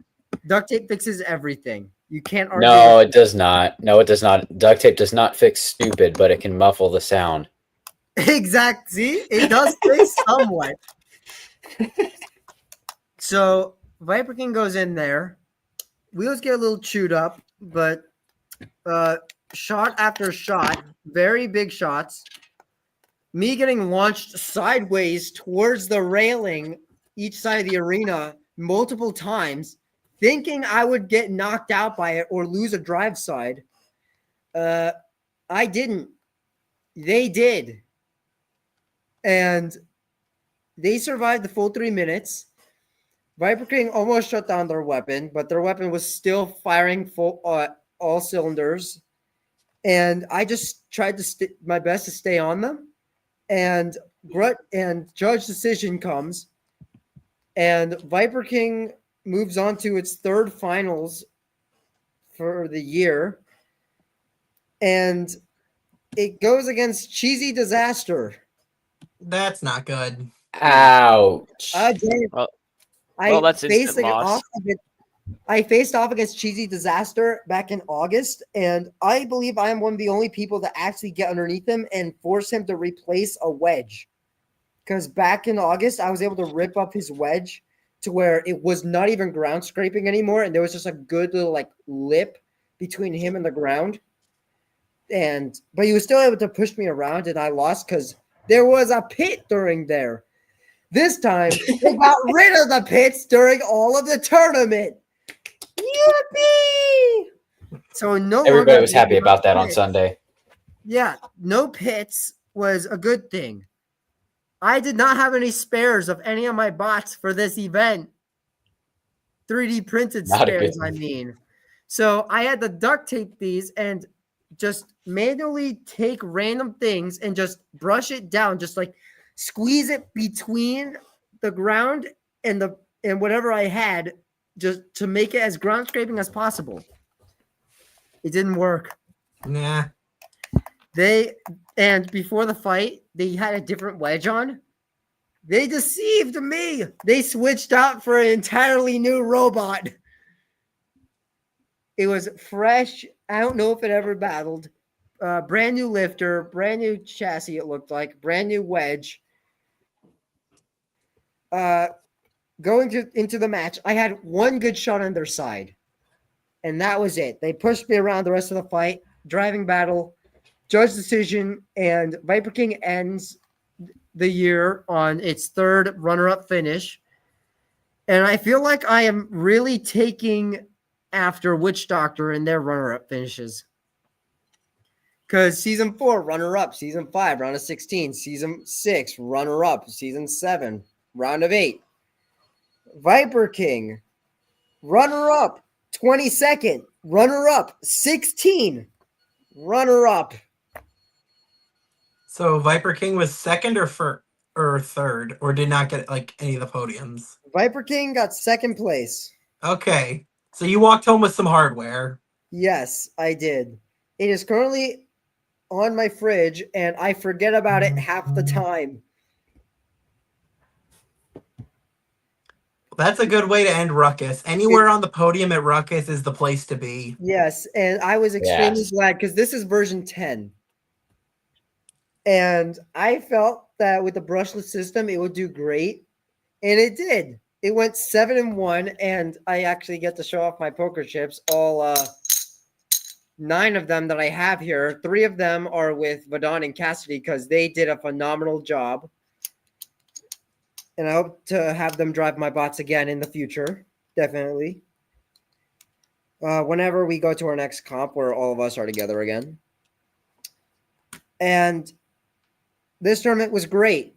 Duct tape fixes everything. You can't argue. No, it does not. No, it does not. Duct tape does not fix stupid, but it can muffle the sound. Exactly. See, it does fix somewhat. So Viper King goes in there. Wheels get a little chewed up, but shot after shot, very big shots. Me getting launched sideways towards the railing each side of the arena multiple times, thinking I would get knocked out by it or lose a drive side. I didn't. They did. And they survived the full 3 minutes. Viper King almost shut down their weapon, but their weapon was still firing full all cylinders. and I just tried to my best to stay on them. And Judge decision comes, and Viper King moves on to its third finals for the year, and it goes against Cheesy Disaster. That's not good. Ouch. Dave, Well, that's instant loss. I faced off against Cheesy Disaster back in August, and I believe I am one of the only people that actually get underneath him and force him to replace a wedge. Because back in August, I was able to rip up his wedge to where it was not even ground scraping anymore, and there was just a good little like lip between him and the ground. But he was still able to push me around, and I lost because there was a pit during there. This time, they got rid of the pits during all of the tournament. Yippee! So Everybody was happy about that on Sunday. Yeah, no pits was a good thing. I did not have any spares of any of my bots for this event. 3D printed spares, I mean. So I had to duct tape these and just manually take random things and just brush it down, just like squeeze it between the ground and whatever I had, just to make it as ground scraping as possible. It didn't work. Nah. And before the fight, they had a different wedge on. They deceived me. They switched out for an entirely new robot. It was fresh. I don't know if it ever battled. Brand new lifter, brand new chassis, it looked like, brand new wedge. Going into the match, I had one good shot on their side, and that was it. They pushed me around the rest of the fight. Driving battle, judge decision, and Viper King ends the year on its third runner-up finish. And I feel like I am really taking after Witch Doctor in their runner-up finishes. Because season 4, runner-up. Season 5, round of 16. Season 6, runner-up. Season 7, round of 8. Viper King, runner-up. 22nd, runner-up. 16, runner-up. So Viper King was second or third, or did not get like any of the podiums? Viper King got second place. Okay. So you walked home with some hardware. Yes, I did. It is currently on my fridge, and I forget about it half the time. That's a good way to end Ruckus. Anywhere on the podium at Ruckus is the place to be. Yes, and I was extremely glad because this is version 10. And I felt that with the brushless system, it would do great. And it did. It went 7-1, and I actually get to show off my poker chips. All 9 of them that I have here. 3 of them are with Vadon and Cassidy because they did a phenomenal job. And I hope to have them drive my bots again in the future. Definitely. Whenever we go to our next comp where all of us are together again. And this tournament was great.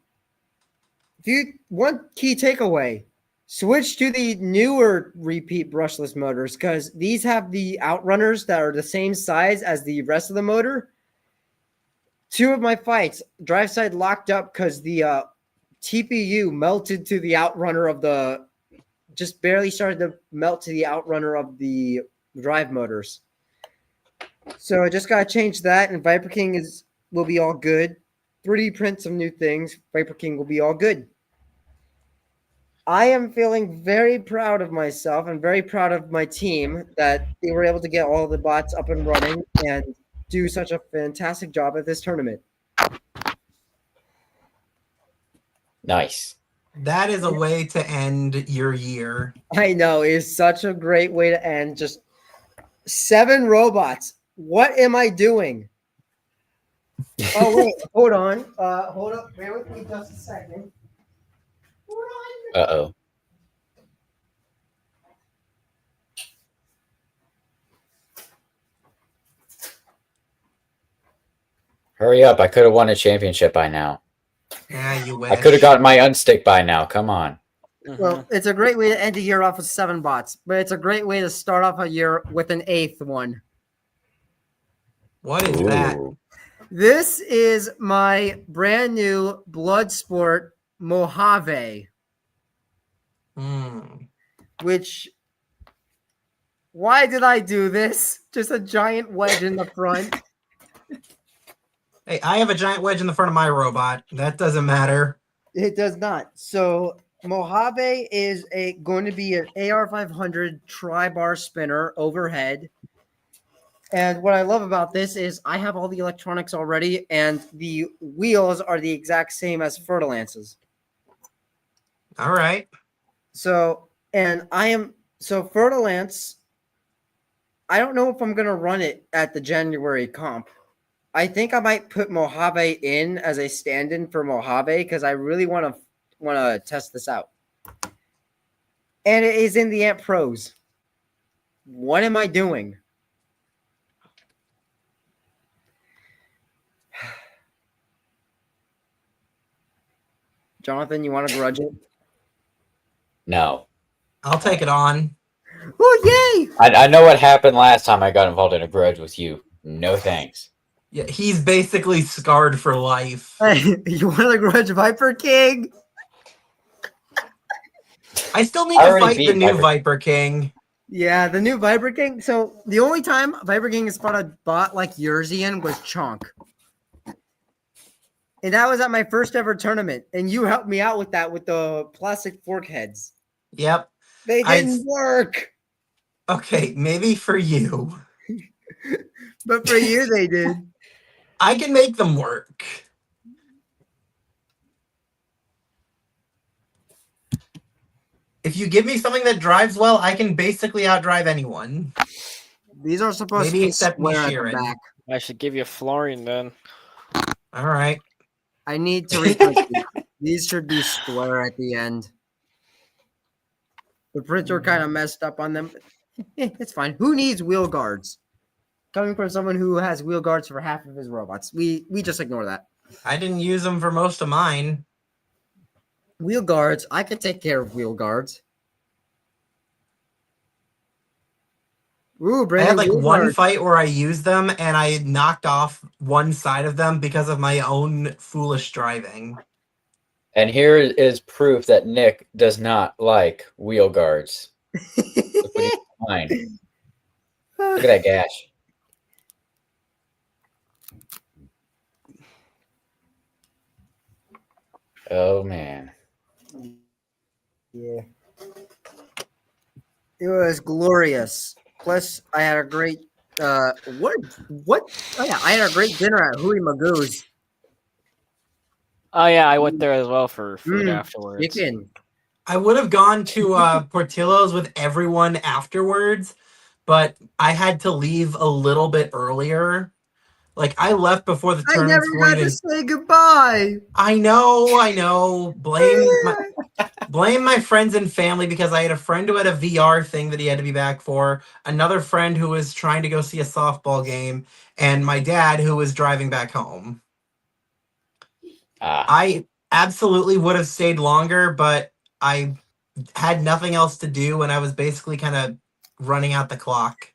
One key takeaway, switch to the newer repeat brushless motors because these have the outrunners that are the same size as the rest of the motor. 2 of my fights, drive side locked up because the TPU melted to the outrunner of just barely started to melt to the outrunner of the drive motors. So I just got to change that, and Viper King will be all good. 3D print some new things. Viper King will be all good. I am feeling very proud of myself and very proud of my team that they were able to get all the bots up and running and do such a fantastic job at this tournament. Nice. That is a way to end your year. I know. It is such a great way to end. Just 7 robots. What am I doing? Oh, wait. Hold on. Hold up. Bear with me just a second. Hold on. Uh-oh. Hurry up. I could have won a championship by now. Yeah, you wish. I could have gotten my unstick by now. Come on. Well, it's a great way to end a year off with 7 bots, but it's a great way to start off a year with an 8th one. What is that? Ooh. This is my brand new Bloodsport Mojave, Hmm. which, why did I do this? Just a giant wedge in the front. Hey, I have a giant wedge in the front of my robot. That doesn't matter. It does not. So Mojave is going to be an AR500 tri-bar spinner overhead. And what I love about this is I have all the electronics already, and the wheels are the exact same as Fertilance's. All right. So Fertilance, I don't know if I'm gonna run it at the January comp. I think I might put Mojave in as a stand-in for Mojave because I really want to test this out. And it is in the Ant Pros. What am I doing? Jonathan, you want to grudge it? No. I'll take it on. Oh, yay! I know what happened last time I got involved in a grudge with you. No thanks. Yeah, he's basically scarred for life. You want to grudge Viper King? I still need I to already fight the beat new Viper. Viper King. Yeah, the new Viper King. So the only time Viper King has fought a bot like Yersian was Chonk. And that was at my first ever tournament. And you helped me out with that with the plastic fork heads. Yep. They didn't work. Okay, maybe for you. But for you, they did. I can make them work. If you give me something that drives well, I can basically outdrive anyone. These are supposed Maybe to be except square at the Sheeran. back. I should give you Florian then. All right. I need to reprint these. These should be square at the end. The printer kind of messed up on them. It's fine. Who needs wheel guards? Coming from someone who has wheel guards for half of his robots. We just ignore that. I didn't use them for most of mine. Wheel guards. I could take care of wheel guards. Ooh, I Brandon. had like wheel one guards. fight where I used them and I knocked off one side of them because of my own foolish driving. And here is proof that Nick does not like wheel guards. Look what he's behind. Look at that gash. Oh man. Yeah. It was glorious. Plus, I had a great what? Oh yeah, I had a great dinner at Hui Magoo's. Oh yeah, I went there as well for food Mm, afterwards. Chicken. I would have gone to Portillo's with everyone afterwards, but I had to leave a little bit earlier. Like I left before the I never tournaments got weren't to even. say goodbye. I know. Blame my friends and family because I had a friend who had a VR thing that he had to be back for, another friend who was trying to go see a softball game, and my dad who was driving back home. I absolutely would have stayed longer, but I had nothing else to do and I was basically kind of running out the clock.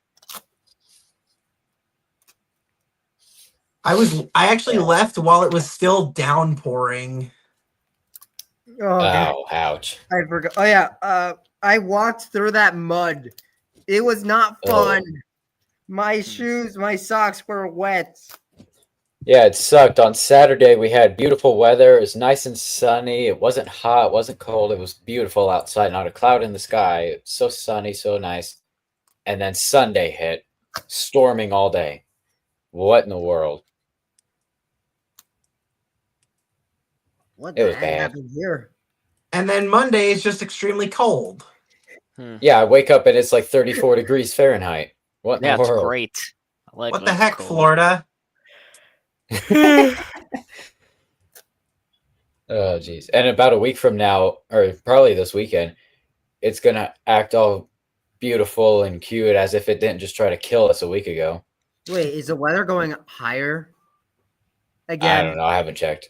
I actually left while it was still downpouring. Oh, God. Oh, ouch. I forgot. Oh yeah, I walked through that mud. It was not fun. My shoes, my socks were wet. Yeah, it sucked. On Saturday, we had beautiful weather. It was nice and sunny. It wasn't hot. It wasn't cold. It was beautiful outside. Not a cloud in the sky. It's so sunny, so nice. And then Sunday hit, storming all day. What in the world? What It the was heck bad. happened here? And then Monday is just extremely cold. Yeah, I wake up and it's like 34 degrees Fahrenheit. What in Yeah, the it's world? great. I like What when the it's heck, cold. Florida? Oh, geez. And about a week from now, or probably this weekend, it's going to act all beautiful and cute as if it didn't just try to kill us a week ago. Wait, is the weather going higher I again? don't know. I haven't checked.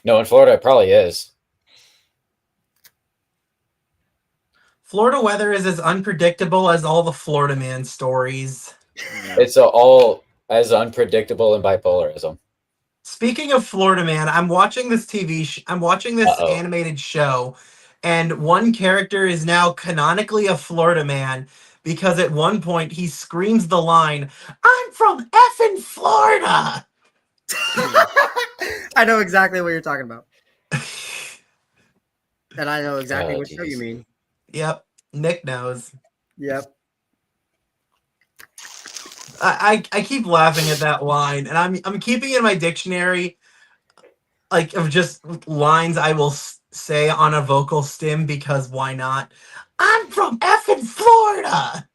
No, in Florida, it probably is. Florida weather is as unpredictable as all the Florida Man stories. It's all as unpredictable and bipolarism. Speaking of Florida Man, I'm watching this I'm watching this Uh-oh. animated show, and one character is now canonically a Florida Man because at one point he screams the line, "I'm from effing Florida." I know exactly what you're talking about. And I know exactly Oh, what show you geez. mean. Yep, Nick knows. Yep. I keep laughing at that line, and I'm keeping it in my dictionary, like of just lines I will say on a vocal stim because why not? I'm from effing Florida.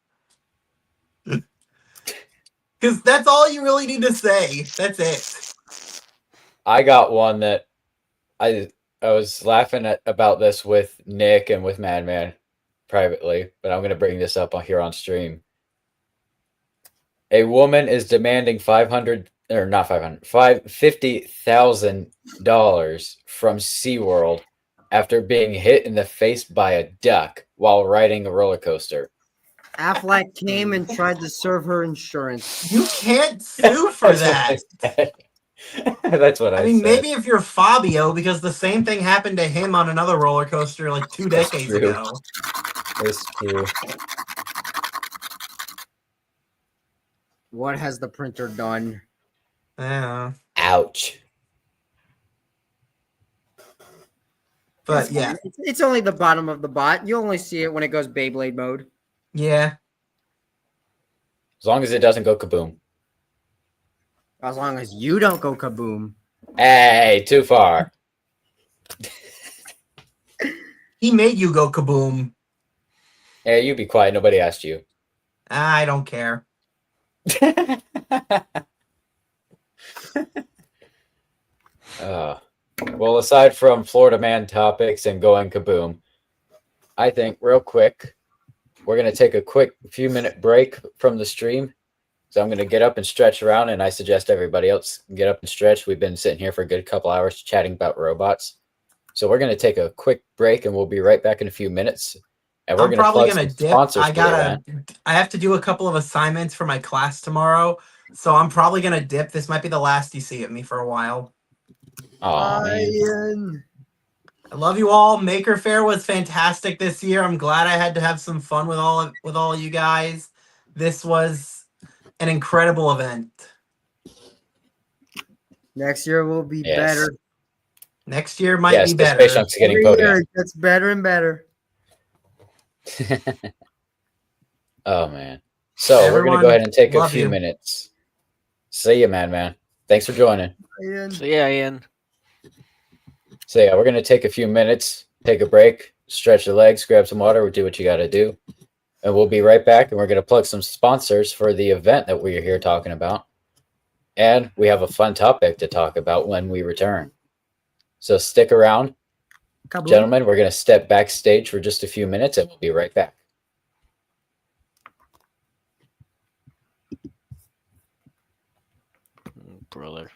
Because that's all you really need to say. That's it. I got one that I was laughing about this with Nick and with Madman privately, but I'm going to bring this up here on stream. A woman is demanding $50,000 from SeaWorld after being hit in the face by a duck while riding a roller coaster. Affleck came and tried to serve her insurance. You can't sue for that. That's what I mean, said. maybe if you're Fabio, because the same thing happened to him on another roller coaster like 2 decades true. ago. That's true. What has the printer done? Yeah. Ouch. But yeah. It's only the bottom of the bot. You only see it when it goes Beyblade mode. Yeah. As long as it doesn't go kaboom. As long as you don't go kaboom. Hey, too far. He made you go kaboom. Hey, you be quiet. Nobody asked you. I don't care. Well, aside from Florida Man topics and going kaboom, I think real quick, we're going to take a quick few-minute break from the stream. So I'm going to get up and stretch around, and I suggest everybody else get up and stretch. We've been sitting here for a good couple hours chatting about robots. So we're going to take a quick break, and we'll be right back in a few minutes. And we're I'm probably going gonna to dip. sponsors. I have to do a couple of assignments for my class tomorrow, so I'm probably gonna dip. This might be the last you see of me for a while. Oh man. I love you all. Maker Faire was fantastic this year. I'm glad I had to have some fun with all you guys. This was an incredible event. Next year will be better. Next year might be better. Space Junk's getting voted. It gets better and better. Oh man. So we're gonna go ahead and take a few minutes. See you, man. Thanks for joining. See ya, Ian. So yeah, we're gonna take a few minutes, take a break, stretch your legs, grab some water, do what you gotta do. And we'll be right back, and we're gonna plug some sponsors for the event that we're here talking about. And we have a fun topic to talk about when we return. So stick around. Kaboom. Gentlemen, we're going to step backstage for just a few minutes, and we'll be right back. Brother.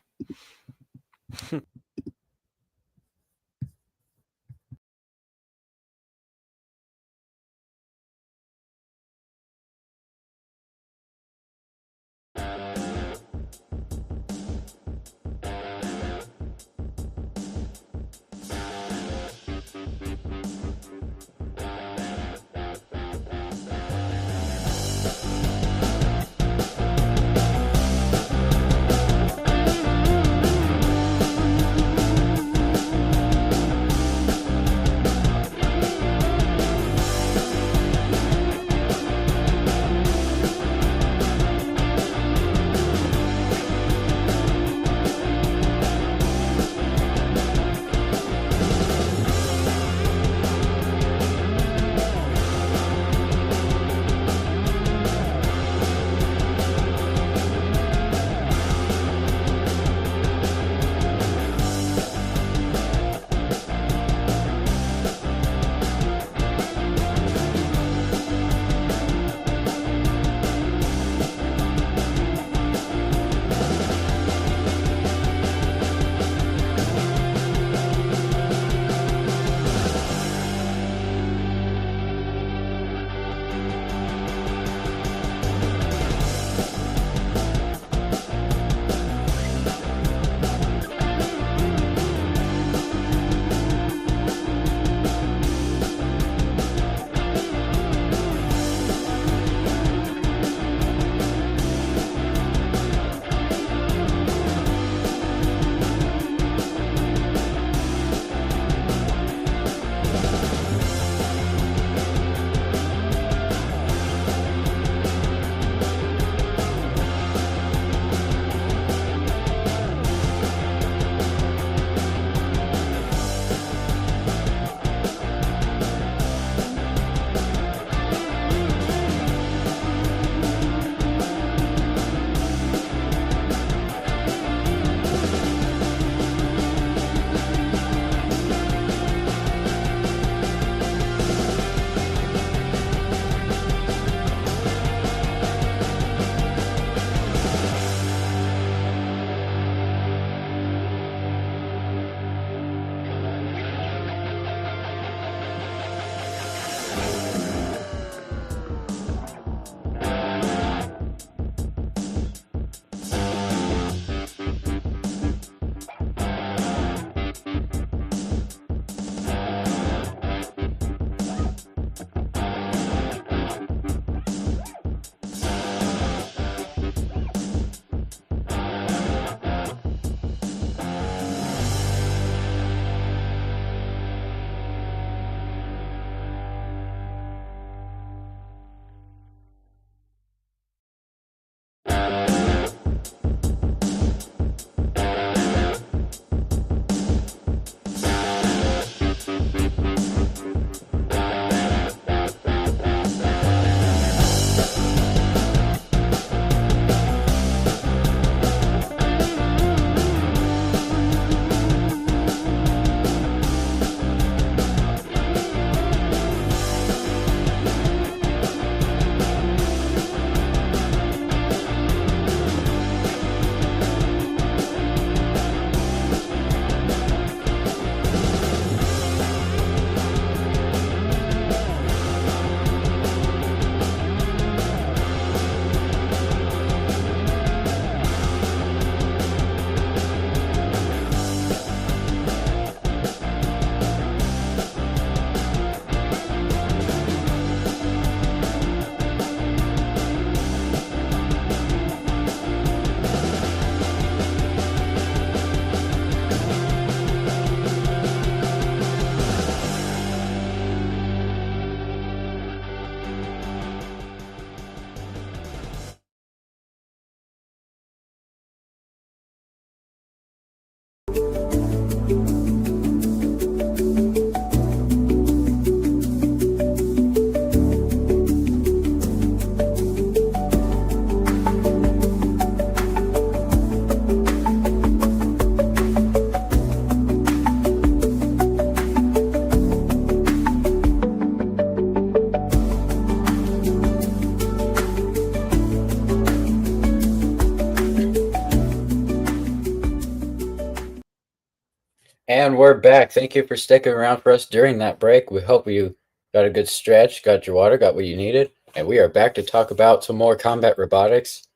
And we're back. Thank you for sticking around for us during that break. We hope you got a good stretch, got your water, got what you needed. And we are back to talk about some more combat robotics.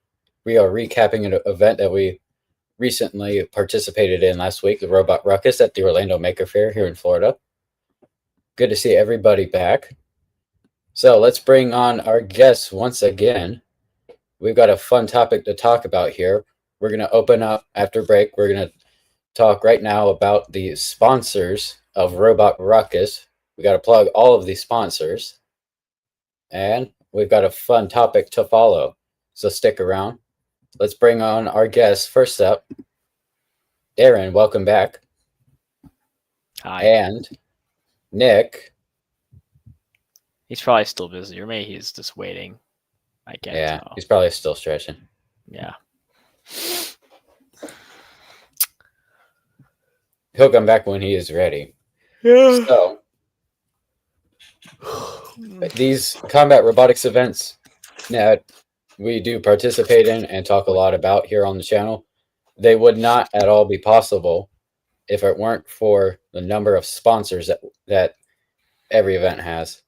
We are recapping an event that we recently participated in last week, the Robot Ruckus at the Orlando Maker Faire here in Florida. Good to see everybody back. So let's bring on our guests once again. We've got a fun topic to talk about here. We're going to open up after break. We're going to talk right now about the sponsors of Robot Ruckus. We got to plug all of the sponsors. And we've got a fun topic to follow. So stick around. Let's bring on our guests. First up, Darren, welcome back. Hi. And Nick. He's probably still busy, or maybe he's just waiting. I can't tell. He's probably still stretching. Yeah. He'll come back when he is ready. Yeah. So, these combat robotics events that we do participate in and talk a lot about here on the channel, they would not at all be possible if it weren't for the number of sponsors that every event has.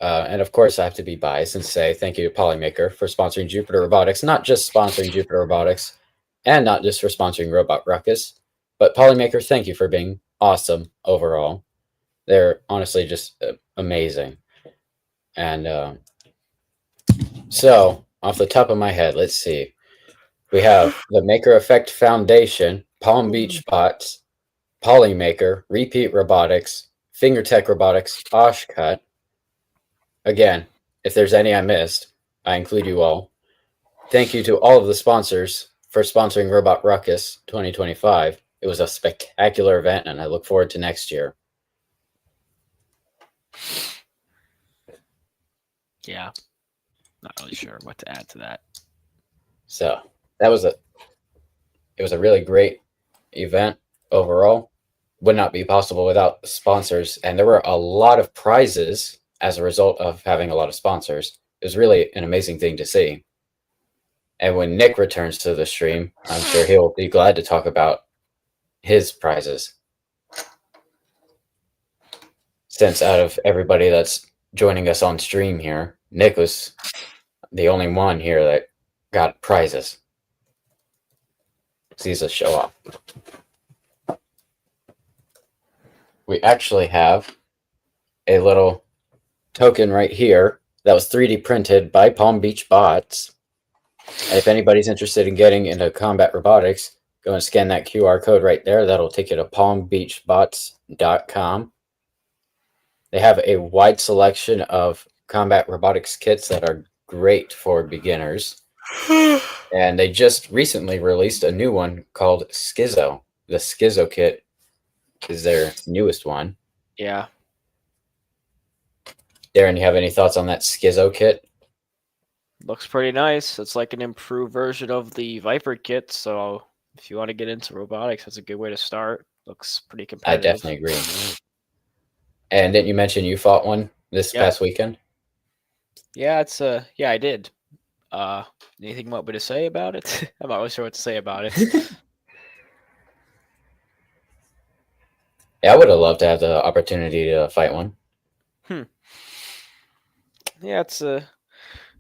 And of course, I have to be biased and say thank you to Polymaker for sponsoring Jupiter Robotics, not just sponsoring Jupiter Robotics and not just for sponsoring Robot Ruckus, but Polymaker, thank you for being awesome overall. They're honestly just amazing. And so, off the top of my head, let's see. We have the Maker Effect Foundation, Palm Beach Bots, Polymaker, Repeat Robotics, FingerTech Robotics, Oshcut. Again, if there's any I missed, I include you all. Thank you to all of the sponsors for sponsoring Robot Ruckus 2025. It was a spectacular event, and I look forward to next year. Yeah. Not really sure what to add to that. So it was a really great event overall. Would not be possible without sponsors, and there were a lot of prizes as a result of having a lot of sponsors. It was really an amazing thing to see. And when Nick returns to the stream, I'm sure he'll be glad to talk about his prizes. Since out of everybody that's joining us on stream here, Nick was the only one here that got prizes. He's a show off. We actually have a little token right here that was 3D printed by Palm Beach Bots. And if anybody's interested in getting into combat robotics, go and scan that QR code right there. That'll take you to palmbeachbots.com. They have a wide selection of combat robotics kits that are great for beginners. And they just recently released a new one called Schizo. The Schizo kit is their newest one. Yeah. Darren, you have any thoughts on that Schizo kit? Looks pretty nice. It's like an improved version of the Viper kit, so if you want to get into robotics, that's a good way to start. Looks pretty I competitive. definitely agree. And didn't you mention you fought one this past weekend? Yeah, yeah, I did. Anything you want me to say about it? I'm not really sure what to say about it. Yeah, I would have loved to have the opportunity to fight one. Yeah, it's a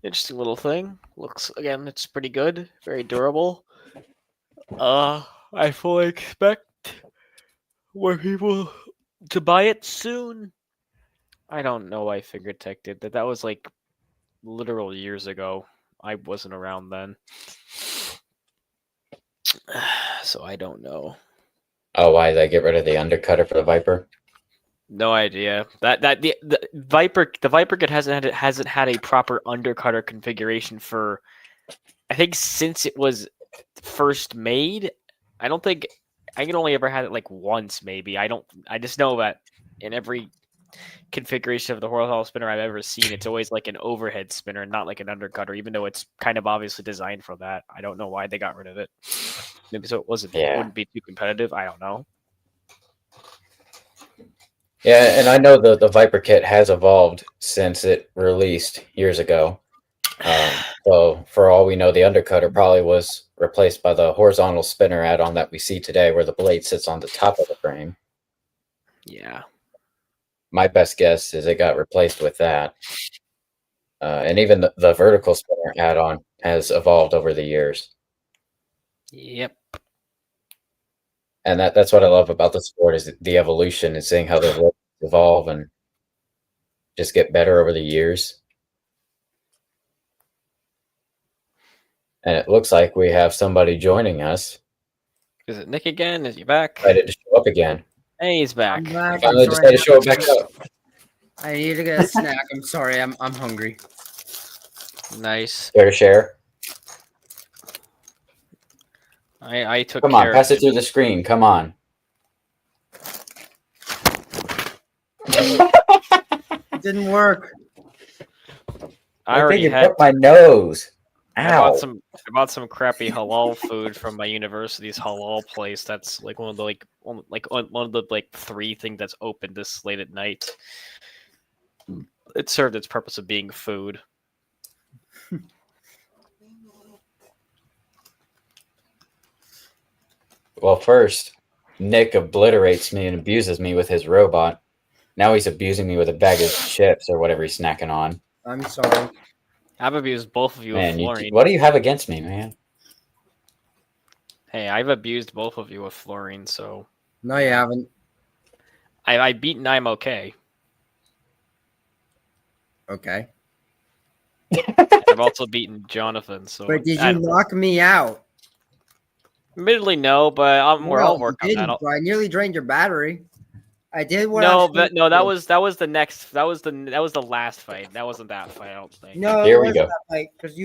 interesting little thing. Looks, again, it's pretty good, very durable. I fully expect more people to buy it soon. I don't know why FingerTech did that. That was like literal years ago. I wasn't around then. So I don't know. Oh, why did I get rid of the undercutter for the Viper? No idea. The Viper kit hasn't had a proper undercutter configuration for, I think, since it was first made. I don't think I can only ever had it like once, maybe. I just know that in every configuration of the horizontal spinner I've ever seen, it's always like an overhead spinner, not like an undercutter, even though it's kind of obviously designed for that. I don't know why they got rid of it. Maybe so it wouldn't be too competitive. I don't know. Yeah, and I know the Viper kit has evolved since it released years ago. So for all we know, the undercutter probably was replaced by the horizontal spinner add-on that we see today, where the blade sits on the top of the frame. Yeah. My best guess is it got replaced with that. And even the vertical spinner add-on has evolved over the years. Yep. And that's what I love about the sport is the evolution and seeing how the robots evolve and just get better over the years. And it looks like we have somebody joining us. Is it Nick again? Is he back? Decided to show up again. Hey, he's back. I'm back. Finally I'm sorry. decided to show back up. I need to get a snack. I'm sorry. I'm hungry. Nice. Care to share? I took Come care on, pass of it through the screen. Come on. It didn't work. I think already you had. broke my nose. I Ow. bought some crappy halal food from my university's halal place. That's like one of the one of the like 3 things that's open this late at night. It served its purpose of being food. Well, first, Nick obliterates me and abuses me with his robot. Now he's abusing me with a bag of chips or whatever he's snacking on. I'm sorry. I've abused both of you Man, with fluorine. what do you have against me, man? Hey, I've abused both of you with fluorine, so No, you haven't. I beaten I'm okay. Okay. I've also beaten Jonathan, so But did you knock me out? admittedly no, but we're all No, working you on that. didn't. I nearly drained your battery. I did what No, I'm but no, supposed that was the next that was the last fight. That wasn't that fight, I don't think. to. No, Here it we wasn't go. that fight because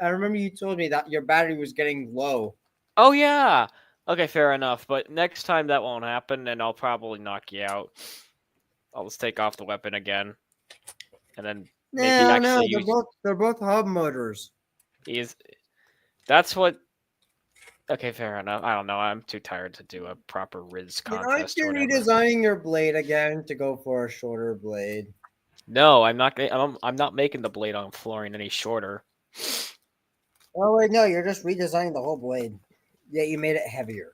I remember you told me that your battery was getting low. Oh yeah. Okay, fair enough. But next time that won't happen, and I'll probably knock you out. I'll just take off the weapon again, and then maybe No, actually use. they're both hub motors. That's what. Okay, fair enough. I don't know. I'm too tired to do a proper Riz Aren't contest you or whatever. redesigning your blade again to go for a shorter blade? No, I'm not. I'm not making the blade on fluorine any shorter. Oh wait, no, you're just redesigning the whole blade. Yeah, you made it heavier.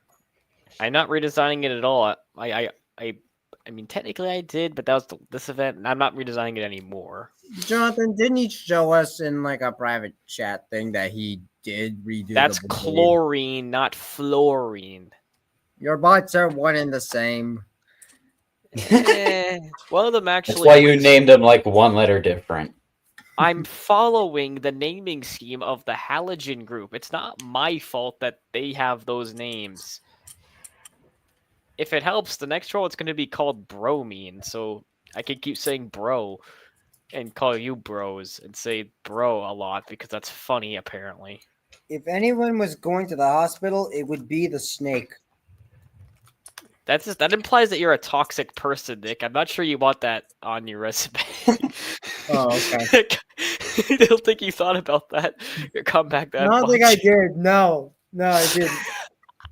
I'm not redesigning it at all. I mean, technically I did, but that was this event, and I'm not redesigning it anymore. Jonathan, didn't he show us in like a private chat thing that he did redo That's the blade? chlorine, not fluorine. Your bots are one and the same. One of them actually. That's why you named them like 1 letter different. I'm following the naming scheme of the halogen group. It's not my fault that they have those names. If it helps, the next role it's going to be called bromine, so I can keep saying bro and call you bros and say bro a lot because that's funny, apparently. If anyone was going to the hospital, it would be the snake. That implies that you're a toxic person, Nick. I'm not sure you want that on your resume. Oh, okay. I don't think you thought about that. Your comeback that I don't think I did. No, I didn't.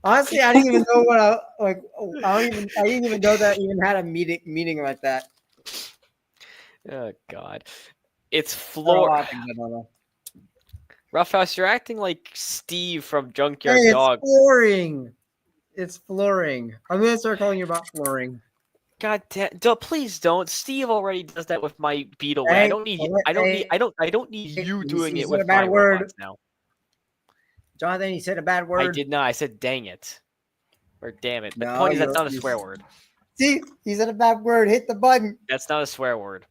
Honestly, I didn't even know what I didn't even know that even had a meaning like that. Oh God, it's Oh, I floor. think I don't know. Roughhouse, you're acting like Steve from Junkyard Hey, it's Dog. flooring. It's flooring. I'm gonna start calling you about flooring. God damn! Please don't. Steve already does that with my Beetle. Hey, I don't need. I don't need hey, you you doing said it a with bad my word. robots now. Jonathan, you said a bad word. I did not. I said dang it, or damn it. The No, point is that's you're- not a you- swear word. See, he said a bad word. Hit the button. That's not a swear word.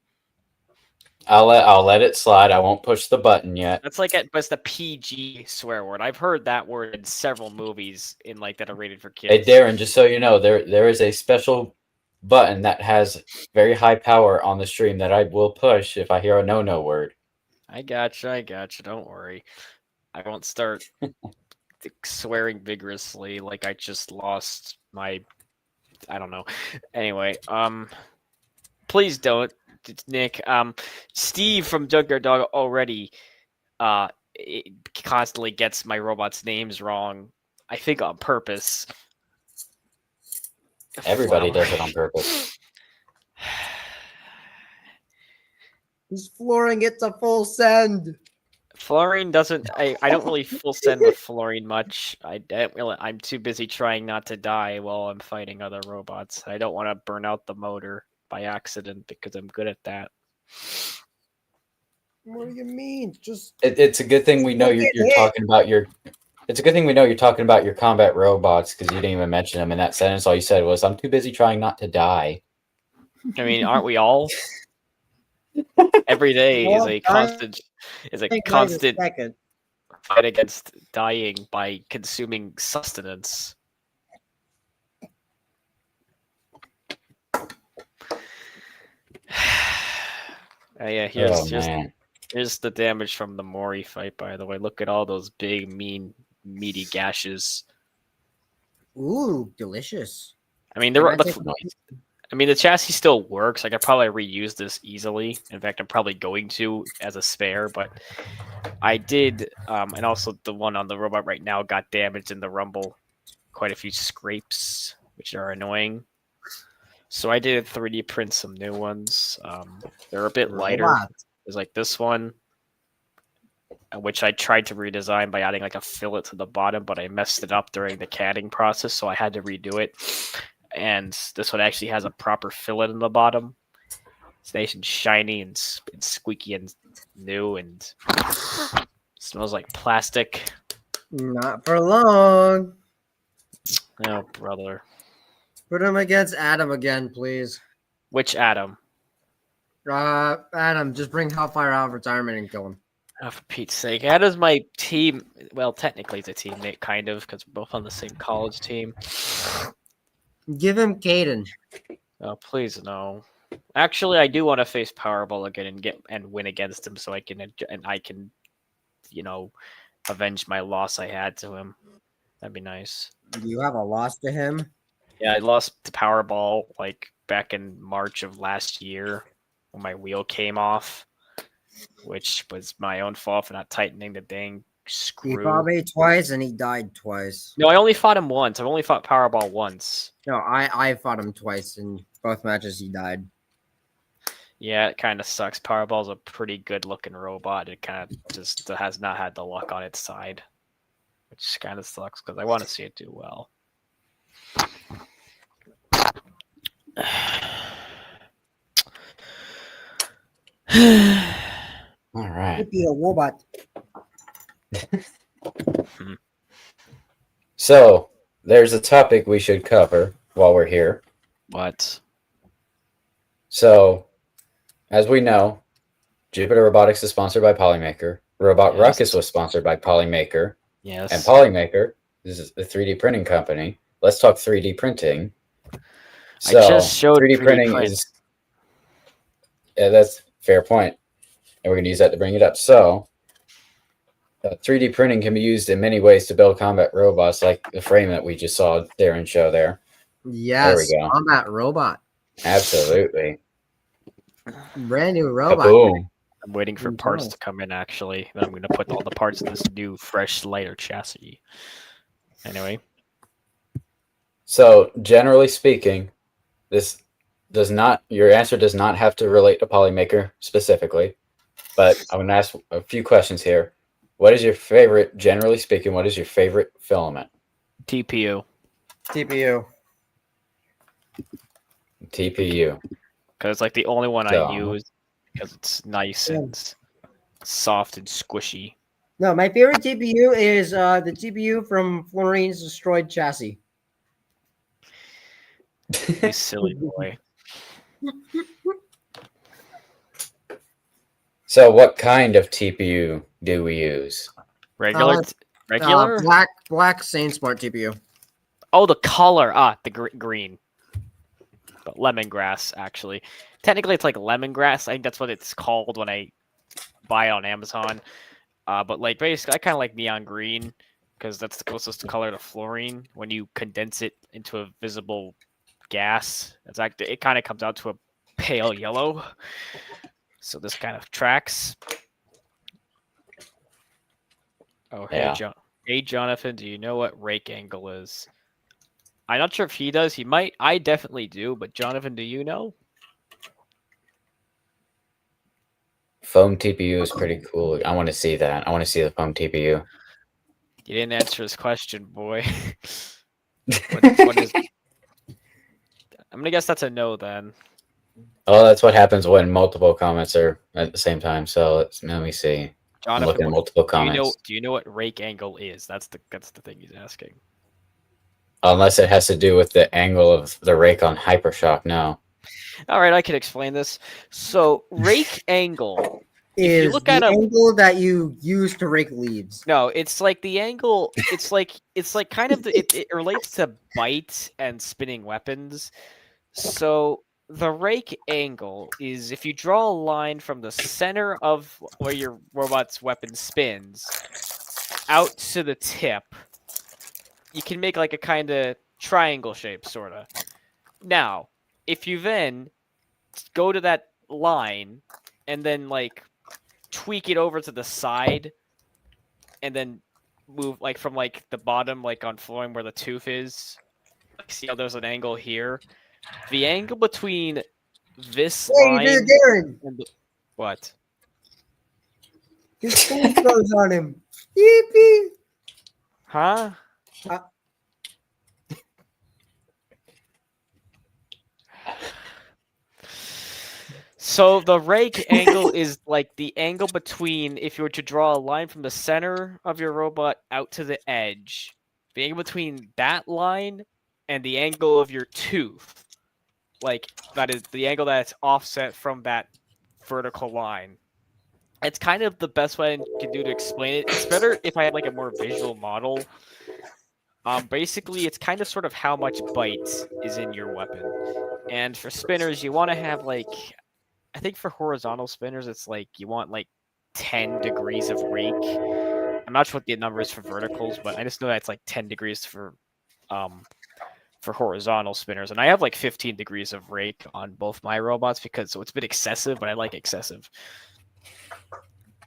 I'll let it slide. I won't push the button yet. That's like but it's the PG swear word. I've heard that word in several movies in like that are rated for kids. Hey Darren, just so you know, there is a special button that has very high power on the stream that I will push if I hear a no word. I gotcha. Don't worry. I won't start swearing vigorously like I just lost my. I don't know. Anyway, please don't, Nick. Steve from Junkyard Dog already constantly gets my robots' names wrong. I think on purpose. Everybody Flower. does it on purpose. He's flooring it to full send. Fluorine doesn't. I don't really full send with fluorine much. I don't really. I'm too busy trying not to die while I'm fighting other robots. I don't want to burn out the motor by accident because I'm good at that. What do you mean? Just It's a good thing we know Don't you're, get you're hit. talking about your. It's a good thing we know you're talking about your combat robots because you didn't even mention them in that sentence. All you said was, "I'm too busy trying not to die." I mean, aren't we all? Every day is Well, a constant. Is a think wait a constant second. fight against dying by consuming sustenance. Yeah, Oh man. here's the damage from the Mori fight. By the way, look at all those big, mean, meaty gashes. Ooh, delicious. I mean, Can I the take the chassis still works. I could probably reuse this easily. In fact, I'm probably going to as a spare. But I did, and also the one on the robot right now got damaged in the rumble. Quite a few scrapes, which are annoying. So I did 3D print some new ones. They're a bit lighter. Robot. There's like this one, which I tried to redesign by adding like a fillet to the bottom, but I messed it up during the CADing process, so I had to redo it. And this one actually has a proper fillet in the bottom. It's nice and shiny and squeaky and new and smells like plastic. Not for long. Oh, brother. Put him against Adam again, please. Which Adam? Adam, just bring Hellfire out of retirement and kill him. Oh, for Pete's sake. Adam's my team. Well, technically it's a teammate, kind of, because we're both on the same college team. Give him Caden. Oh, please no. Actually, I do want to face Powerball again and win against him, so I can avenge my loss I had to him. That'd be nice. Do you have a loss to him? Yeah, I lost to Powerball like back in March of last year when my wheel came off, which was my own fault for not tightening the dang screw. He fought me twice and he died twice. No, I only fought him once. I've only fought Powerball once. No, I fought him twice in both matches. He died. Yeah, it kind of sucks. Powerball's a pretty good looking robot. It kind of just has not had the luck on its side, which kind of sucks because I want to see it do well. All right. Be a robot. So there's a topic we should cover while we're here. What? So, as we know, Jupiter Robotics is sponsored by Polymaker. Robot Yes. Ruckus was sponsored by Polymaker. Yes. And Polymaker, this is a 3D printing company. Let's talk 3D printing. So, I just showed 3D 3D printing print. is... Yeah, that's a fair point. And we're going to use that to bring it up. So, 3D printing can be used in many ways to build combat robots, like the frame that we just saw Darren show there. Yes, There we go. combat robot. Absolutely. Brand new robot. Kaboom. I'm waiting for parts to come in, actually. Then I'm going to put all the parts in this new, fresh, lighter chassis. Anyway. So, generally speaking, this does not, your answer does not have to relate to Polymaker specifically, but I'm going to ask a few questions here. What is your favorite, generally speaking, what is your favorite filament? TPU. TPU. TPU. Because it's like the only one So- I use because it's nice and soft and squishy. No, my favorite TPU is the TPU from Florine's Destroyed Chassis. You silly boy. So, what kind of TPU do we use? Regular? Regular? Black Sane Smart TPU. Oh, the color. The green. But lemongrass, actually. Technically, it's like lemongrass. I think that's what it's called when I buy it on Amazon. But like basically, I kind of like neon green because that's the closest color to fluorine. When you condense it into a visible gas, it kind of comes out to a pale yellow. So this kind of tracks. Oh, hey, Yeah. Hey, Jonathan, do you know what rake angle is? I'm not sure if he does. He might. I definitely do. But Jonathan, do you know? foam TPU is pretty cool. I want to see that. I want to see the foam TPU. You didn't answer his question, boy. What is? I'm gonna guess that's a no then. Oh, that's what happens when multiple comments are at the same time. So let me see. I'm Jonathan, looking at multiple comments. do you know what rake angle is? That's the thing he's asking. Unless it has to do with the angle of the rake on Hypershock, no. All right, I can explain this. So rake angle Is look the at a- angle that you use to rake leaves. No, it's like the angle. It's like kind of it relates to bite and spinning weapons. So the rake angle is if you draw a line from the center of where your robot's weapon spins out to the tip, you can make like a kind of triangle shape, sort of. Now, if you then go to that line and then like tweak it over to the side and then move like from like the bottom, like on flooring where the tooth is, see how there's an angle here? The angle between this Hey, line you did it, Darren. and the... What? His phone goes on him. Yippee. Huh? So the rake angle is like the angle between, if you were to draw a line from the center of your robot out to the edge, the angle between that line and the angle of your tooth. Like, that is the angle that's offset from that vertical line. It's kind of the best way I can do to explain it. It's better if I had like a more visual model. Basically, it's kind of sort of how much bite is in your weapon. And for spinners, you want to have like, I think for horizontal spinners, it's like you want like 10 degrees of rake. I'm not sure what the number is for verticals, but I just know that it's like 10 degrees for horizontal spinners. And I have like 15 degrees of rake on both my robots because so it's a bit excessive, but I like excessive.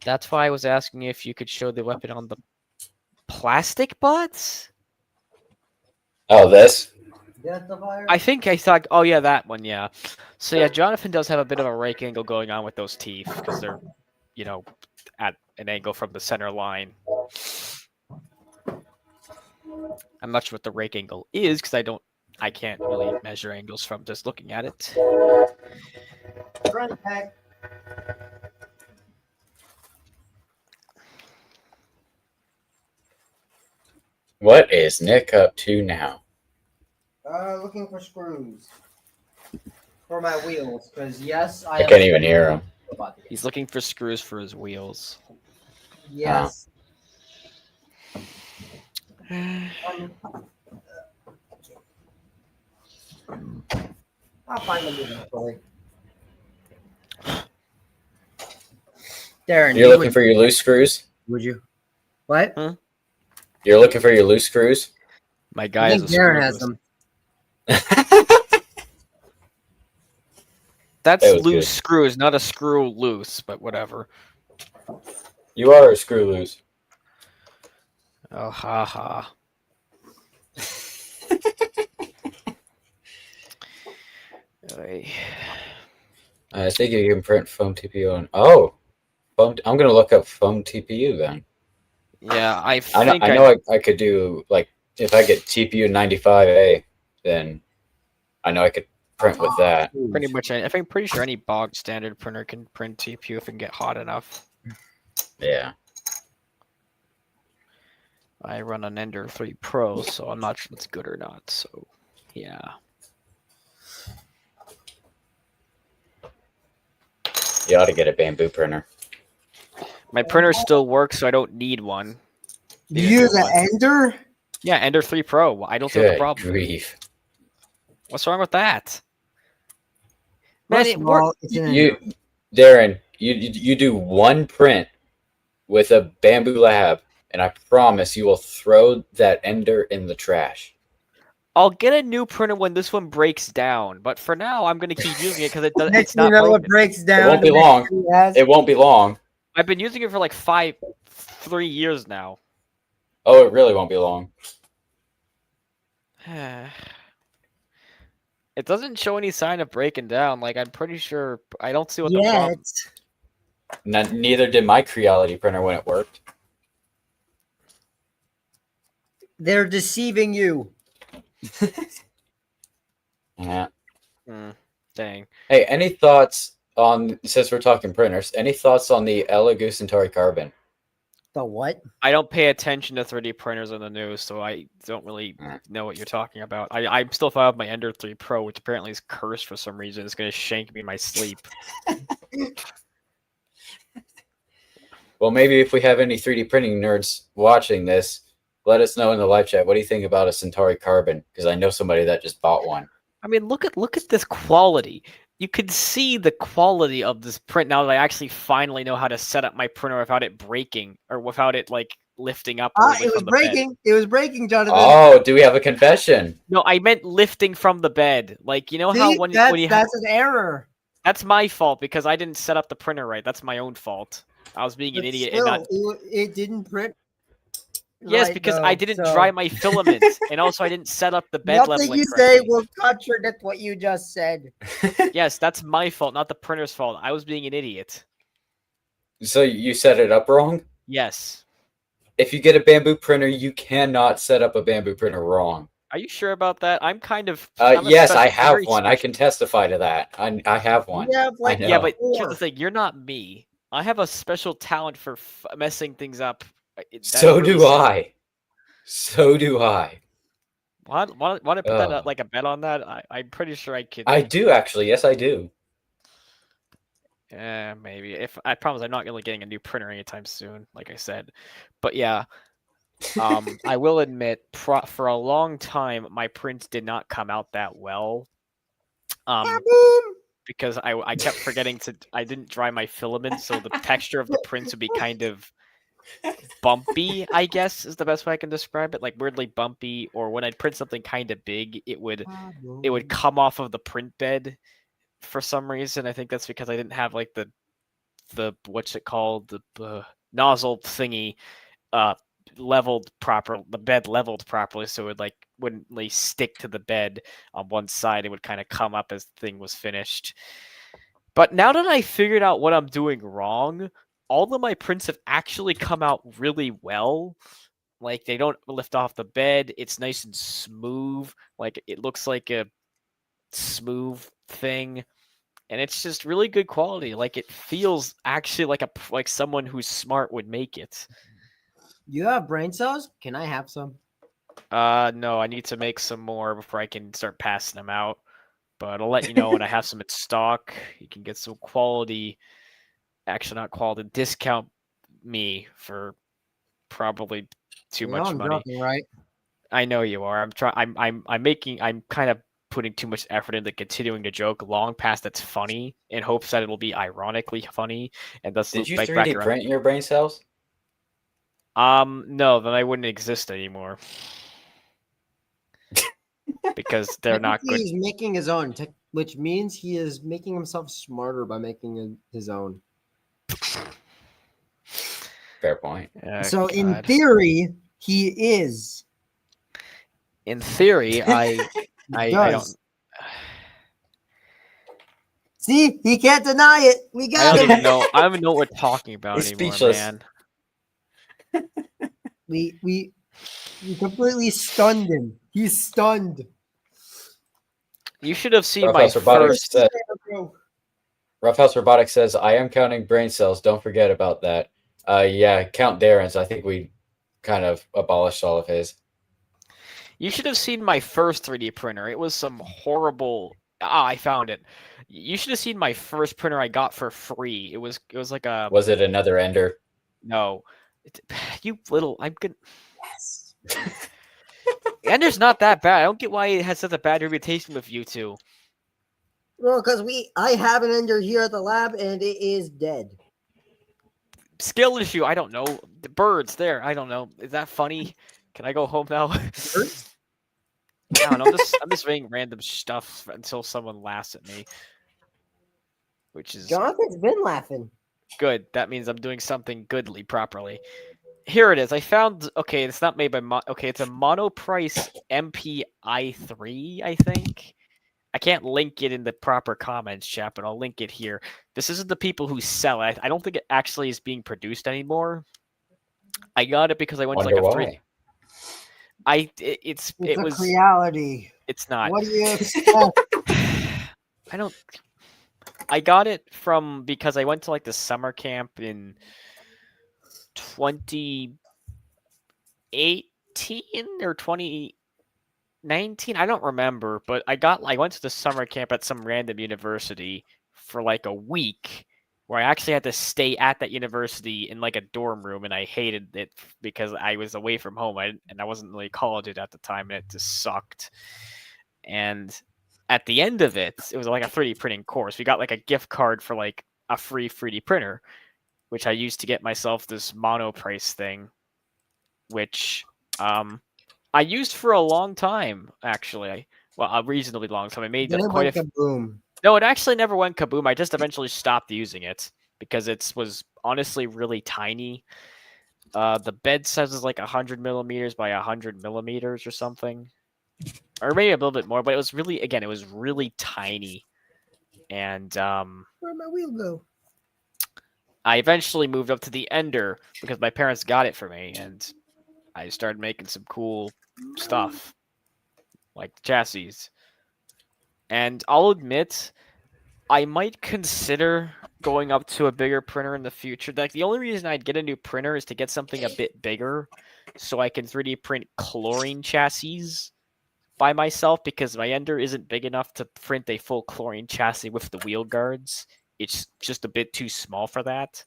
That's why I was asking if you could show the weapon on the plastic butts. Oh, this? I think I thought, oh yeah, that one, yeah. So yeah, Jonathan does have a bit of a rake angle going on with those teeth because they're, you know, at an angle from the center line. I'm not sure what the rake angle is because I can't really measure angles from just looking at it. What is Nick up to now? Looking for screws for my wheels, because yes, I can't even hear him. He's looking for screws for his wheels. Yes. I'll find them eventually. Darren, You're looking for your loose screws? Would you? What? You're looking for your loose screws? My I guy think is a Darren has screw. them. That's That was loose good. screws, not a screw loose, but whatever. You are a screw loose. Oh, ha ha. I think you can print foam TPU on. Oh, foam. I'm gonna look up foam TPU then. Yeah, I I know I could do like if I get TPU 95A, then I know I could print with that. pretty much. I think pretty sure any bog standard printer can print TPU if it can get hot enough. Yeah. I run an Ender 3 Pro, so I'm not sure if it's good or not. So, yeah. You ought to get a bamboo printer. My printer still works, so I don't need one. You use an Ender? Yeah, Ender 3 Pro. I don't see what the Good problem. grief. What's wrong with that? Man, First it of worked. all, it's an Ender. Darren, you do one print with a bamboo lab, and I promise you will throw that Ender in the trash. I'll get a new printer when this one breaks down, but for now, I'm going to keep using it because it does, Next it's thing you not know, broken. it breaks down. It won't be the next long. thing he has- It won't be long. I've been using it for like 3 years now. Oh, it really won't be long. It doesn't show any sign of breaking down. Like, I'm pretty sure I don't see what the problem. Neither did my Creality printer when it worked. They're deceiving you. Yeah. Dang. Hey, any thoughts on, since we're talking printers, any thoughts on the Elegoo Centauri Carbon? The what? I don't pay attention to 3D printers on the news, so I don't really know what you're talking about. I'm still fine with my Ender 3 Pro, which apparently is cursed for some reason. It's going to shank me in my sleep. Well, maybe if we have any 3D printing nerds watching this, let us know in the live chat. What do you think about a Centauri Carbon? Because I know somebody that just bought one. I mean, look at this quality. You can see the quality of this print now that I actually finally know how to set up my printer without it breaking or without it like lifting up. It was breaking. It was breaking, Jonathan. Oh, do we have a confession? No, I meant lifting from the bed. Like, you know See, how when you that's an error. That's my fault because I didn't set up the printer right. That's my own fault. I was being an idiot and not. It didn't print. Yes, right, because though, I didn't so- dry my filaments, and also I didn't set up the bed Nothing leveling you correctly. say will contradict what you just said. Yes, that's my fault, not the printer's fault. I was being an idiot. So you set it up wrong? Yes. If you get a bamboo printer, you cannot set up a bamboo printer wrong. Are you sure about that? I'm kind of. Yes, I have one. I can testify to that. I have one. Yeah, like, Yeah, but four. here's the thing: you're not me. I have a special talent for messing things up. So do I. So do I. Want to put that like a bet on that? I'm pretty sure I could. I do actually. Yes, I do. Yeah, maybe. If I promise, I'm not really getting a new printer anytime soon, like I said. But yeah, I will admit, for a long time, my prints did not come out that well. Because I kept forgetting I didn't dry my filaments, so the texture of the prints would be kind of bumpy, I guess is the best way I can describe it. Like weirdly bumpy, or when I'd print something kind of big, it would come off of the print bed for some reason. I think that's because I didn't have like the what's it called, the nozzle thingy leveled proper, the bed leveled properly, so it wouldn't really stick to the bed on one side. It would kind of come up as the thing was finished. But now that I figured out what I'm doing wrong, all of my prints have actually come out really well. Like, they don't lift off the bed. It's nice and smooth. Like, it looks like a smooth thing. And it's just really good quality. Like, it feels actually like someone who's smart would make it. You have brain cells? Can I have some? No, I need to make some more before I can start passing them out. But I'll let you know when I have some in stock. You can get some quality, actually not quality, discount me for probably too much money. Joking, right? I know you are. I'm kind of putting too much effort into continuing to joke long past it's funny in hopes that it'll be ironically funny. And thus, did you 3D print your brain cells? No, then I wouldn't exist anymore. Because they're not good. He's making his own, which means he is making himself smarter by making his own. Fair point. So in theory, he is. In theory, I don't. See, he can't deny it. We I got don't him. even know. I don't even know what we're talking about He's anymore, speechless. man. We completely stunned him. He's stunned. You should have seen Roughhouse my Robotics first. said, Roughhouse Robotics says, I am counting brain cells. Don't forget about that. Yeah, count Darren's. I think we kind of abolished all of his. You should have seen my first 3D printer. It was some horrible. I found it. You should have seen my first printer I got for free. It was like a. Was it another Ender? No, you little. I'm good. Yes. Ender's not that bad. I don't get why it has such a bad reputation with you two. Well, because I have an Ender here at the lab and it is dead. Skill issue. I don't know. The birds there. I don't know. Is that funny? Can I go home now? I don't know. I'm just saying random stuff until someone laughs at me, which is Jonathan's been laughing. good. That means I'm doing something goodly properly. Here it is. I found. Okay, it's not made by. Okay, it's a Monoprice MPI3, I think. I can't link it in the proper comments chat, but I'll link it here. This isn't the people who sell it. I don't think it actually is being produced anymore. I got it because I went Wonder to like a why. three. It's It a was. reality. It's not. What do you expect? I don't. I got it from because I went to like the summer camp in 2018 or 2019. I don't remember, but I went to the summer camp at some random university for like a week, where I actually had to stay at that university in like a dorm room, and I hated it because I was away from home, and I wasn't really college at the time, and it just sucked. And at the end of it, it was like a 3D printing course. We got like a gift card for like a free 3D printer, which I used to get myself this monoprice thing, which I used for a long time, actually. Well, a reasonably long time. I made Then it quite went a. kaboom. No, it actually never went kaboom. I just eventually stopped using it because it was honestly really tiny. The bed size is like 100 millimeters by 100 millimeters or something, or maybe a little bit more. But it was really, again, it was really tiny, and Where'd my wheel go? I eventually moved up to the Ender because my parents got it for me, and I started making some cool stuff, like chassis. And I'll admit, I might consider going up to a bigger printer in the future. Like, the only reason I'd get a new printer is to get something a bit bigger so I can 3D print chlorine chassis by myself, because my Ender isn't big enough to print a full chlorine chassis with the wheel guards. It's just a bit too small for that.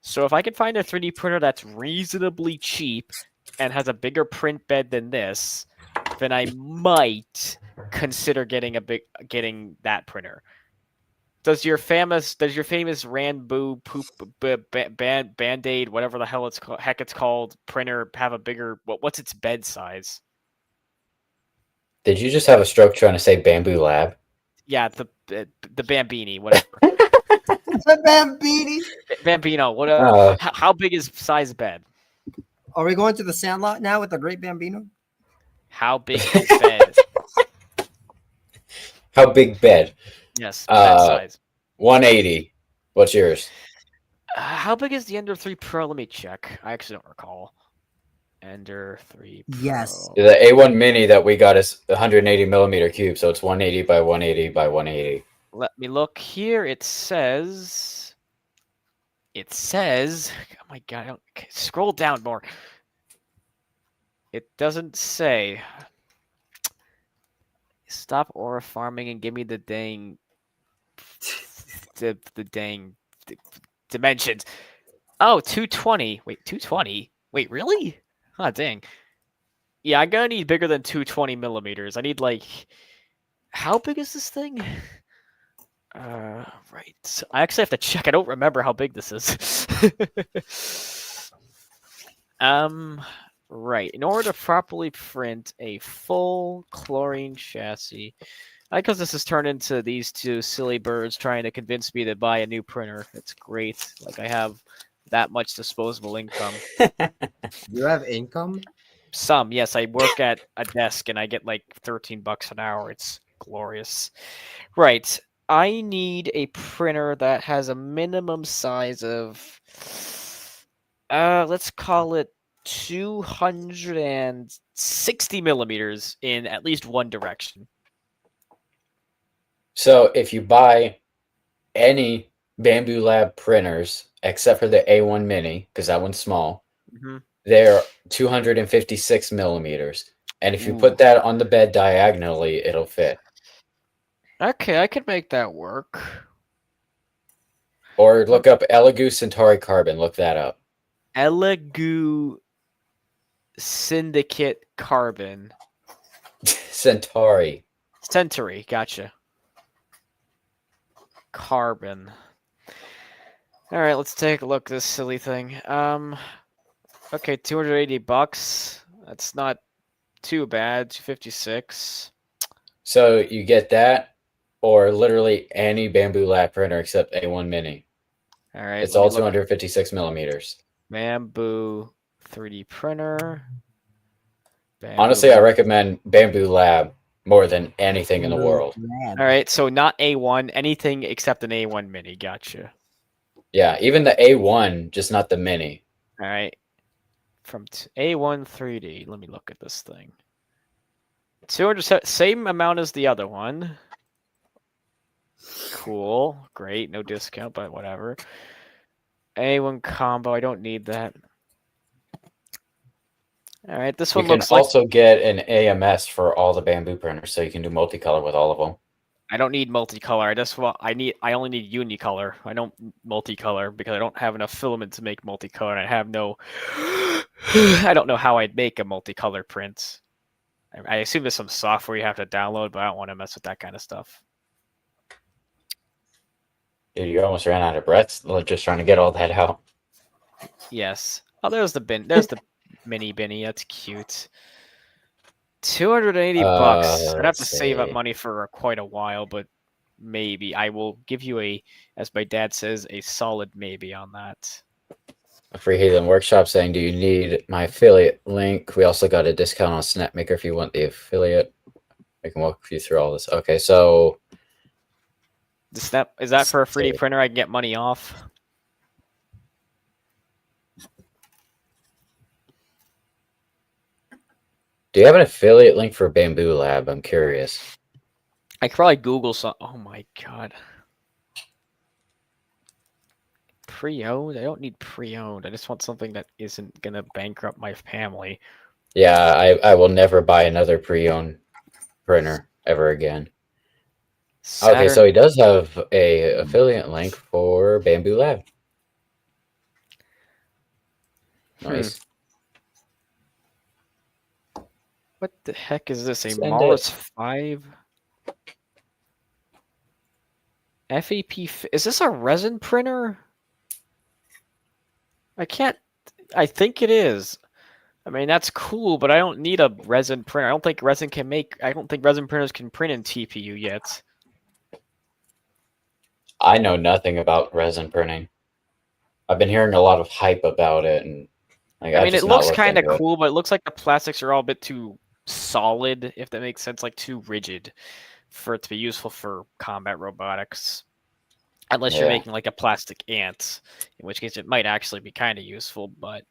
So if I can find a 3D printer that's reasonably cheap and has a bigger print bed than this, then I might consider getting that printer. Does your famous Ranboo poop Band-Aid, whatever the hell it's called, printer have a bigger, what's its bed size? Did you just have a stroke trying to say Bamboo Lab? Yeah, the Bambini, whatever. The Bambini. Bambino, what? How big is size bed? Are we going to the Sandlot now with the Great Bambino? How big is bed? How big bed? Yes, bed size. 180. What's yours? How big is the Ender 3 Pro? Let me check. I actually don't recall. Ender 3 Pro. Yes. The A1 Mini that we got is 180 millimeter cube, so it's 180 by 180 by 180. Let me look here. It says. Oh my god! Scroll down more. It doesn't say. Stop aura farming and give me the dang. the dang dimensions. Oh, 220. Wait, 220? Wait, really? Oh, dang. Yeah, I'm gonna need bigger than 220 millimeters. I need, like... How big is this thing? Right. I actually have to check. I don't remember how big this is. Right. In order to properly print a full chlorine chassis... Because this has turned into these two silly birds trying to convince me to buy a new printer. It's great. Like, I have that much disposable income. You have income? Some, yes. I work at a desk and I get like $13 an hour. It's glorious. Right. I need a printer that has a minimum size of, let's call it 260 millimeters in at least one direction. So if you buy any Bamboo Lab printers, except for the A1 Mini, because that one's small, they're 256 millimeters. And if you put that on the bed diagonally, it'll fit. Okay, I could make that work. Or look up Elegoo Centauri Carbon. Look that up. Elegoo Syndicate Carbon. Centauri. Centauri, gotcha. Carbon. All right, let's take a look at this silly thing. Okay, $280. That's not too bad. 256. So you get that, or literally any Bamboo Lab printer except A1 Mini. All right, it's all 256 millimeters. Bamboo 3D printer. Honestly, I recommend Bamboo Lab more than anything in the world. All right, so not A1, anything except an A1 mini. Gotcha. Yeah, even the A1, just not the mini. All right, from A1 3D. Let me look at this thing. 200, same amount as the other one. Cool, great, no discount, but whatever. A1 combo, I don't need that. All right, this You one can looks like also get an AMS for all the bamboo printers, so you can do multicolor with all of them. I don't need multicolor. I only need unicolor. I don't multicolor because I don't have enough filament to make multicolor. And I have no. I don't know how I'd make a multicolor print. I assume there's some software you have to download, but I don't want to mess with that kind of stuff. Dude, you almost ran out of breath just trying to get all that out. Yes. Oh, there's the bin. There's the mini binny. That's cute. 280 bucks. I'd have to save up money for quite a while, but maybe I will give you a, as my dad says, a solid maybe on that. A Free Heathen Workshop saying, do you need my affiliate link? We also got a discount on Snapmaker if you want the affiliate. I can walk you through all this. Okay, so The Snap, is that for a 3D printer? I can get money off. do you have an affiliate link for Bamboo Lab? I'm curious. I could probably Google some. Oh my god. Pre-owned? I don't need pre-owned. I just want something that isn't gonna bankrupt my family. Yeah, I will never buy another pre-owned printer ever again. Okay, so he does have a affiliate link for Bamboo Lab. Nice. What the heck is this? A Send Mars 5? FAP? Is this a resin printer? I can't. I think it is. I mean, that's cool, but I don't need a resin printer. I don't think resin printers can print in TPU yet. I know nothing about resin printing. I've been hearing a lot of hype about it, and like, I mean, it looks kind of cool, but it looks like the plastics are all a bit too solid, if that makes sense, like too rigid for it to be useful for combat robotics. Unless you're making like a plastic ant, in which case it might actually be kind of useful, but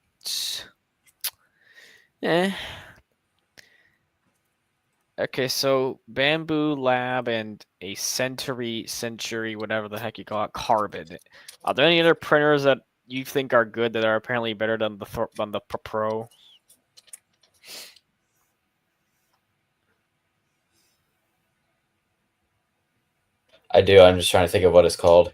Okay, so Bamboo Lab and a Century, whatever the heck you call it, Carbon. Are there any other printers that you think are good that are apparently better than the Pro? I do. I'm just trying to think of what it's called.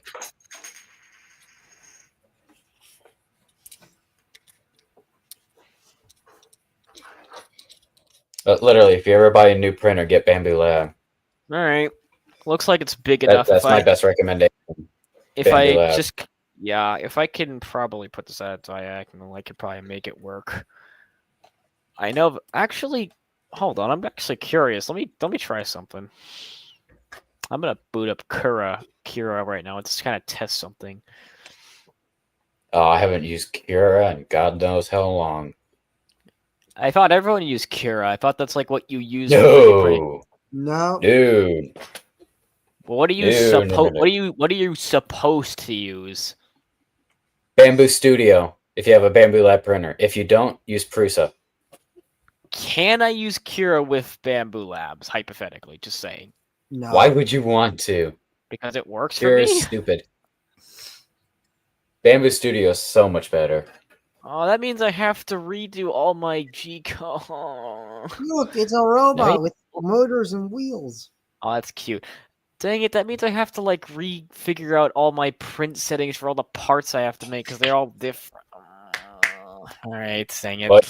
But literally, if you ever buy a new printer, get Bamboo Lab. All right. Looks like it's big enough. That's my best recommendation. If if I can probably put this at diagonal, I could probably make it work. I know. Actually, hold on. I'm actually curious. Let me try something. I'm gonna boot up Kira right now. Let's kind of test something. Oh, I haven't used Kira in God knows how long. I thought everyone used Kira. I thought that's like what you use. No, No, dude. Well, what are you What are you supposed to use? Bamboo Studio. If you have a Bamboo Lab printer. If you don't, use Prusa. Can I use Kira with Bamboo Labs? Hypothetically, just saying. no. Why would you want to? Because it works for Kira me. is stupid. Bamboo Studio is so much better. Oh, that means I have to redo all my G-code. Look, it's a robot with motors and wheels. Oh, that's cute. Dang it, that means I have to like refigure out all my print settings for all the parts I have to make because they're all different. All right, dang it. But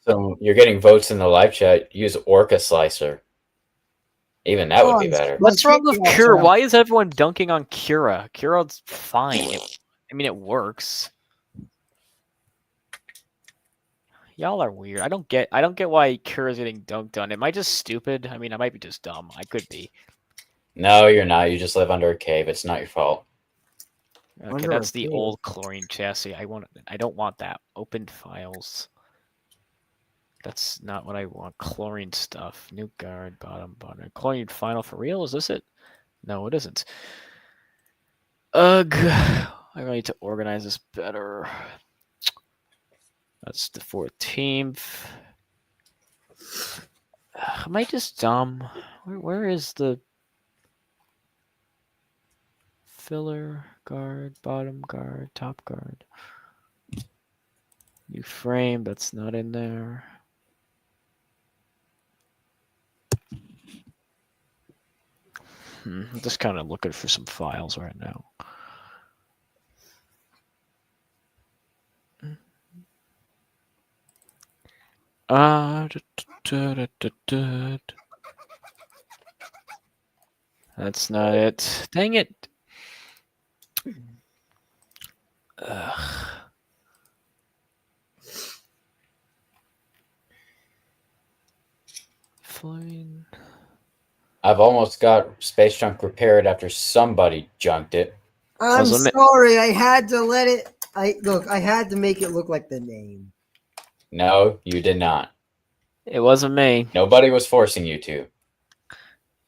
so you're getting votes in the live chat. Use Orca Slicer. Even that would be better. What's wrong with Kira? Why is everyone dunking on Kira? Kira's fine. I mean, it works. Y'all are weird. I don't get why Kira's getting dunked on. Am I just stupid? I mean, I might be just dumb. I could be. No, you're not. You just live under a cave. It's not your fault. Okay, that's the old chlorine chassis. I don't want that. Open files. That's not what I want. Chlorine stuff. New guard, bottom. Chlorine final for real? Is this it? No, it isn't. Ugh. I really need to organize this better. That's the 14th. Am I just dumb? Where is the filler guard, bottom guard, top guard? New frame, that's not in there. I'm just kind of looking for some files right now. That's not it. Dang it. Ugh. Fine. I've almost got Space Junk repaired after somebody junked it. I'm Wasn't it- sorry. I had to let it. I had to make it look like the name. No, you did not. It wasn't me. Nobody was forcing you to.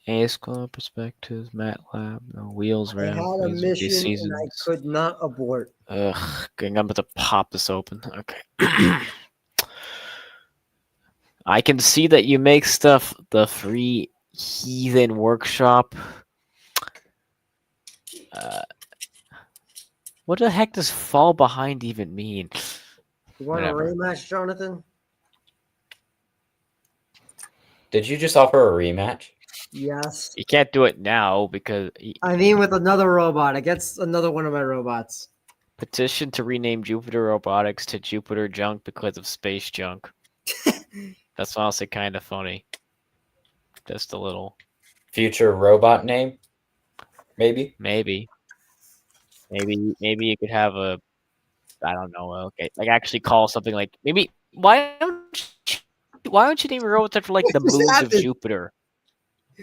Ace Club, Perspectives, MATLAB, no Wheels, I RAM, had a Laser, mission and I Seasons. could not abort. Ugh, I'm about to pop this open. Okay. I can see that you make stuff the free heathen workshop. What the heck does fall behind even mean? You want Whatever. a rematch, Jonathan? Did you just offer a rematch? Yes. You can't do it now because I mean, with another robot against another one of my robots. petition to rename Jupiter Robotics to Jupiter Junk because of space junk. That's honestly kind of funny. Just a little. Future robot name? Maybe? Maybe you could have a, I don't know. Okay, like actually call something like maybe why don't you name your robots after like the What just moons of happened? Jupiter?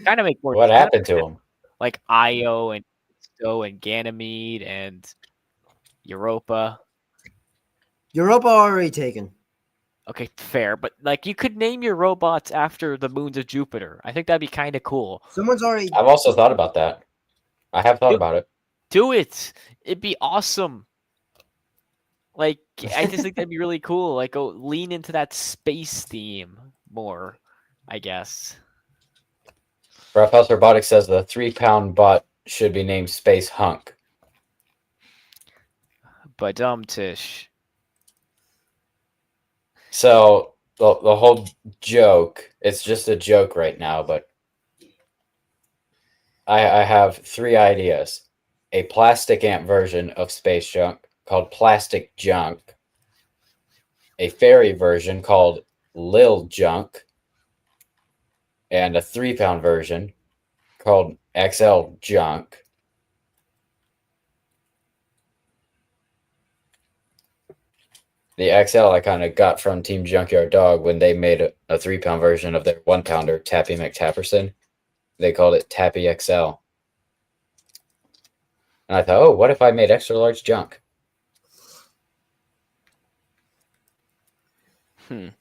Kind of make more. What kinda happened to him? like Io and Sto and Ganymede and Europa. Europa already taken. Okay, fair, but like you could name your robots after the moons of Jupiter. I think that'd be kind of cool. Someone's already. I've also thought about that. I have thought about it. Do it. It'd be awesome. Like I just think that'd be really cool. Like go lean into that space theme more, I guess. Roughhouse Robotics says the 3-pound bot should be named Space Hunk. But Tish. So the whole joke, it's just a joke right now, but I have 3 ideas. A plastic ant version of Space Junk called Plastic Junk. A fairy version called Lil Junk. And a 3-pound version called XL Junk. The XL I kind of got from Team Junkyard Dog when they made a 3-pound version of their 1-pounder, Tappy McTapperson. They called it Tappy XL. And I thought, oh, what if I made extra large junk? Okay,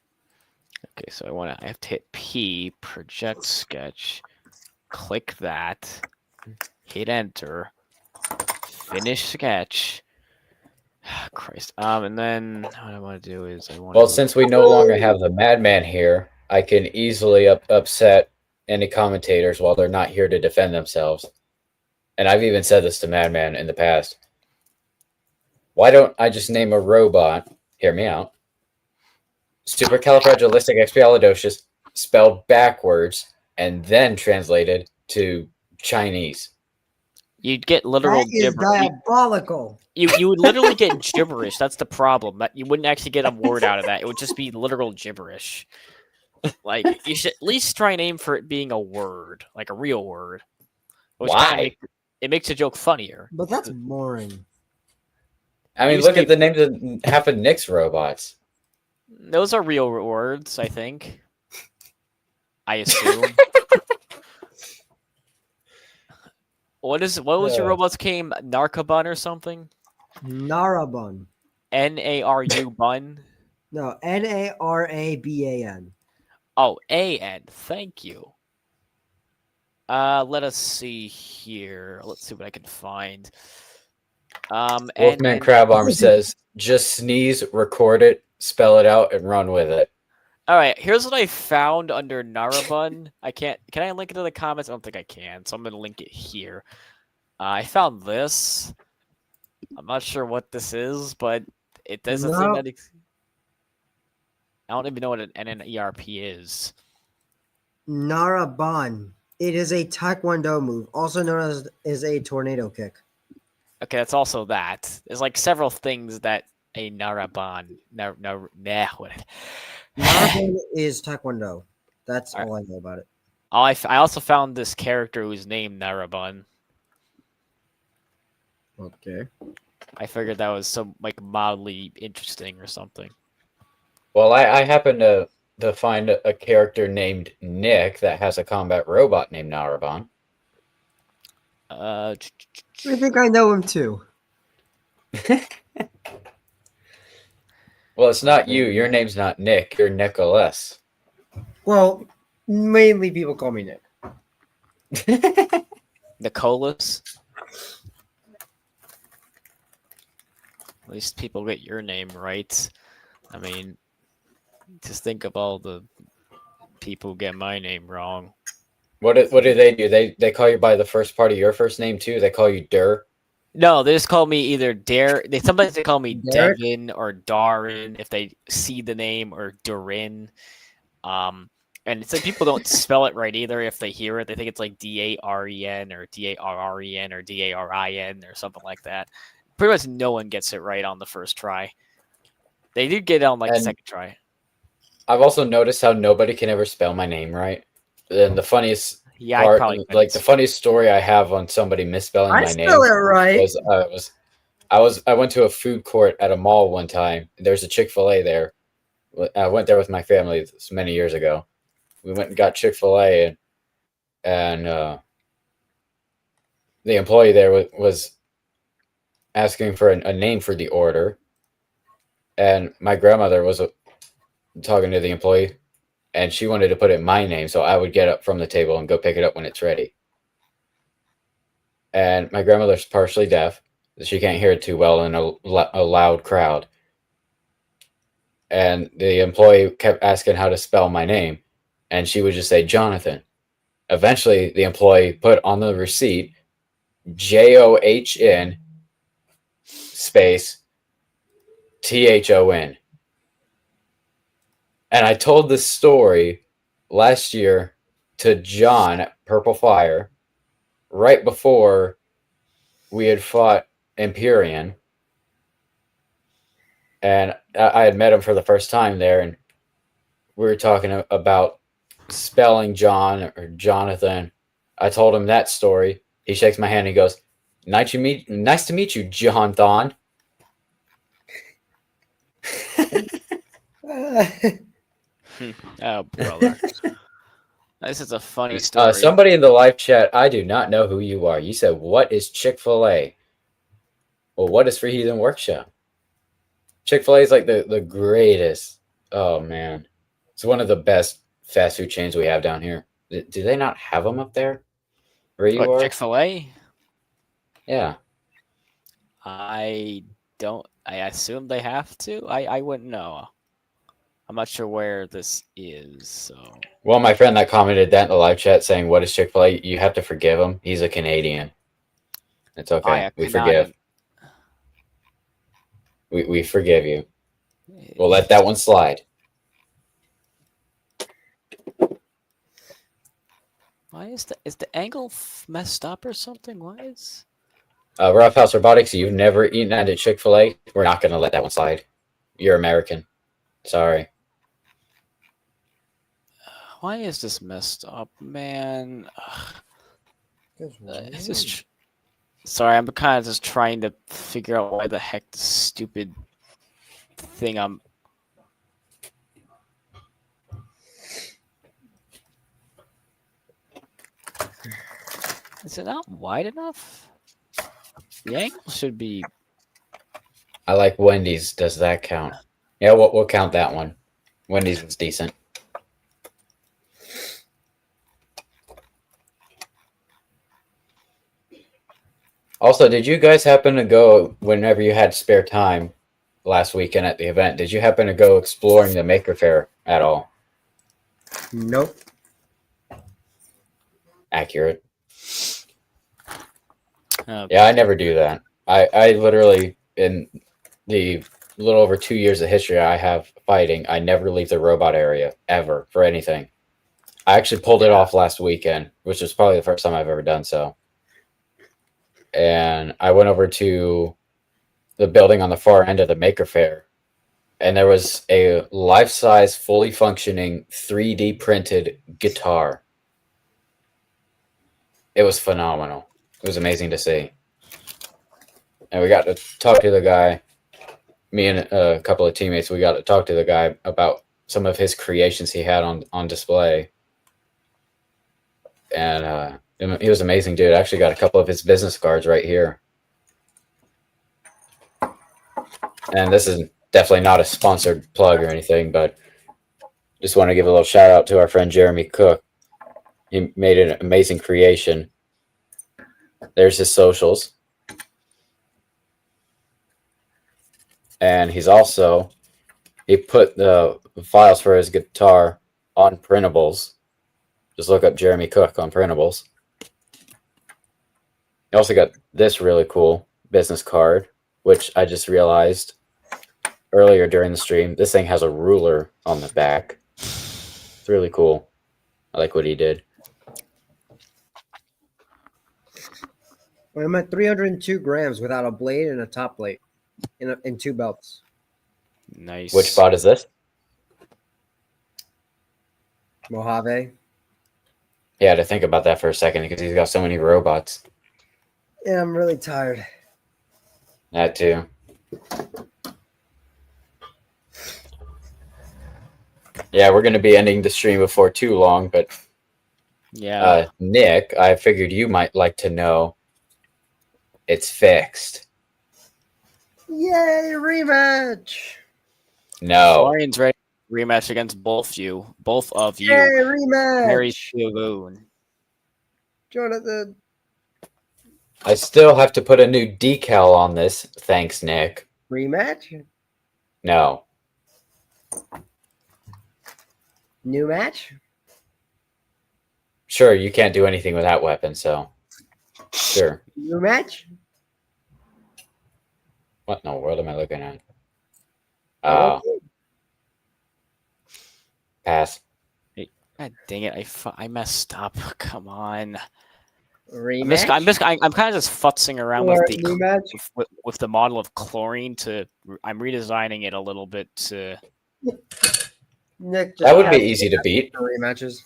so I have to hit P, project sketch, click that, hit enter, finish sketch. Christ. And then what I want to do is Well, since we no longer have the Madman here, I can easily upset any commentators while they're not here to defend themselves. And I've even said this to Madman in the past. Why don't I just name a robot, hear me out, supercalifragilisticexpialidocious, spelled backwards, and then translated to Chinese? You'd get literal That is gibberish. diabolical. You would literally get gibberish. That's the problem. That you wouldn't actually get a word out of that. It would just be literal gibberish. Like you should at least try and aim for it being a word, like a real word. Why? It makes a joke funnier. But that's boring. I mean, Used look to at the names of half of Nick's robots. Those are real words, I think. I assume. What was your robot's name? Narcabun or something? Narabun. Naru bun. No, Naraban. Oh, AN. Thank you. Let us see here. Let's see what I can find. Wolfman Crabarm says, just sneeze, record it, spell it out, and run with it. All right, here's what I found under Narabun. Can I link it to the comments? I don't think I can, so I'm gonna link it here. I found this. I'm not sure what this is, but it does a thing that I don't even know what an NNERP is. Naraban. It is a Taekwondo move, also known as a tornado kick. Okay, that's also that. There's like several things that a Naraban. Naraban is Taekwondo. That's All all I know about it. I also found this character who's named Narabun. Okay. I figured that was some like mildly interesting or something. Well, I happen to find a character named Nick that has a combat robot named Naraban. I think I know him too. Well, it's not you. Your name's not Nick. You're Nicholas. Well, mainly people call me Nick. Nicholas. At least people get your name right. I mean, just think of all the people who get my name wrong. What do they do? They call you by the first part of your first name too? They call you Dur? No, they just call me either sometimes they call me Derek? Devin or Darin if they see the name, or Durin. And some people don't spell it right either. If they hear it, they think it's like Daren or Darren or Darin or something like that. Pretty much no one gets it right on the first try. They do get it on like the second try. I've also noticed how nobody can ever spell my name right. And the funniest Yeah, part, I probably like the funniest story I have on somebody misspelling I my name spell it right. I went to a food court at a mall one time. There's a Chick-fil-A there. I went there with my family many years ago. We went and got Chick-fil-A, and the employee there was asking for a name for the order, and my grandmother was talking to the employee, and she wanted to put in my name, so I would get up from the table and go pick it up when it's ready. And my grandmother's partially deaf, so she can't hear it too well in a loud crowd. And the employee kept asking how to spell my name, and she would just say Jonathan. Eventually, the employee put on the receipt JOHN space THON. And I told this story last year to John at Purple Fire, right before we had fought Empyrean. And I had met him for the first time there, and we were talking about spelling John or Jonathan. I told him that story. He shakes my hand and he goes, nice to meet you, John Thon. Oh, brother. This is a funny story. Somebody in the live chat, I do not know who you are. You said, what is Chick-fil-A? Well, what is Free Heathen Workshop? Chick-fil-A is like the greatest. Oh, man. It's one of the best fast food chains we have down here. Do they not have them up there where you are? Chick-fil-A? Yeah. I assume they have to. I wouldn't know. I'm not sure where this is. So. Well, my friend that commented that in the live chat saying, what is Chick-fil-A? You have to forgive him. He's a Canadian. It's okay. We forgive. We forgive you. We'll let that one slide. Why is the angle messed up or something? Why is Rough House Robotics, you've never eaten at a Chick-fil-A? We're not going to let that one slide. You're American. Sorry. Why is this messed up, man? It's just sorry, I'm kind of just trying to figure out why the heck this stupid thing I'm. Is it not wide enough? The angle should be. I like Wendy's. Does that count? Yeah, we'll count that one. Wendy's was decent. Also, did you guys happen to go whenever you had spare time last weekend at the event? Did you happen to go exploring the Maker Faire at all? Nope. Accurate. Oh, Yeah, I never do that. I literally, in the little over 2 years of history I have fighting, I never leave the robot area ever for anything. I actually pulled it off last weekend, which was probably the first time I've ever done so. And I went over to the building on the far end of the Maker Faire, and there was a life-size, fully functioning 3D printed guitar. It was phenomenal. It was amazing to see. And we got to talk to the guy. Me and a couple of teammates, we got to talk to the guy about some of his creations he had on display. And he was an amazing dude. I actually got a couple of his business cards right here. And this is definitely not a sponsored plug or anything, but just want to give a little shout out to our friend Jeremy Cook. He made an amazing creation. There's his socials. And he put the files for his guitar on printables. Just look up Jeremy Cook on printables. He also got this really cool business card, which I just realized earlier during the stream. This thing has a ruler on the back. It's really cool. I like what he did. I'm at 302 grams without a blade and a top plate and 2 belts. nice. Which bot is this? Mojave. Yeah, I had to think about that for a second because he's got so many robots. Yeah, I'm really tired. That too. Yeah, we're going to be ending the stream before too long, but Yeah. Nick, I figured you might like to know it's fixed. Yay, rematch! No. Florian's ready to rematch against both of you. Yay, rematch! Very Shogun. Jonathan. I still have to put a new decal on this. Thanks, Nick. Rematch? No. New match? Sure, you can't do anything with that weapon, so. Sure. New match? What in the world am I looking at? Okay. Pass. God dang it! I messed up. Come on. Rematch? I'm kind of just futzing around Or with the new match? with the model of chlorine I'm redesigning it a little bit to. Nick just That would be has easy to beat. rematches.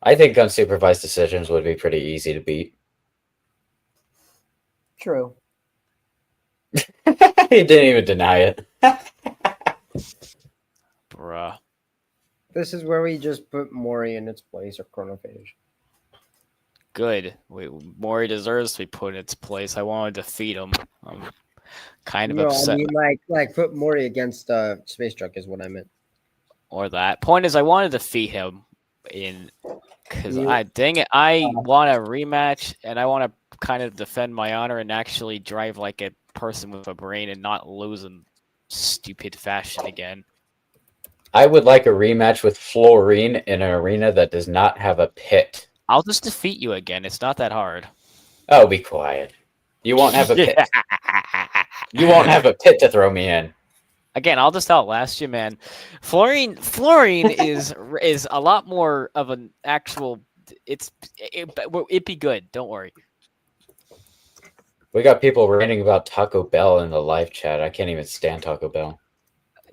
I think unsupervised decisions would be pretty easy to beat. True. He didn't even deny it. Bruh. This is where we just put Mori in its place or chronophage. Good. Mori deserves to be put in its place. I want to defeat him. I'm kind of No, upset. I mean like put Mori against Space Truck is what I meant. Or that. Point is, I want to defeat him because dang it, I want a rematch and I want to kind of defend my honor and actually drive like a person with a brain and not lose in stupid fashion again. I would like a rematch with Florine in an arena that does not have a pit. I'll just defeat you again. It's not that hard. Oh, be quiet. You won't have a pit. You won't have a pit to throw me in. Again, I'll just outlast you, man. Florine is a lot more of an actual. It'd be good. Don't worry. We got people ranting about Taco Bell in the live chat. I can't even stand Taco Bell.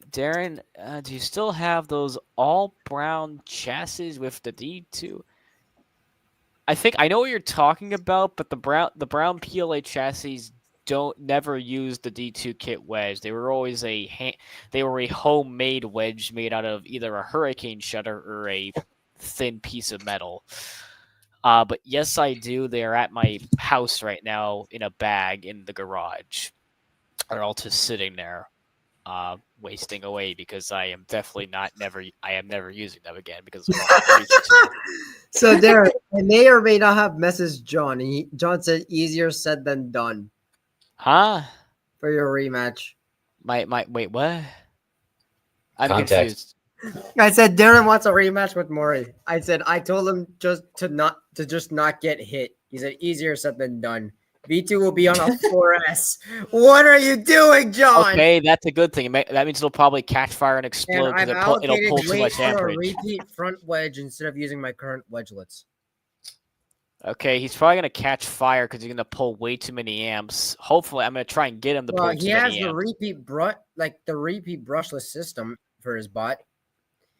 Darren, do you still have those all brown chassis with the D2? I think I know what you're talking about, but the brown PLA chassis never use the D2 kit wedge. They were always a homemade wedge made out of either a hurricane shutter or a thin piece of metal. But yes, I do. They are at my house right now in a bag in the garage. They're all just sitting there. wasting away because I am definitely I am never using them again because of all reasons here. So there, I may or may not have messaged John. John said easier said than done Huh? for your rematch. Wait, what? I'm Context. confused. I said Darren wants a rematch with Maury. I said I told him just not get hit. He said easier said than done. V2 will be on a 4S. What are you doing, John? Okay, that's a good thing. That means it'll probably catch fire and And explode I've because it'll allocated pull too weight much for a amperage. repeat front wedge instead of using my current wedgelets. Okay, he's probably gonna catch fire because he's gonna pull way too many amps. Hopefully, I'm gonna try and get him to pull Well, he too has many the amps. repeat brushless system for his bot.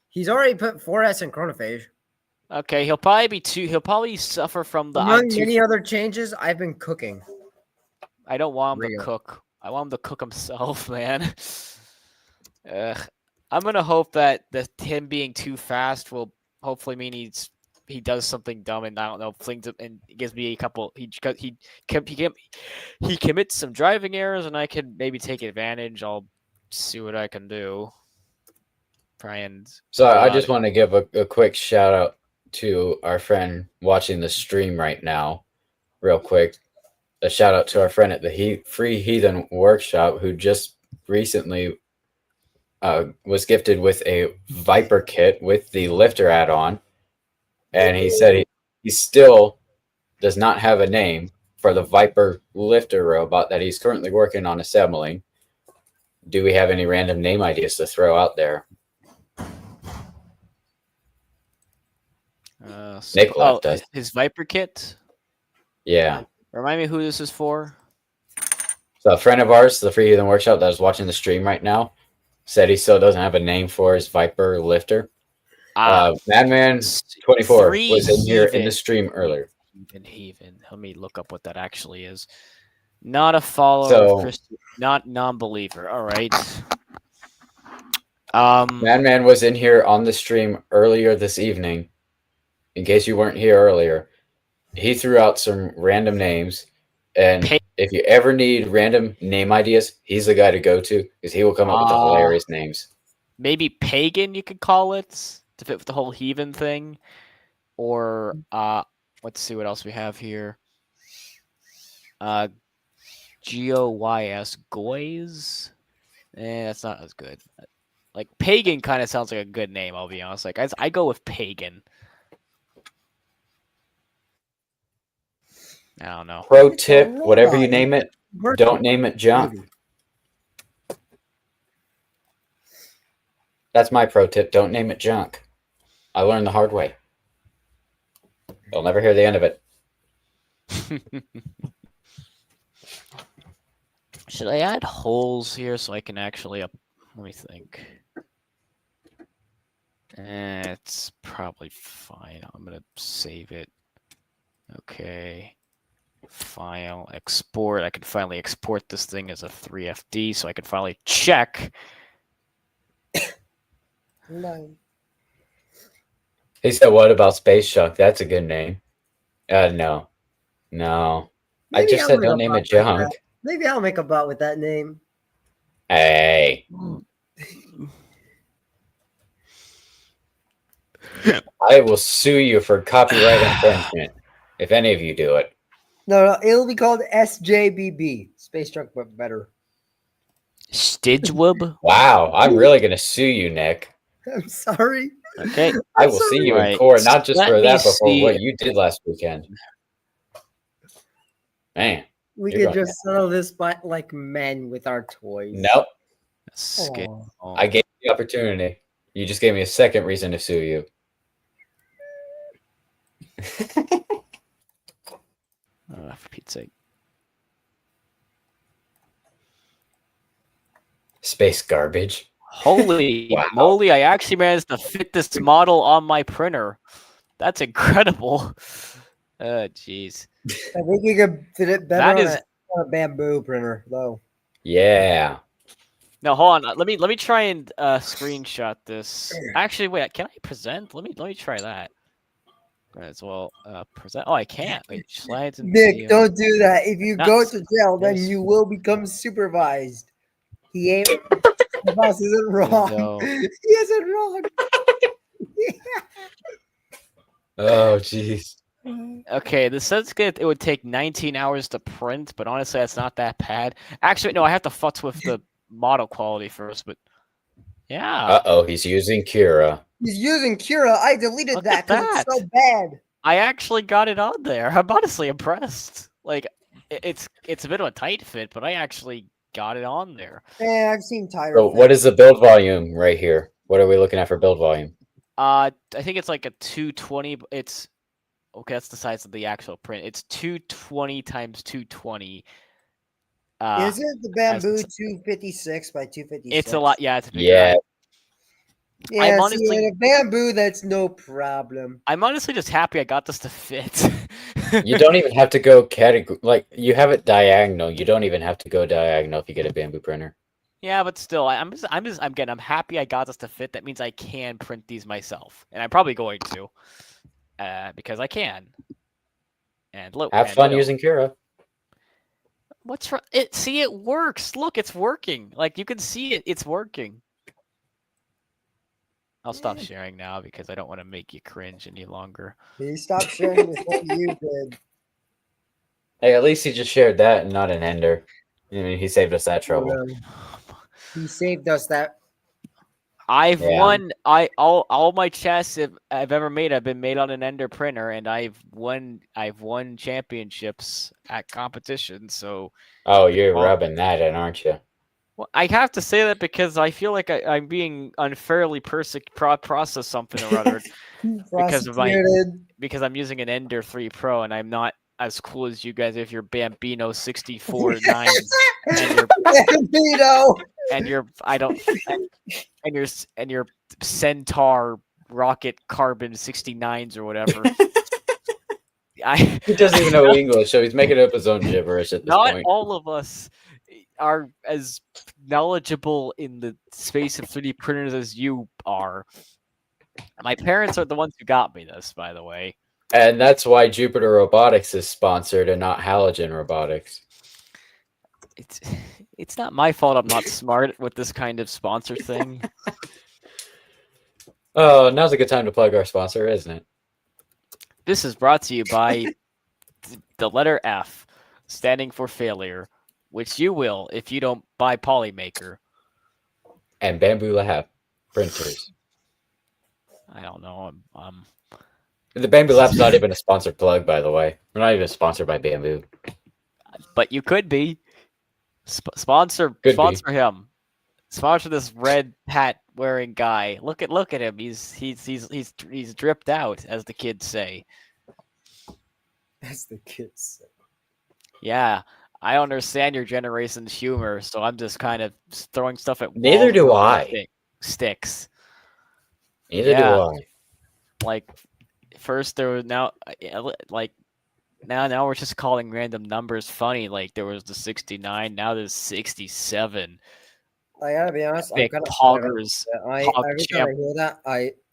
He's already put 4S in chronophage. Okay, he'll probably suffer from the Among many other changes, I've been cooking. I don't want him to Real. cook. I want him to cook himself, man. Ugh. I'm gonna hope that him being too fast will hopefully mean he does something dumb and I don't know flings it and gives me a couple. He commits some driving errors and I can maybe take advantage. I'll see what I can do. Try and. So I just want to give a quick shout out to our friend watching the stream right now, real quick. A shout out to our friend at the Free Heathen Workshop who just recently was gifted with a Viper kit with the lifter add-on, and he said he still does not have a name for the Viper lifter robot that he's currently working on assembling. Do we have any random name ideas to throw out there? Nick left us. His Viper kit. Yeah. Remind me who this is for. So a friend of ours, the Free Heathen Workshop, that is watching the stream right now, said he still doesn't have a name for his Viper lifter. Madman24 was in here in the stream earlier. Heathen. Let me look up what that actually is. Not a follower of Christian, not non-believer. All right. Madman was in here on the stream earlier this evening. In case you weren't here earlier, he threw out some random names. And if you ever need random name ideas, he's the guy to go to because he will come up with the hilarious names. Maybe pagan, you could call it to fit with the whole heathen thing. Or let's see what else we have here. GOYS Goys. That's not as good. Like pagan kind of sounds like a good name, I'll be honest. Like I go with pagan. I don't know. Pro tip, whatever you name it, don't name it junk. That's my pro tip. Don't name it junk. I learned the hard way. You'll never hear the end of it. Should I add holes here so I can actually let me think. It's probably fine. I'm going to save it. Okay. File, export. I can finally export this thing as a 3FD so I can finally check. No. He said, what about Space Junk? That's a good name. No. I just said don't name it junk. Maybe I'll make a bot with that name. Hey. I will sue you for copyright infringement if any of you do it. No, it'll be called SJBB. Space Junk, but better. Stidgewub? Wow, I'm really going to sue you, Nick. I'm sorry. Okay. I will see you in court, not just for that, but for what you did last weekend. Man. We could just settle this by like men with our toys. Nope. Oh. I gave you the opportunity. You just gave me a second reason to sue you. For Pete's sake. Space garbage. Holy moly, I actually managed to fit this model on my printer. That's incredible. Oh, jeez. I think you could fit it better on a bamboo printer, though. Yeah. No, hold on. Let me try and screenshot this. Actually, wait. Can I present? Let me try that. As well, present. Oh, I can't. Wait, slides and Nick, don't do that. If you Not go to jail, then this. you will become supervised. He ain't. The boss isn't wrong. No. He isn't wrong. Oh, jeez. Okay, this says it would take 19 hours to print, but honestly, that's not that bad. Actually, no, I have to futz with the model quality first, but yeah. Uh-oh, he's using Kira. He's using Kira. I deleted Look that at because it's that. so bad. I actually got it on there. I'm honestly impressed. Like, it's a bit of a tight fit, but I actually got it on there. Yeah, I've seen tire. So what is the build volume right here? What are we looking at for build volume? I think it's like a 220. It's okay. That's the size of the actual print. It's 220 times 220. Is it the bamboo 256 by 256? It's a lot. Yeah, it's a big Yeah. Yeah, I'm see, honestly- in a bamboo, that's no problem. I'm honestly just happy I got this to fit. You don't even have to go category. Like, you have it diagonal. You don't even have to go diagonal if you get a bamboo printer. Yeah, but still, I'm happy I got this to fit. That means I can print these myself, and I'm probably going to, because I can. And look, Have fun using Kira. What's wrong? See, it works. Look, it's working. Like you can see it. It's working. I'll stop sharing now because I don't want to make you cringe any longer. He stopped sharing before you did. Hey, at least he just shared that and not an ender. I mean, he saved us that trouble. He saved us that. I've Yeah. won. All my chests I've ever made have been made on an Ender printer, and I've won championships at competitions. So, Oh, you're Well- rubbing that in, aren't you? well, I have to say that because I feel like I'm being unfairly processed something or other because of my Prosecuted. because I'm using an Ender 3 Pro and I'm not as cool as you guys if you're Bambino 64.9 and you're Bambino. and you're I don't and your Centaur rocket carbon 69s or whatever. He doesn't even know English, so he's making up his own gibberish at this Not point. all of us are as knowledgeable in the space of 3D printers as you are. My parents are the ones who got me this, by the way. And that's why Jupiter Robotics is sponsored and not Halogen Robotics. It's not my fault I'm not smart with this kind of sponsor thing. Oh, now's a good time to plug our sponsor, isn't it? This is brought to you by the letter F, standing for failure, which you will if you don't buy Polymaker. And Bamboo Lab printers. I don't know. The Bamboo Lab's not even a sponsored plug, by the way. We're not even sponsored by Bamboo. But you could be. Sponsor him. Sponsor this red hat wearing guy. Look at him. He's dripped out, as the kids say. As the kids say. Yeah, I understand your generation's humor, so I'm just kind of throwing stuff at. Neither walls do with I. Sticks. Neither Yeah. do I. Like first there was now we're just calling random numbers funny. Like there was the 69, now there's 67. I gotta be honest. Big I'm kind of poggers. every Pog time champ. I hear that,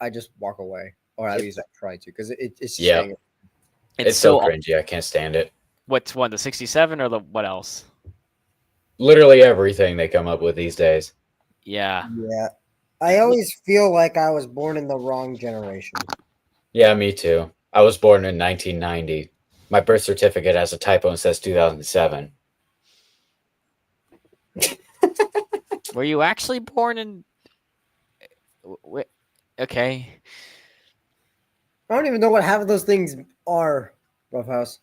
I just walk away, or at least I try to, because it's just Yeah. saying it. It's so cringy. I can't stand it. What's one, the 67 or the what else? Literally everything they come up with these days. Yeah. Yeah. I always feel like I was born in the wrong generation. Yeah, me too. I was born in 1990. My birth certificate has a typo and says 2007. Were you actually born in? Okay. I don't even know what half of those things are, Roughhouse.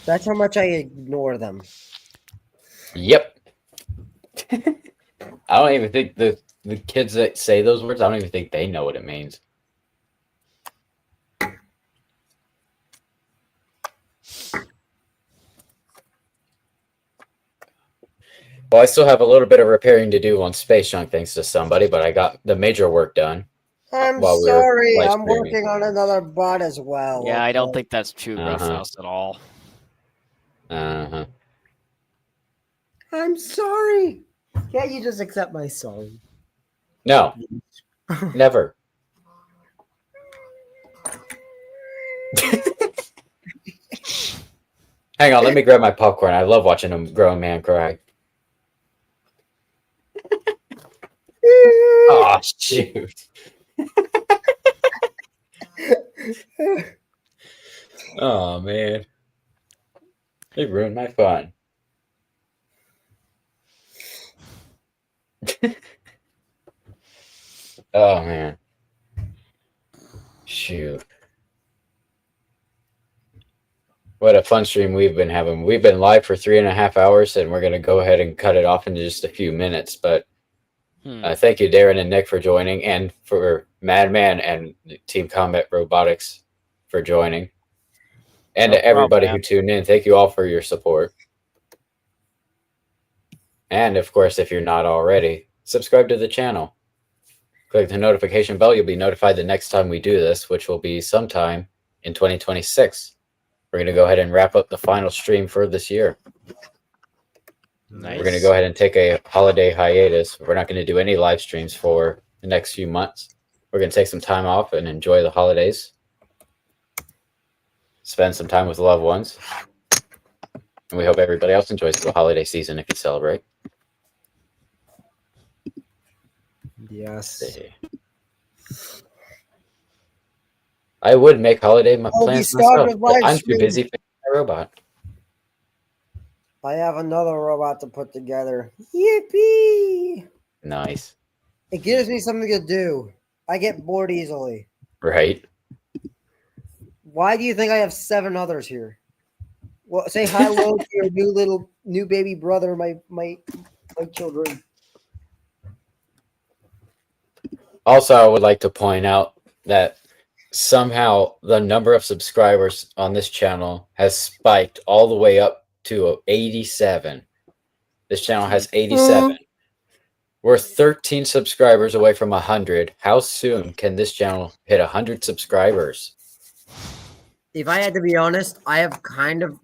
That's how much I ignore them. Yep. I don't even think the kids that say those words, I don't even think they know what it means. Well, I still have a little bit of repairing to do on Space Junk thanks to somebody, but I got the major work done. I'm While we were sorry. live I'm streaming. working on another bot as well. Yeah, I don't okay? think that's true, Roughhouse, at all. Uh-huh. I'm sorry. Can't you just accept my sorry? No. Never. Hang on, let me grab my popcorn. I love watching a grown man cry. shoot. Oh man. They ruined my fun. Oh man. Shoot. What a fun stream we've been having. We've been live for 3.5 hours, and we're going to go ahead and cut it off into just a few minutes. But thank you, Darren and Nick, for joining, and for Madman and Team Combat Robotics for joining. And No to everybody problem, who tuned in, thank you all for your support. And of course, if you're not already, subscribe to the channel. Click the notification bell. You'll be notified the next time we do this, which will be sometime in 2026. We're going to go ahead and wrap up the final stream for this year. Nice. We're going to go ahead and take a holiday hiatus. We're not going to do any live streams for the next few months. We're going to take some time off and enjoy the holidays. Spend some time with loved ones. And we hope everybody else enjoys the holiday season if you celebrate. Yes. I would make holiday plans started myself, a but live I'm too stream. busy fixing my robot. I have another robot to put together. Yippee! Nice. It gives me something to do. I get bored easily. Right? Why do you think I have 7 others here? Well, say hello to your new baby brother, my children. Also, I would like to point out that somehow the number of subscribers on this channel has spiked all the way up to 87. This channel has 87. We're 13 subscribers away from 100. How soon can this channel hit 100 subscribers? If I had to be honest, I have kind of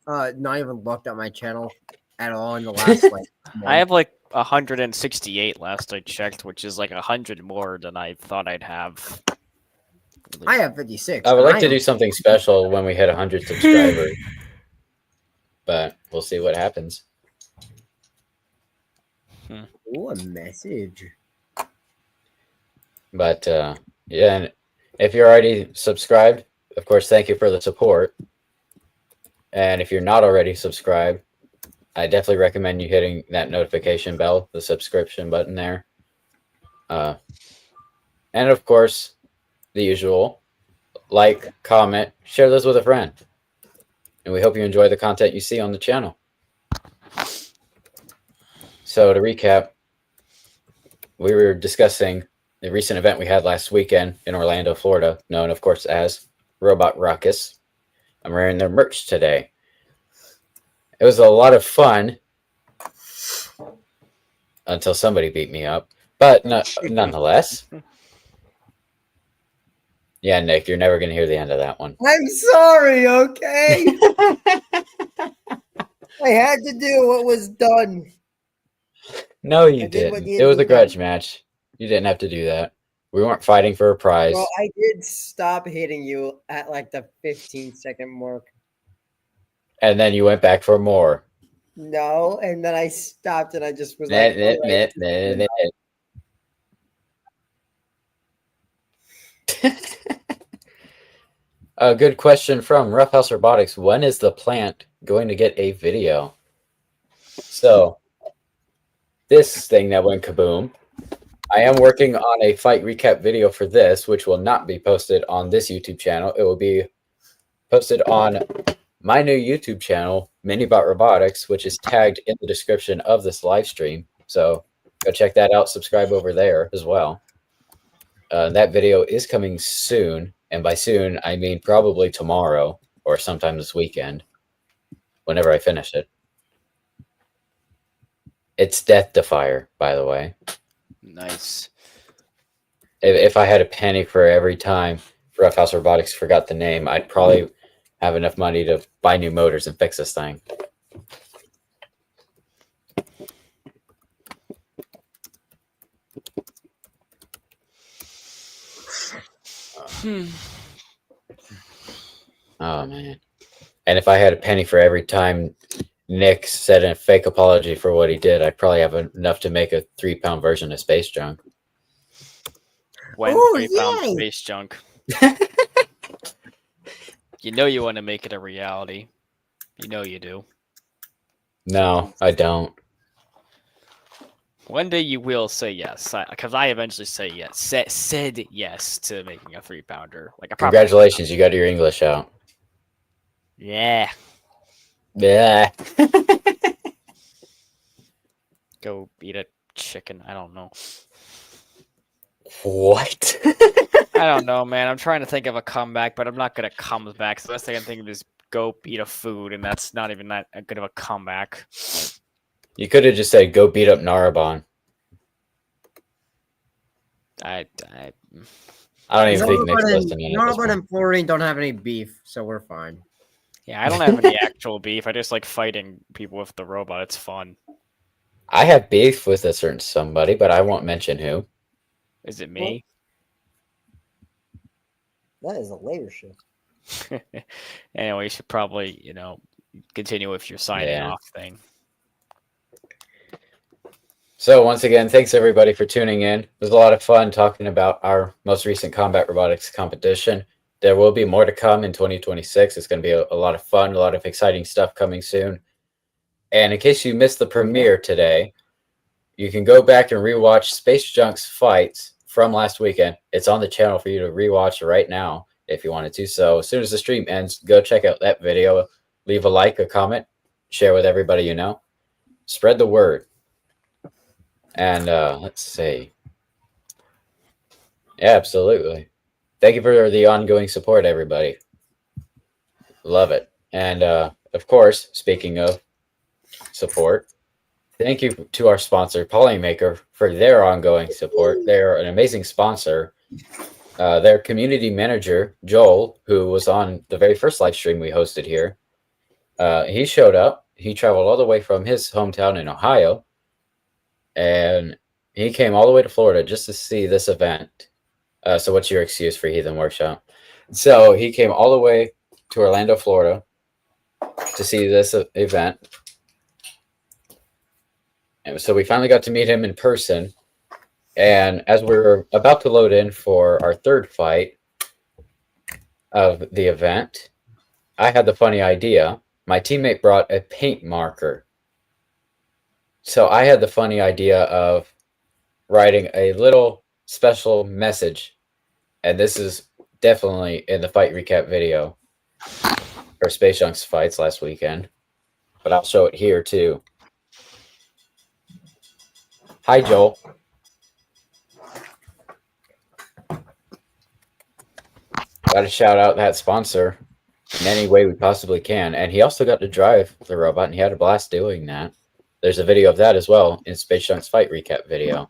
not even looked at my channel at all in the last month. I have like 168 last I checked, which is like 100 more than I thought I'd have. I have 56. I would like to do something special when we hit 100 subscribers. But we'll see what happens. Ooh, a message. But yeah, and if you're already subscribed, of course, thank you for the support. And if you're not already subscribed, I definitely recommend you hitting that notification bell, the subscription button there. And of course, the usual, like, comment, share this with a friend. And we hope you enjoy the content you see on the channel. So to recap, we were discussing the recent event we had last weekend in Orlando, Florida, known, of course, as Robot Ruckus. I'm wearing their merch today. It was a lot of fun until somebody beat me up, but nonetheless. Yeah, Nick, you're never going to hear the end of that one. I'm sorry, okay? I had to do what was done. No, you I did what didn't. needed It was to a be grudge done. match. You didn't have to do that. We weren't fighting for a prize. Well, I did stop hitting you at like the 15-second mark. And then you went back for more. No, and then I stopped and I just was like, all right. A good question from Roughhouse Robotics. When is the plant going to get a video? So, this thing that went kaboom, I am working on a fight recap video for this, which will not be posted on this YouTube channel. It will be posted on my new YouTube channel, Minibot Robotics, which is tagged in the description of this live stream. So, go check that out. Subscribe over there as well. That video is coming soon. And by soon, I mean probably tomorrow or sometime this weekend, whenever I finish it. It's Death Defier, by the way. Nice. If I had a penny for every time Roughhouse Robotics forgot the name, I'd probably have enough money to buy new motors and fix this thing. Oh, man. And if I had a penny for every time Nick said a fake apology for what he did, I'd probably have enough to make a 3-pound version of Space Junk. When Ooh, we found yay! space junk. You know you want to make it a reality. You know you do. No, I don't. One day you will say yes, because I eventually say yes. Said yes to making a 3-pounder. Like a proper. Congratulations, you got your English out. Yeah. Yeah. Go eat a chicken. I don't know. What? I don't know, man. I'm trying to think of a comeback, but I'm not gonna come back. So the best thing I can think of is go eat a food, and that's not even that good of a comeback. You could have just said, go beat up Narabon. I I don't even think Nick's listening at this Norbert point. and Florine don't have any beef, so we're fine. Yeah, I don't have any actual beef. I just like fighting people with the robot. It's fun. I have beef with a certain somebody, but I won't mention who. Is it me? That is a later shift. Anyway, you should probably, continue with your signing Yeah. off thing. So once again, thanks everybody for tuning in. It was a lot of fun talking about our most recent combat robotics competition. There will be more to come in 2026. It's going to be a lot of fun, a lot of exciting stuff coming soon. And in case you missed the premiere today, you can go back and rewatch Space Junk's fights from last weekend. It's on the channel for you to rewatch right now if you wanted to. So as soon as the stream ends, go check out that video. Leave a like, a comment, share with everybody you know. Spread the word. And let's see. Yeah, absolutely. Thank you for the ongoing support, everybody. Love it. And of course, speaking of support, thank you to our sponsor, Polymaker, for their ongoing support. They're an amazing sponsor. Their community manager, Joel, who was on the very first live stream we hosted here, he showed up. He traveled all the way from his hometown in Ohio, and he came all the way to Florida just to see this event. So what's your excuse for Heathen Workshop? So he came all the way to Orlando, Florida to see this event. And so we finally got to meet him in person. And as we were about to load in for our third fight of the event, I had the funny idea. My teammate brought a paint marker. So I had the funny idea of writing a little special message. And this is definitely in the fight recap video for Space Junk's fights last weekend. But I'll show it here too. Hi, Joel. Got to shout out that sponsor in any way we possibly can. And he also got to drive the robot, and he had a blast doing that. There's a video of that as well in Space Junk's fight recap video.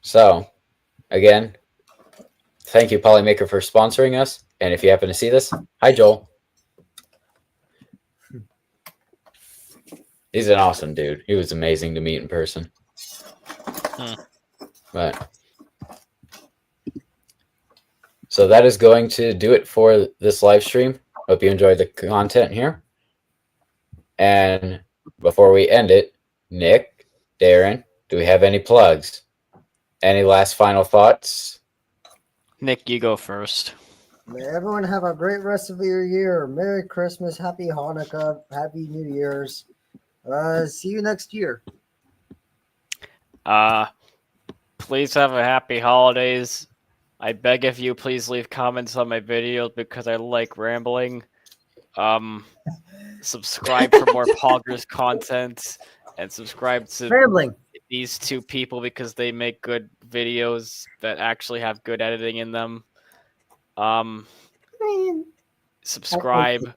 So, again, thank you, Polymaker, for sponsoring us. And if you happen to see this, hi, Joel. He's an awesome dude. He was amazing to meet in person. But so that is going to do it for this live stream. Hope you enjoyed the content here. And before we end it, Nick, Darren, do we have any plugs? Any last final thoughts? Nick, you go first. May everyone have a great rest of your year. Merry Christmas, Happy Hanukkah, Happy New Year's. See you next year. Please have a happy holidays. I beg of you, please leave comments on my videos because I like rambling. Subscribe for more Poggers content and subscribe to Rambling. these two people because they make good videos that actually have good editing in them. Subscribe,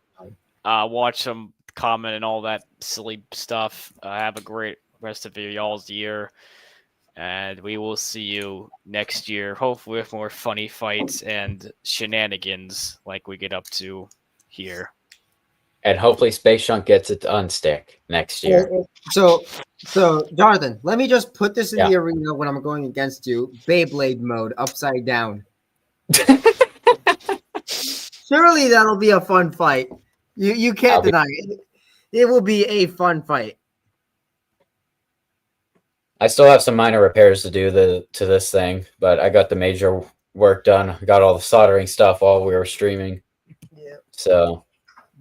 watch them, comment, and all that silly stuff. Have a great rest of y'all's year. And we will see you next year, hopefully with more funny fights and shenanigans like we get up to here. And hopefully Space Junk gets it to unstick next year. So Jonathan, let me just put this in Yeah. the arena when I'm going against you. Beyblade mode, upside down. Surely that'll be a fun fight. You can't deny it. It will be a fun fight. I still have some minor repairs to do to this thing, but I got the major work done. I got all the soldering stuff while we were streaming. Yep. So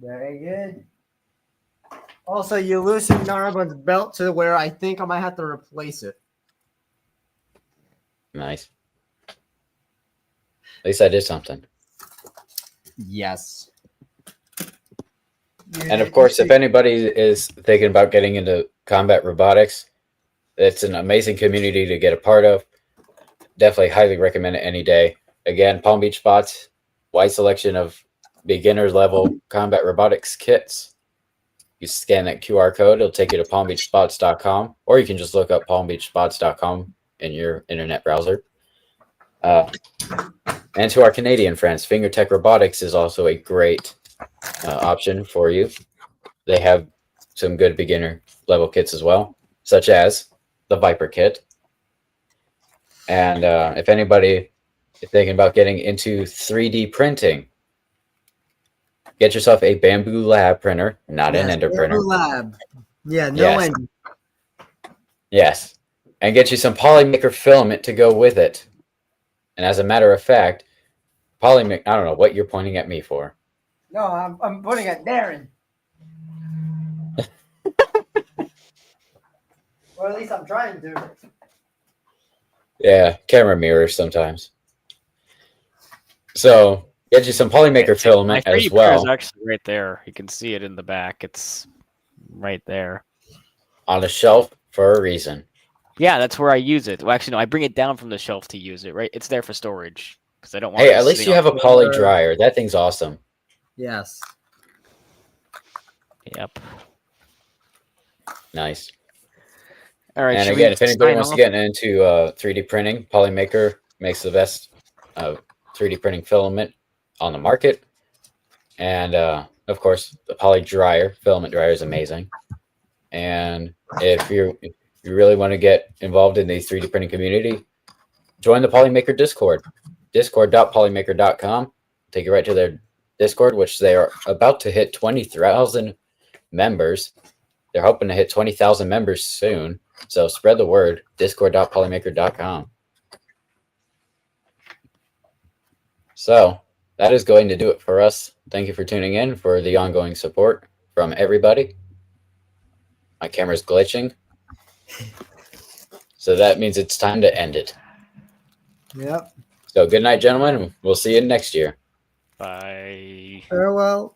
Very good. Also, you loosened Narbon's belt to where I think I might have to replace it. nice. At least I did something. Yes. And of course, if anybody is thinking about getting into combat robotics, it's an amazing community to get a part of. Definitely highly recommend it any day. Again, Palm Beach Spots, wide selection of beginner level combat robotics kits. You scan that QR code, it'll take you to palmbeachspots.com, or you can just look up palmbeachspots.com in your internet browser. And to our Canadian friends, FingerTech Robotics is also a great option for you. They have some good beginner level kits as well, such as the Viper kit. And if anybody is thinking about getting into 3D printing, get yourself a Bamboo Lab printer, not an Ender printer. Lab. Yeah, no Yes. end. Yes. And get you some Polymaker filament to go with it. And as a matter of fact, Polymaker, I don't know what you're pointing at me for. No, I'm putting at Darren. Or at least I'm trying to. Yeah, camera mirrors sometimes. So get you some Polymaker filament My 3D as printer is well actually right there. You can see it in the back. It's right there. on the shelf for a reason. Yeah, that's where I use it. Well, actually, no, I bring it down from the shelf to use it. Right, it's there for storage because I don't want. Hey, it at least sitting you on have a the poly floor. dryer. That thing's awesome. Yes. Yep. Nice. All right. And should again, we if anybody sign wants to off? get into 3D printing, Polymaker makes the best 3D printing filament on the market. And of course, the poly dryer, filament dryer is amazing. And if you really want to get involved in the 3D printing community, join the Polymaker Discord, discord.polymaker.com. Take you right to their Discord, which they are about to hit 20,000 members. They're hoping to hit 20,000 members soon. So spread the word, discord.polymaker.com. So that is going to do it for us. Thank you for tuning in, for the ongoing support from everybody. My camera's glitching. So that means it's time to end it. Yep. So good night, gentlemen. We'll see you next year. Bye. Farewell.